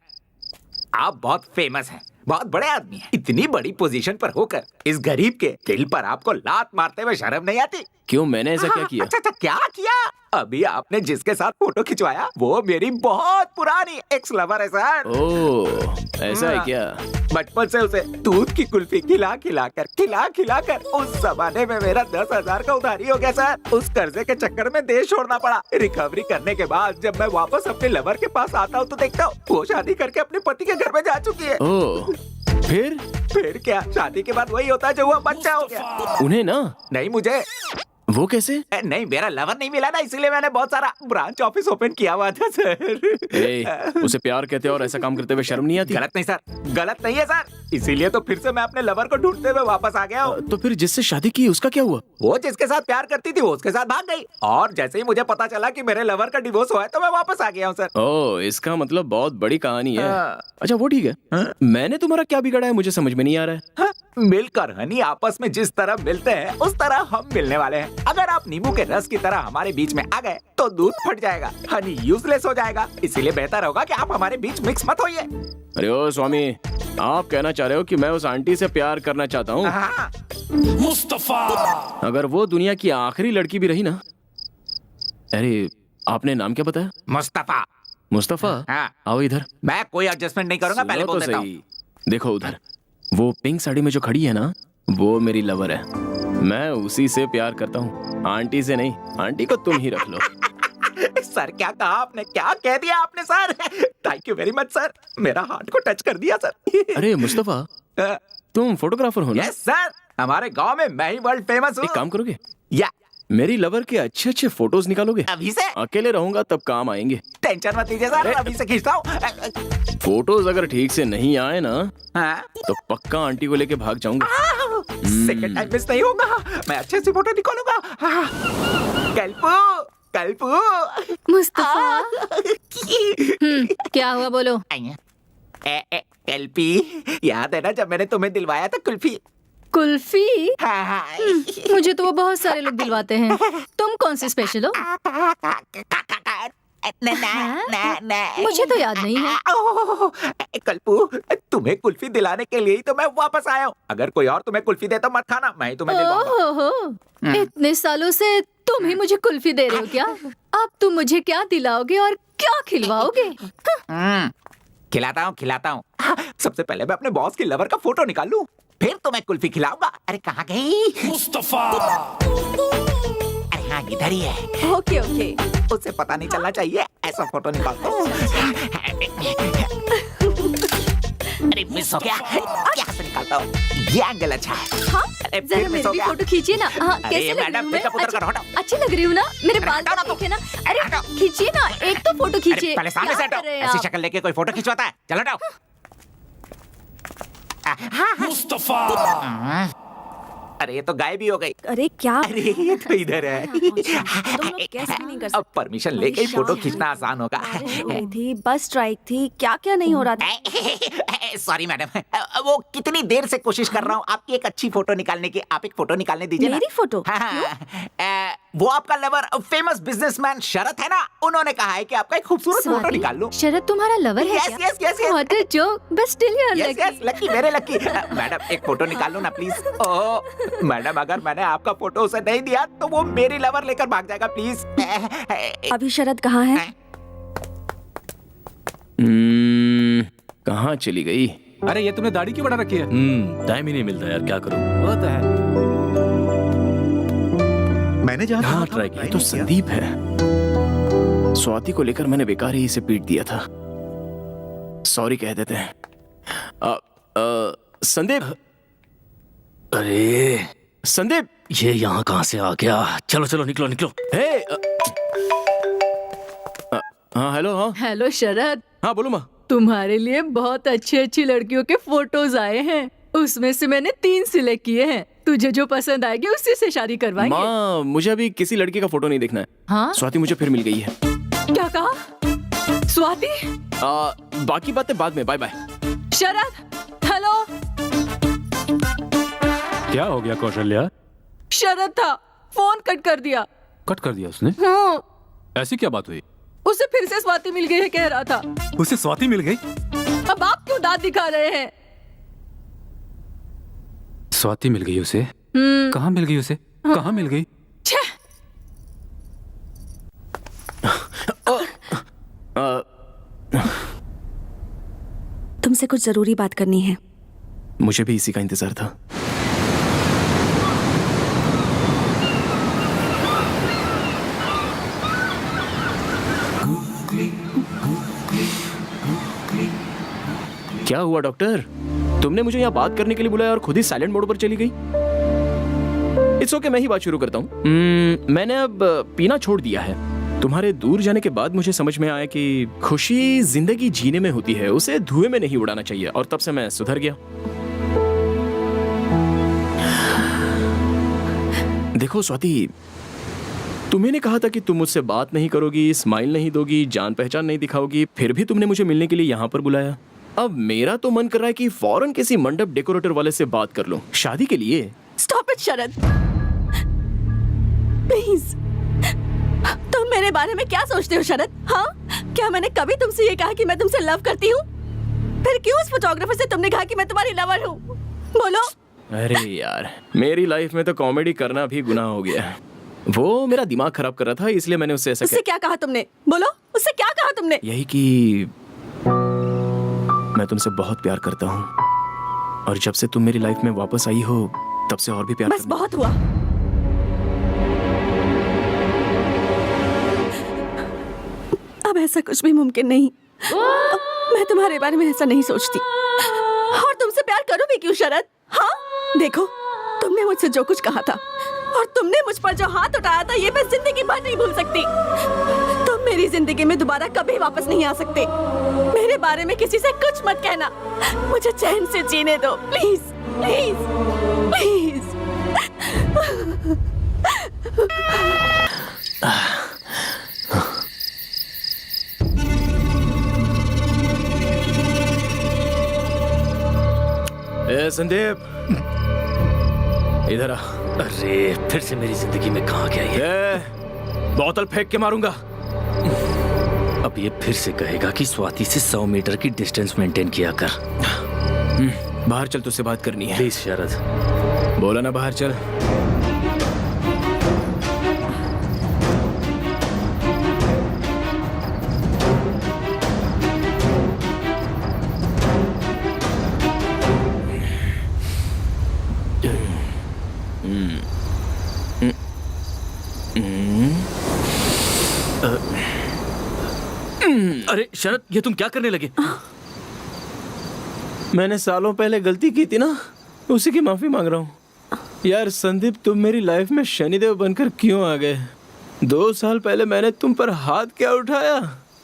C: आप बहुत फेमस हैं, बहुत बड़े आदमी हैं। इतनी बड़ी पोजीशन पर होकर इस गरीब के दिल पर आपको लात मारते हुए शर्म नहीं आती?
H: क्यों, मैंने ऐसा क्या किया?
C: अच्छा, क्या किया? अभी आपने जिसके साथ फोटो खिंचवाया वो मेरी बहुत पुरानी एक्स लवर है सर।
H: ओह, ऐसा है क्या?
C: बचपन से उसे दूध की कुल्फी खिला कर उस जमाने में मेरा 10,000 का उधारी हो गया सर। उस कर्जे के चक्कर में देश छोड़ना पड़ा। रिकवरी करने के बाद जब मैं वापस अपने लवर के पास आता हूँ तो देखता हूँ वो शादी करके अपने पति के घर में जा चुकी है।
H: ओह, फिर
C: क्या, शादी के बाद वही होता है जो हुआ, बच्चा हो गया।
H: उन्हें ना?
C: नहीं, मुझे।
H: वो कैसे?
C: नहीं, मेरा लवर नहीं मिला ना, इसीलिए मैंने बहुत सारा ब्रांच ऑफिस ओपन किया हुआ था सर।
H: उसे प्यार कहते हैं और ऐसा काम करते हुए शर्म नहीं आती?
C: गलत नहीं सर, गलत नहीं है सर, इसीलिए तो फिर से मैं अपने लवर को ढूंढते हुए वापस आ गया हूँ।
H: तो फिर जिससे शादी की उसका क्या हुआ?
C: वो जिसके साथ प्यार करती थी वो उसके साथ भाग गई, और जैसे ही मुझे पता चला कि मेरे लवर का डिवोर्स हुआ है तो मैं वापस आ गया हूँ सर।
H: ओह, इसका मतलब बहुत बड़ी कहानी है। अच्छा, वो ठीक है। मैंने तुम्हारा क्या बिगाड़ा है, मुझे समझ में नहीं आ रहा है।
C: मिलकर हनी आपस में जिस तरह मिलते हैं उस तरह हम मिलने वाले हैं। अगर आप नींबू के रस की तरह हमारे बीच में आ गए तो दूध फट जाएगा, हनी यूजलेस हो जाएगा। इसीलिए बेहतर होगा कि आप हमारे बीच मिक्स मत होइए।
H: अरे ओ स्वामी, आप कहना चाह रहे हो कि मैं उस आंटी से प्यार करना चाहता हूँ?
C: हाँ।
H: मुस्तफा, अगर वो दुनिया की आखिरी लड़की भी रही ना। अरे, आपने नाम क्या बताया?
C: मुस्तफा।
H: मुस्तफा?
C: हाँ।
H: आओ इधर।
C: मैं कोई एडजस्टमेंट नहीं करूंगा, पहले बोल देता हूँ।
H: देखो उधर, वो पिंक साड़ी में जो खड़ी है ना, वो मेरी लवर है। मैं उसी से प्यार करता हूँ, आंटी से नहीं। आंटी को तुम ही रख लो।
C: सर, क्या कहा आपने, क्या कह दिया आपने sir? Thank you very much sir, मेरा हार्ट को टच कर दिया सर।
H: अरे मुस्तफा, तुम फोटोग्राफर हो ना?
C: यस सर, हमारे गांव में मैं ही वर्ल्ड फेमस हूँ।
H: एक काम करोगे?
C: या
H: मेरी लवर के अच्छे अच्छे फोटोज निकालोगे?
C: अभी से?
H: अकेले रहूंगा तब काम आएंगे।
C: टेंशन मत लीजिए सर, अभी से खींचता हूँ।
H: फोटोज अगर ठीक से नहीं आए ना,
C: हाँ?
H: तो पक्का आंटी को लेके भाग जाऊंगा।
C: सेकंड टाइम मिस नहीं होगा, मैं अच्छे से फोटो निकालूंगा। कल्पू
K: मुस्तफा। क्या हुआ, बोलो।
C: कल्पी, याद है ना जब मैंने तुम्हें दिलवाया था कुल्फी?
E: कुल्फी? मुझे तो वो बहुत सारे लोग दिलवाते हैं। तुम कौन सी स्पेशल हो? मुझे तो याद नहीं है।
C: कल्पू, तुम्हें कुल्फी दिलाने के लिए ही तो मैं वापस आया हूँ। अगर कोई और तुम्हें कुल्फी दे तो मत खाना, मैं ही तुम्हें दिलवाऊंगा।
E: ओहो, इतने सालों से तुम ही मुझे कुल्फी दे रहे हो क्या? अब तुम मुझे क्या दिलाओगे और क्या खिलवाओगे?
C: खिलाता हूँ। सबसे पहले मैं अपने बॉस की लवर का फोटो निकाल लूं, फिर तो मैं कुल्फी खिलाऊंगा। अरे कहाँ गई मुस्तफा? अरे हाँ, इधर ही है।
B: Okay okay.
C: उसे पता नहीं चलना चाहिए, ऐसा फोटो निकालता हूँ। अरे मिस हो गया, क्या से निकालता हूँ? ये एंगल अच्छा है।
B: हाँ,
C: अरे
B: जरा
C: फिर मिस
B: मेरी
C: हो
B: भी
C: गया।
B: फोटो खींचिए ना। हाँ,
C: अरे
B: कैसे लग रही
C: मैडम,
B: हूँ मैं?
C: मेकअप उतर कर हटाओ।
B: अच्छी लग रही हूँ ना? मेरे बाल
C: हटाओ ना तुम।
B: देखे ना? अरे
C: हटाओ।
B: खींचिए ना, एक तो फोटो खींचिए।
C: अरे पहले सामने
B: क्या
C: से हटो।
B: कर रहे हैं
C: ऐसी
B: आप?
C: शक्ल लेके कोई फोटो खिंचवाता है? चलो हटाओ। मुस्तफा। अरे ये तो गायब ही हो गई।
B: अरे क्या?
C: अरे ये तो इधर है।
B: तुम लोग कैसे भी नहीं कर
C: अब
B: सकते।
C: परमिशन लेके ही फोटो खींचना आसान होगा।
B: बारिश हो रही थी, बस स्ट्राइक थी, क्या क्या नहीं हो रहा था।
C: सॉरी मैडम, वो कितनी देर से कोशिश कर रहा हूँ आपकी एक अच्छी फोटो निकालने की। आप एक फोटो निकालने दीजिए ना।
B: मेरी फोटो?
C: वो आपका लवर फेमस बिजनेसमैन शरत है ना, उन्होंने कहा है कि आपका एक खूबसूरत फोटो निकाल लूं।
E: शरद तुम्हारा लवर है
C: Yes,
E: क्या?
C: yes, yes, yes.
E: What a joke, but still you are
C: yes
E: lucky.
C: Yes, lucky, very lucky. Madam एक फोटो निकाल लो ना प्लीज। ओह मैडम, अगर मैंने आपका फोटो उसे नहीं दिया तो वो मेरी लवर लेकर भाग जाएगा, प्लीज।
B: अभी शरद कहाँ है?
H: कहाँ चली गई?
G: अरे ये तुमने दाढ़ी क्यों बढ़ा रखी है?
D: टाइम ही नहीं मिलता यार, क्या करूं?
G: वो तो है।
A: मैंने जहाँ
H: हाँ
A: कहा था,
H: ट्राई किया
A: try
H: तो
A: नहीं किया।
H: संदीप है। स्वाति को लेकर मैंने बेकार ही इसे पीट दिया था। सॉरी कह देते हैं। संदीप,
D: अरे
H: संदीप,
D: ये यहाँ कहाँ से आ गया? चलो चलो निकलो निकलो।
H: हे हाँ हेलो। हाँ
K: हेलो शरद,
H: हाँ बोलो माँ।
K: तुम्हारे लिए बहुत अच्छी अच्छी लड़कियों के फोटोज आए हैं। उसमें से मैंने 3 सिलेक्ट किए हैं। तुझे जो पसंद आएगी उसी से शादी करवाएंगे।
H: माँ मुझे अभी किसी लड़की का फोटो नहीं देखना है।
K: हाँ?
H: स्वाति मुझे फिर मिल गई है।
K: क्या कहा? स्वाति?
H: बाकी बातें बाद में। Bye bye.
K: शरद, हेलो।
D: क्या हो गया कौशल्या?
K: शरद था, फोन कट कर दिया।
D: कट कर दिया उसने?
K: हाँ,
D: ऐसी क्या बात हुई?
K: उसे फिर से स्वाति मिल गई है कह रहा था।
D: उसे स्वाति मिल गई?
K: अब आप क्यों दांत दिखा रहे हैं?
D: स्वाति मिल गई उसे? कहाँ मिल गई उसे? कहाँ मिल गई?
K: छह,
B: तुमसे कुछ जरूरी बात करनी है।
H: मुझे भी इसी का इंतजार था। क्या हुआ डॉक्टर? तुमने मुझे यहाँ बात करने के लिए बुलाया और खुद ही साइलेंट मोड पर चली गई। इट्स ओके, मैं ही बात शुरू करता हूँ। मैंने अब पीना छोड़ दिया है। तुम्हारे दूर जाने के बाद मुझे समझ में आया कि खुशी जिंदगी जीने में होती है, उसे धुएं में नहीं उड़ाना चाहिए। और तब से मैं सुधर गया। देखो स्वाति, तुम्हें ने कहा था कि तुम मुझसे बात नहीं करोगी, स्माइल नहीं दोगी, जान पहचान नहीं दिखाओगी, फिर भी तुमने मुझे मिलने के लिए यहाँ पर बुलाया। अब मेरा तो मन कर रहा है कि फौरन किसी मंडप डेकोरेटर वाले से बात कर लूं, शादी के लिए।
B: Stop it Sharad, please. तुम मेरे बारे में क्या सोचते हो शरद? हाँ, क्या मैंने कभी तुमसे ये कहा कि मैं तुमसे लव करती हूँ? फिर क्यों उस फोटोग्राफर से तुमने कहा कि मैं तुम्हारी लवर हूँ? बोलो।
H: अरे यार, मेरी लाइफ में तो कॉमेडी करना भी गुनाह हो गया है। वो मेरा दिमाग खराब कर रहा था, इसलिए मैंने उससे ऐसा
B: उससे क्या कहा तुमने? बोलो, उससे क्या कहा तुमने?
H: यही कि मैं तुमसे बहुत प्यार करता हूँ और जब से तुम मेरी लाइफ में वापस आई हो तब से और भी प्यार
B: बस बहुत हुआ। अब ऐसा कुछ भी मुमकिन नहीं। मैं तुम्हारे बारे में ऐसा नहीं सोचती। और तुमसे प्यार करूं भी क्यों शरद? हाँ, देखो, तुमने मुझसे जो कुछ कहा था और तुमने मुझ पर जो हाथ उठाया था, ये मैं जिंदगी भर नहीं भूल सकती। तुम मेरी जिंदगी में दोबारा कभी वापस नहीं आ सकते। मेरे बारे में किसी से कुछ मत कहना। मुझे चैन से जीने दो, प्लीज प्लीज प्लीज।
H: संदीप,
F: इधर आ। अरे फिर से मेरी जिंदगी में कहाँ गया ये? बोतल फेंक के मारूंगा। अब ये फिर से कहेगा कि स्वाति से 100 मीटर की डिस्टेंस मेंटेन किया कर।
H: बाहर चल, तुझसे बात करनी है।
F: प्लीज शरद।
H: बोला ना बाहर चल।
F: अरे शरद, ये तुम क्या करने लगे?
H: मैंने सालों पहले गलती की थी ना, उसी की माफी मांग रहा हूँ। यार संदीप, तुम मेरी लाइफ में शनिदेव बनकर क्यों आ गए? 2 साल पहले मैंने तुम पर हाथ क्या उठाया?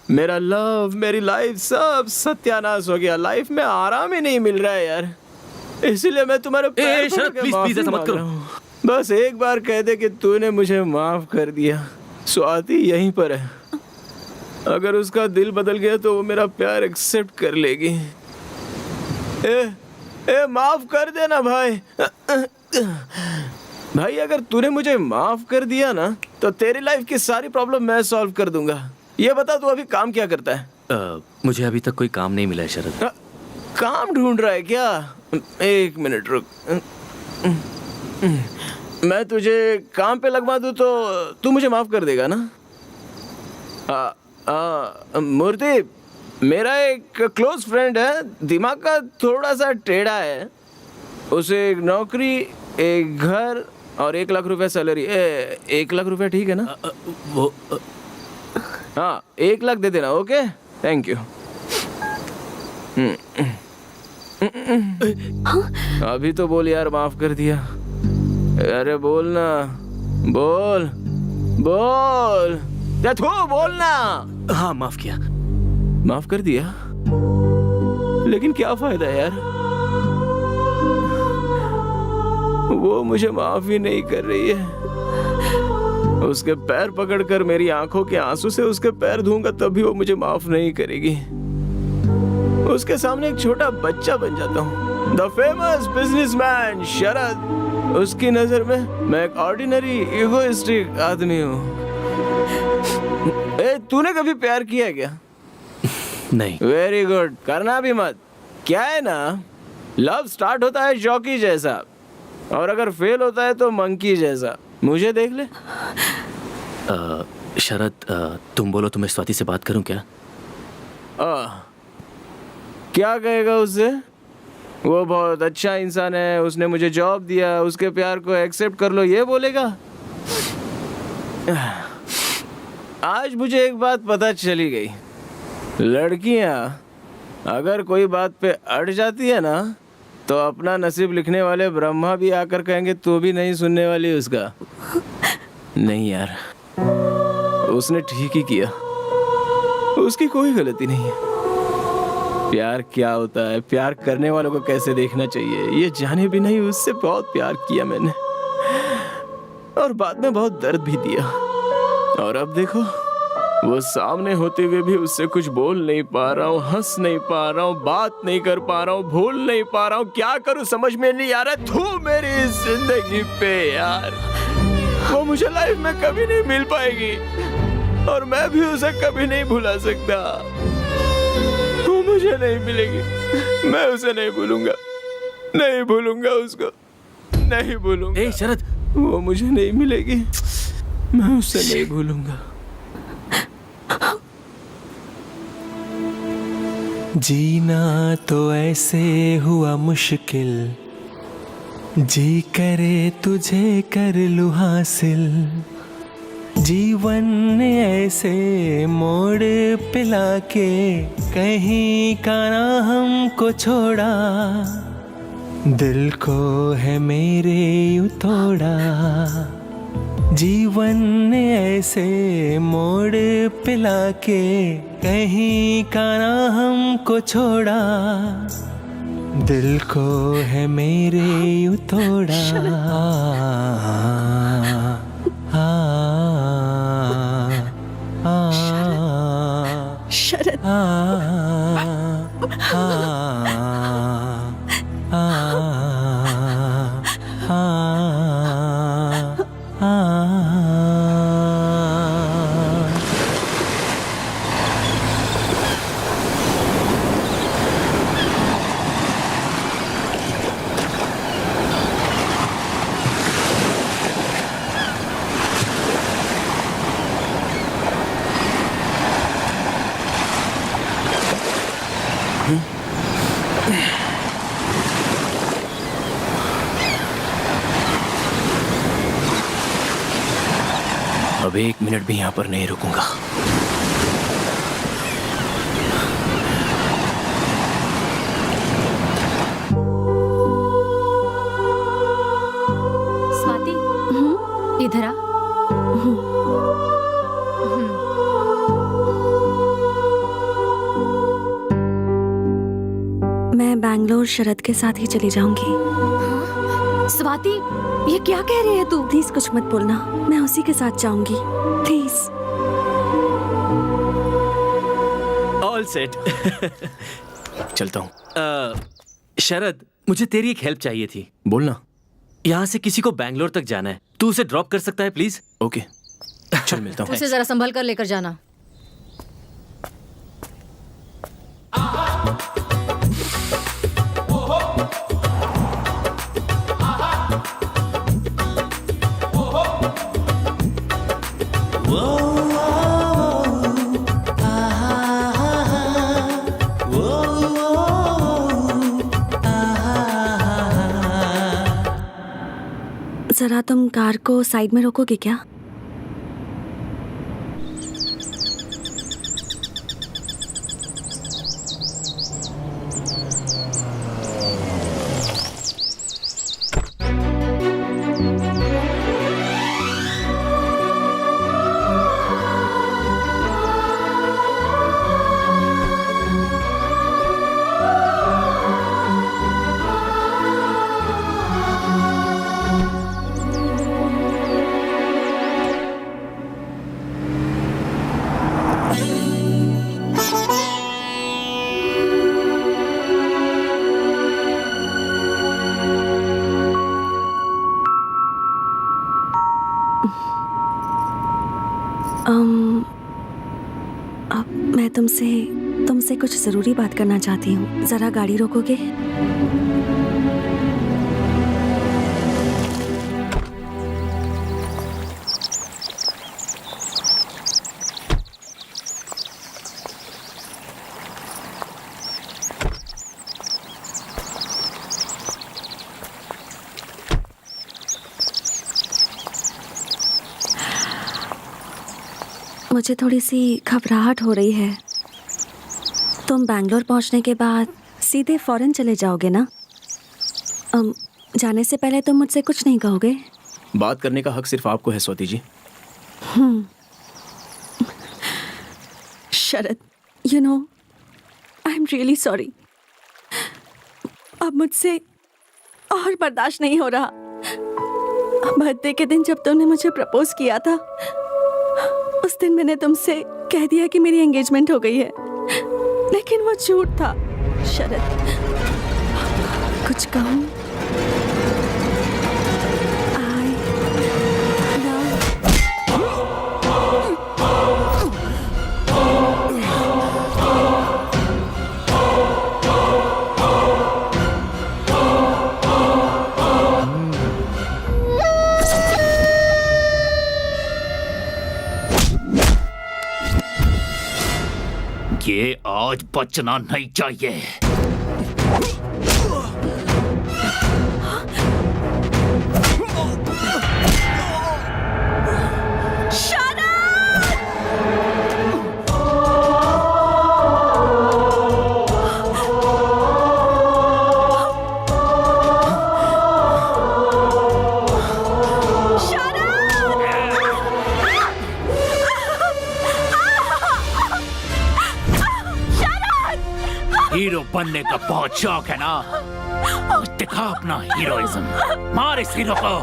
H: मेरा लव, मेरी लाइफ सब सत्यानाश हो गया। लाइफ में आराम ही नहीं मिल रहा है यार, इसीलिए मैं तुम्हारे पैर पकड़
F: शरद,
H: के
F: प्लीज
H: माफी
F: ऐसा मत
H: मांग
F: करो।
H: रहा हूँ। बस एक बार कह दे कि तूने मुझे माफ कर दिया। स्वाति यहीं पर है, अगर उसका दिल बदल गया तो वो मेरा प्यार एक्सेप्ट कर लेगी। ए माफ कर देना भाई। भाई अगर तूने मुझे माफ कर दिया ना तो तेरी लाइफ की सारी प्रॉब्लम मैं सॉल्व कर दूंगा। ये बता तू अभी काम क्या करता है?
F: मुझे अभी तक कोई काम नहीं मिला है शरद।
H: काम ढूंढ रहा है क्या? 1 मिनट रुक, मैं तुझे काम पे लगवा दूं तो तू मुझे माफ कर देगा ना? मूर्ति, मेरा एक क्लोज फ्रेंड है, दिमाग का थोड़ा सा टेढ़ा है। उसे एक नौकरी, एक घर और 1 लाख रुपए सैलरी। 1 लाख रुपए ठीक है ना?
F: वो
H: हाँ 1 लाख दे देना। Okay, thank you. अभी तो बोल यार, माफ कर दिया। अरे बोल ना, बोल बोल, या तू बोल ना।
F: हाँ माफ किया।
H: माफ कर दिया, लेकिन क्या फायदा यार, वो मुझे माफ ही नहीं कर रही है। उसके पैर पकड़कर मेरी आंखों के आंसू से उसके पैर धोऊंगा तब भी वो मुझे माफ नहीं करेगी। उसके सामने एक छोटा बच्चा बन जाता हूँ। द फेमस बिजनेसमैन शरद, उसकी नजर में मैं एक ऑर्डिनरी इगोइस्टिक आदमी हूँ। तूने कभी प्यार किया है क्या?
F: नहीं।
H: वेरी गुड, करना भी मत। क्या है ना, लव स्टार्ट होता है जॉकी जैसा, और अगर फेल होता है तो मंकी जैसा। मुझे देख ले।
F: शरद, तुम बोलो तो मैं स्वाति से बात करूं क्या?
H: क्या कहेगा उससे? वो बहुत अच्छा इंसान है, उसने मुझे जॉब दिया, उसके प्यार को एक्सेप्ट कर लो, ये बोलेगा? आज मुझे एक बात पता चली गई, लड़कियां अगर कोई बात पे अड़ जाती है ना तो अपना नसीब लिखने वाले ब्रह्मा भी आकर कहेंगे तू भी नहीं सुनने वाली उसका। नहीं यार, उसने ठीक ही किया, उसकी कोई गलती नहीं है। प्यार क्या होता है, प्यार करने वालों को कैसे देखना चाहिए, ये जाने भी नहीं उससे बहुत प्यार किया मैंने, और बाद में बहुत दर्द भी दिया। और अब देखो, वो सामने होते हुए भी उससे कुछ बोल नहीं पा रहा हूँ, हंस नहीं पा रहा हूँ, बात नहीं कर पा रहा हूँ, भूल नहीं पा रहा हूँ। क्या करूँ समझ में नहीं आ रहा। तू मेरी जिंदगी पे यार, वो मुझे लाइफ में कभी नहीं मिल पाएगी और मैं भी उसे कभी नहीं भुला सकता। वो मुझे नहीं मिलेगी, मैं उसे नहीं भूलूंगा, नहीं भूलूंगा उसको, नहीं भूलूंगा।
F: ए शरद,
H: वो मुझे नहीं मिलेगी, मैं उसे नहीं भूलूंगा।
L: जीना तो ऐसे हुआ मुश्किल, जी करे तुझे कर लूं हासिल। जीवन ने ऐसे मोड़ पिला के कहीं का ना हमको छोड़ा, दिल को है मेरे यूं तोड़ा। जीवन ने ऐसे मोड़ पिला के कहीं का ना हमको छोड़ा, दिल को है मेरे यूं तोड़ा।
B: शरद,
L: शरद।
F: अब 1 मिनट भी यहाँ पर नहीं रुकूंगा।
E: स्वाति, इधर आ।
B: मैं बैंगलोर शरद के साथ ही चली जाऊंगी।
E: स्वाति, ये क्या कह रही है तू?
B: प्लीज कुछ मत बोलना, मैं उसी के साथ जाऊंगी, प्लीज।
F: All set. चलता हूँ। शरद, मुझे तेरी एक हेल्प चाहिए थी।
H: बोलना।
F: यहाँ से किसी को बैंगलोर तक जाना है, तू उसे ड्रॉप कर सकता है प्लीज?
H: ओके, चल मिलता हूँ।
E: उसे जरा संभल कर लेकर जाना।
B: जरा तुम कार को साइड में रोकोगे क्या? अब मैं तुमसे कुछ जरूरी बात करना चाहती हूँ। जरा गाड़ी रोकोगे? मुझे थोड़ी सी घबराहट हो रही है। तुम बैंगलोर पहुंचने के बाद सीधे फॉरेन चले जाओगे ना? जाने से पहले तुम मुझसे कुछ नहीं कहोगे?
H: बात करने का हक सिर्फ आपको है Swati ji.
B: Sharad, you know, I am really sorry. अब मुझसे और बर्दाश्त नहीं हो रहा। बर्थडे के दिन जब तुमने मुझे प्रपोज किया था, उस दिन मैंने तुमसे कह दिया कि मेरी एंगेजमेंट हो गई है, लेकिन वो झूठ था। शरद, कुछ कहूँ?
C: ये आज बचना नहीं चाहिए। हीरो बनने का बहुत शौक है ना? दिखा अपना हीरोइज्म, मार इस हीरो को।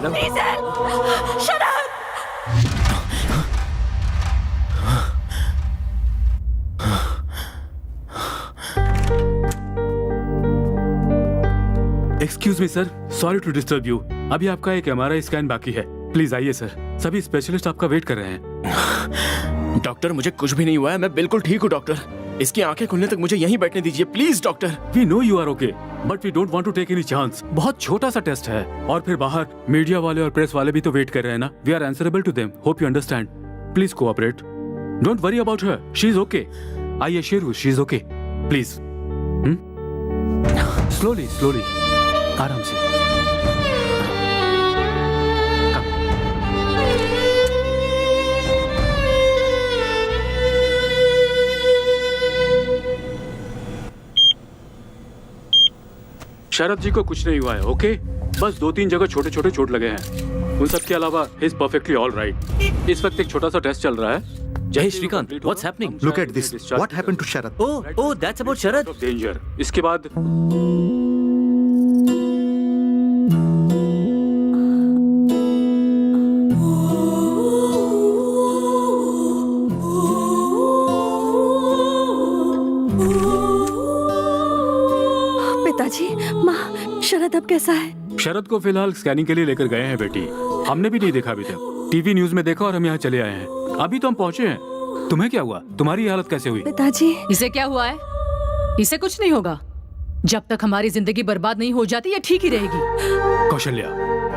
C: Madam.
D: Excuse me sir, sorry to disturb you. अभी आपका एक MRI स्कैन बाकी है, प्लीज आइए सर। सभी स्पेशलिस्ट आपका वेट कर रहे हैं।
H: डॉक्टर मुझे कुछ भी नहीं हुआ है, मैं बिल्कुल ठीक हूँ डॉक्टर। इसकी आंखें खुलने तक मुझे यहीं बैठने दीजिए please doctor.
D: We know you are okay, but we don't want to take any chance. बहुत छोटा सा टेस्ट है, और फिर बाहर मीडिया वाले और प्रेस वाले भी तो वेट कर रहे हैं ना। We are answerable to them, hope you understand. Please cooperate, don't worry about her, she is okay. I assure you she is okay. Please slowly slowly, आराम से। शरद जी को कुछ नहीं हुआ है, ओके? बस 2-3 जगह छोटे छोटे चोट लगे हैं। उन सब के अलावा he is perfectly all right. इस वक्त एक छोटा सा टेस्ट चल रहा है।
F: Jai Shrikant, what's happening?
A: Look at this. What happened to Sharad?
F: Oh, that's about Sharad.
D: Danger. इसके बाद
B: पिताजी, माँ, शरद अब कैसा है?
D: शरद को फिलहाल स्कैनिंग के लिए लेकर गए हैं बेटी। हमने भी नहीं देखा अभी तक, टीवी न्यूज में देखा और हम यहाँ चले आए हैं। अभी तो हम पहुँचे हैं। तुम्हें क्या हुआ? तुम्हारी हालत कैसे हुई?
B: पिताजी,
K: इसे क्या हुआ है? इसे कुछ नहीं होगा। जब तक हमारी जिंदगी बर्बाद नहीं हो जाती ये ठीक ही रहेगी।
D: कौशल्या,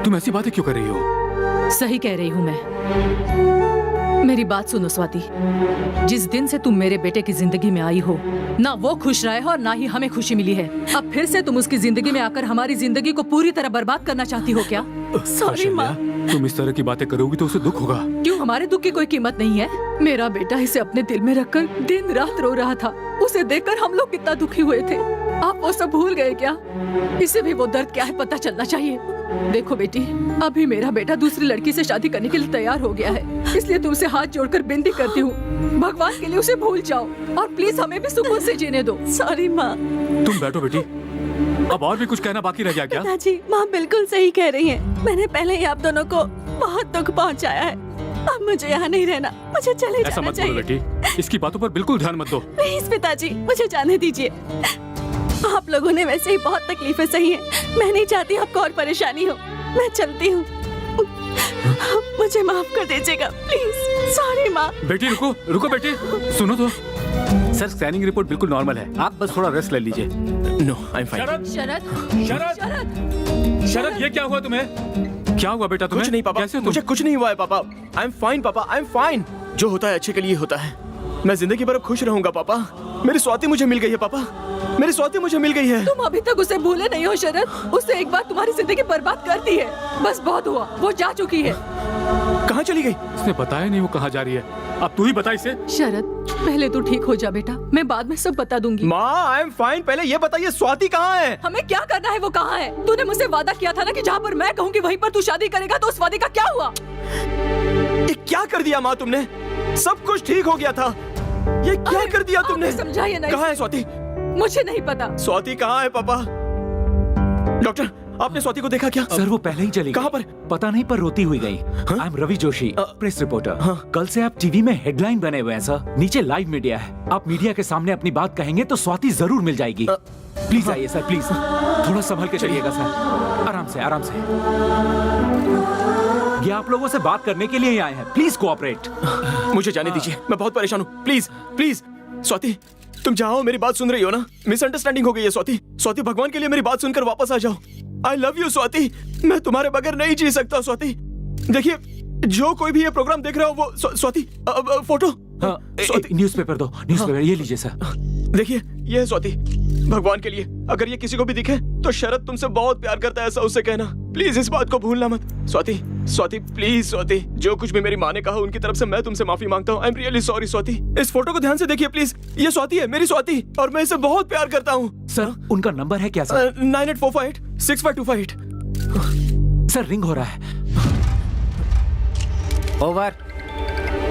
D: तुम ऐसी बातें क्यों कर रही हो?
K: सही कह रही हूँ मैं। मेरी बात सुनो स्वाति, जिस दिन से तुम मेरे बेटे की जिंदगी में आई हो, ना वो खुश रहा है और ना ही हमें खुशी मिली है। अब फिर से तुम उसकी जिंदगी में आकर हमारी जिंदगी को पूरी तरह बर्बाद करना चाहती हो क्या?
B: सॉरी माँ।
D: तुम इस तरह की बातें करोगी तो उसे दुख होगा।
K: क्यों, हमारे दुख की कोई कीमत नहीं है? मेरा बेटा इसे अपने दिल में रखकर दिन रात रो रहा था। उसे देखकर हम लोग कितना दुखी हुए थे। आप वो सब भूल गए क्या? इसे भी वो दर्द क्या है पता चलना चाहिए। देखो बेटी, अभी मेरा बेटा दूसरी लड़की से शादी करने के लिए तैयार हो गया है, इसलिए तुमसे हाथ जोड़कर विनती करती हूँ, भगवान के लिए उसे भूल जाओ और प्लीज हमें भी सुकून से जीने दो। सॉरी माँ।
D: तुम बैठो बेटी। अब और भी कुछ कहना बाकी रह गया क्या?
B: पिताजी, माँ बिल्कुल सही कह रही हैं। मैंने पहले ही आप दोनों को बहुत दुख पहुँचाया है। अब मुझे यहाँ नहीं रहना, मुझे चले
D: ऐसा
B: जाना
D: मत बोलो
B: चाहिए।
D: बेटी, इसकी बातों पर बिल्कुल ध्यान मत दो।
B: प्लीज पिताजी, मुझे जाने दीजिए। आप लोगों ने वैसे ही बहुत तकलीफें सही हैं। मैं नहीं चाहती आपको और परेशानी हो। मैं चलती हूँ। मुझे माफ कर दीजिएगा प्लीज। सॉरी माँ।
D: बेटी रुको, रुको बेटी, सुनो तो। सर, स्कैनिंग रिपोर्ट बिल्कुल नॉर्मल है, आप बस थोड़ा रेस्ट ले लीजिए।
H: No, I am fine.
D: Sharad,
K: Sharad,
D: Sharad,
K: Sharad,
D: Sharad, ये क्या हुआ तुम्हें? क्या हुआ बेटा तुम्हें?
H: कुछ नहीं पापा,
D: कैसे हो तुम?
H: मुझे कुछ नहीं हुआ है पापा। आई एम फाइन पापा, आई एम फाइन। जो होता है अच्छे के लिए होता है। मैं जिंदगी भर खुश रहूंगा पापा। मेरी स्वाति मुझे मिल गई है पापा, मेरी स्वाति मुझे मिल गई है।
K: तुम अभी तक उसे भूले नहीं हो शरद। उसने एक बार तुम्हारी जिंदगी बर्बाद कर दी है। बस बहुत हुआ, वो जा चुकी है।
H: कहाँ चली गई?
D: उसने बताया नहीं वो कहाँ जा रही है। अब तू ही बता इसे।
K: शरद, पहले तू ठीक हो जा बेटा, मैं बाद में सब बता दूंगी।
H: माँ, आई एम फाइन। पहले ये बताइए स्वाति कहाँ है?
K: हमें क्या करना है वो कहाँ है? तूने मुझसे वादा किया था ना कि जहाँ पर मैं कहूँगी वहीं पर तू शादी करेगा, तो उस वादे का क्या हुआ?
H: ये क्या कर दिया माँ तुमने? सब कुछ ठीक हो गया था, ये क्या कर दिया तुमने?
K: समझाइए ना।
H: कहाँ है स्वाति?
K: मुझे नहीं पता।
H: स्वाति कहाँ है पापा? डॉक्टर, आपने स्वाति को देखा क्या?
C: सर, वो पहले ही चली गई।
H: कहाँ पर?
C: पता नहीं, पर रोती हुई गई। I am Ravi Joshi, press reporter. कल से आप टीवी में हेडलाइन बने हुए हैं सर। नीचे लाइव मीडिया है। आप मीडिया के सामने अपनी बात कहेंगे तो स्वाति जरूर मिल जाएगी। प्लीज आइए सर, प्लीज। थोड़ा संभल के चलिएगा सर। आराम से, आराम से। ये आप लोगों से बात करने के लिए ही आए हैं। Please cooperate.
H: मुझे जाने दीजिए, मैं बहुत परेशान हूँ। Please, please. स्वाति, तुम जाओ, मेरी बात सुन रही हो ना? मिसअंडरस्टैंडिंग हो गई है स्वाति। स्वाति, भगवान के लिए मेरी बात सुनकर वापस आ जाओ। आई लव यू स्वाति। मैं तुम्हारे बगैर नहीं जी सकता स्वाति। देखिए, जो कोई भी ये प्रोग्राम देख रहा हो वो स्वाति, फोटो।
C: न्यूज़पेपर दो, न्यूज़पेपर। ये लीजिए सर।
H: देखिए, ये है स्वाति। भगवान के लिए अगर ये किसी को भी दिखे तो शरद तुमसे बहुत प्यार करता है, ऐसा उससे कहना। प्लीज इस बात को भूलना मत। स्वाति, स्वाति प्लीज स्वाति, जो कुछ भी मेरी माँ ने कहा उनकी तरफ से मैं तुमसे माफी मांगता हूँ। आई एम रियली सॉरी स्वाति। इस फोटो को ध्यान से देखिए प्लीज। ये स्वाति है, मेरी स्वाति, और मैं इसे बहुत प्यार करता हूँ।
C: सर, उनका नंबर है क्या सर?
H: 9845865258।
C: सर, रिंग हो रहा है।
G: ओवर।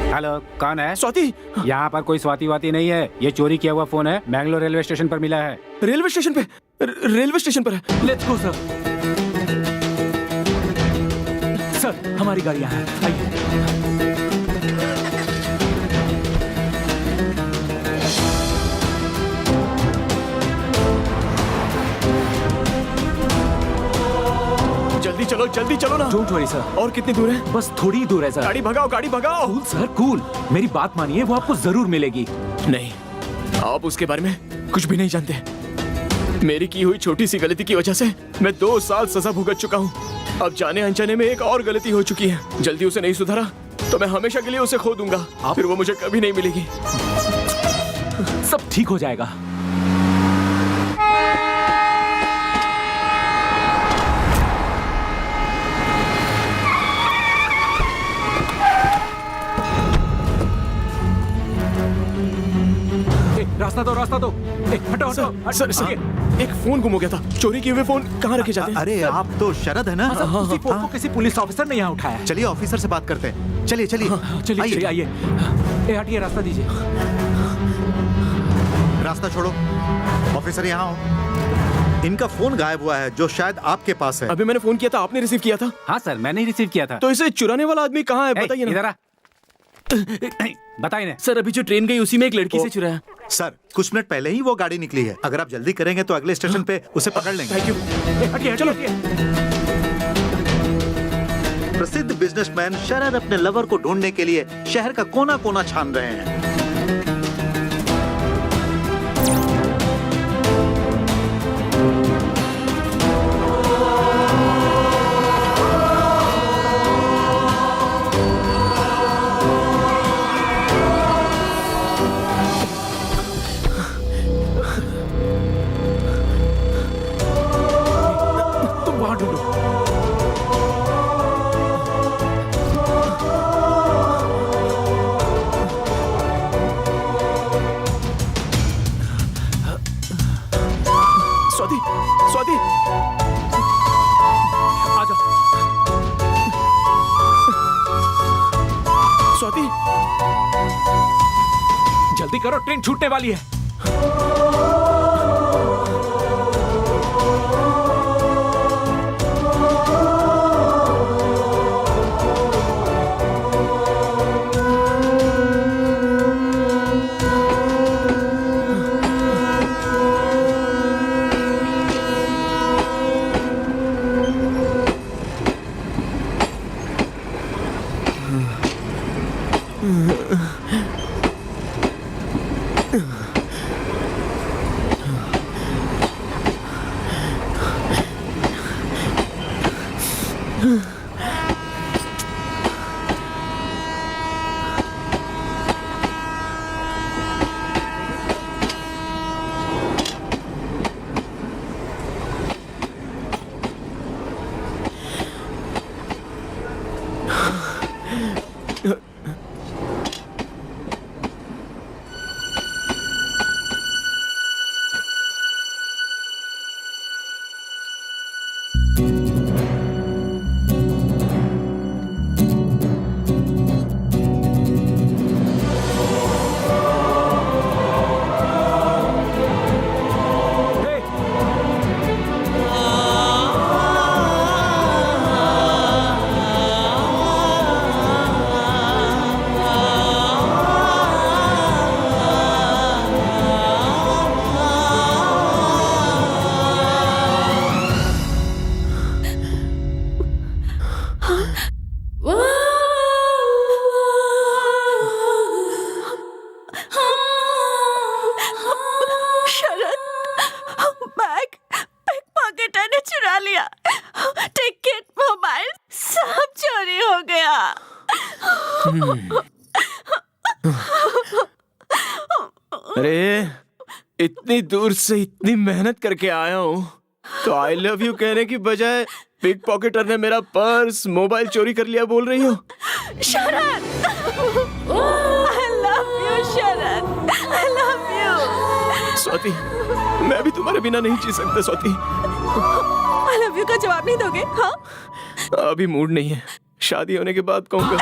G: हेलो, कौन है?
H: स्वाति।
G: यहाँ पर कोई स्वाति वाती नहीं है। ये चोरी किया हुआ फोन है, मैंगलोर रेलवे स्टेशन पर मिला है।
H: रेलवे स्टेशन पे? रेलवे स्टेशन पर है।
C: Let's go sir. हमारी गाड़ियां हैं, आइए।
H: जल्दी चलो ना।
C: Don't worry sir.
H: और कितनी दूर है?
C: बस थोड़ी ही दूर है सर।
H: गाड़ी भगाओ, गाड़ी भगाओ।
C: Cool sir, cool. मेरी बात मानिए, वो आपको जरूर मिलेगी।
H: नहीं, आप उसके बारे में कुछ भी नहीं जानते। मेरी की हुई छोटी सी गलती की वजह से मैं 2 साल सजा भुगत चुका हूँ। अब जाने अनजाने में एक और गलती हो चुकी है। जल्दी उसे नहीं सुधारा तो मैं हमेशा के लिए उसे खो दूंगा। फिर वो मुझे कभी नहीं मिलेगी।
C: सब ठीक हो जाएगा। रास्ता दो, रास्ता दो। हटो, हटो।
H: सर, एक फोन गुम हो गया था। चोरी किए हुए फोन कहाँ रखे जाते हैं?
A: अरे आप तो शरद है ना?
C: उसी फोन को किसी पुलिस ऑफिसर ने यहाँ उठाया।
A: चलिए ऑफिसर से बात करते हैं। चलिए चलिए
C: चलिए आइए। हटिए, रास्ता दीजिए।
A: रास्ता छोड़ो। ऑफिसर यहाँ हो। इनका फोन गायब हुआ है जो शायद आपके पास है।
H: अभी मैंने फोन किया था, आपने रिसीव किया था?
G: हाँ सर, मैंने ही रिसीव किया था।
H: तो इसे चुराने वाला आदमी कहाँ है बताइए ना।
G: इधर आ। बताइए ना
F: सर, अभी जो ट्रेन गई उसी में एक लड़की से चुराया।
A: सर, कुछ मिनट पहले ही वो गाड़ी निकली है। अगर आप जल्दी करेंगे तो अगले स्टेशन पे उसे पकड़ लेंगे।
H: Thank you.
C: हटिए, चलो।
A: प्रसिद्ध बिजनेसमैन शरद अपने लवर को ढूंढने के लिए शहर का कोना कोना छान रहे हैं।
C: तुम वहां ढूंढो।
H: स्वाति, स्वाति,
C: आ जाओ।
H: स्वाति,
C: जल्दी करो, ट्रेन छूटने वाली है।
H: अरे इतनी दूर से इतनी मेहनत करके आया हूँ तो आई लव यू कहने की बजाय पिक पॉकेटर ने मेरा पर्स मोबाइल चोरी कर लिया बोल रही हो।
K: शरद, I love you, Sharad, I love you।
H: Swati, मैं भी तुम्हारे बिना नहीं जी सकता स्वाति।
K: I love you का जवाब नहीं दोगे? हाँ?
H: अभी मूड नहीं है, शादी होने के बाद कहूँगा।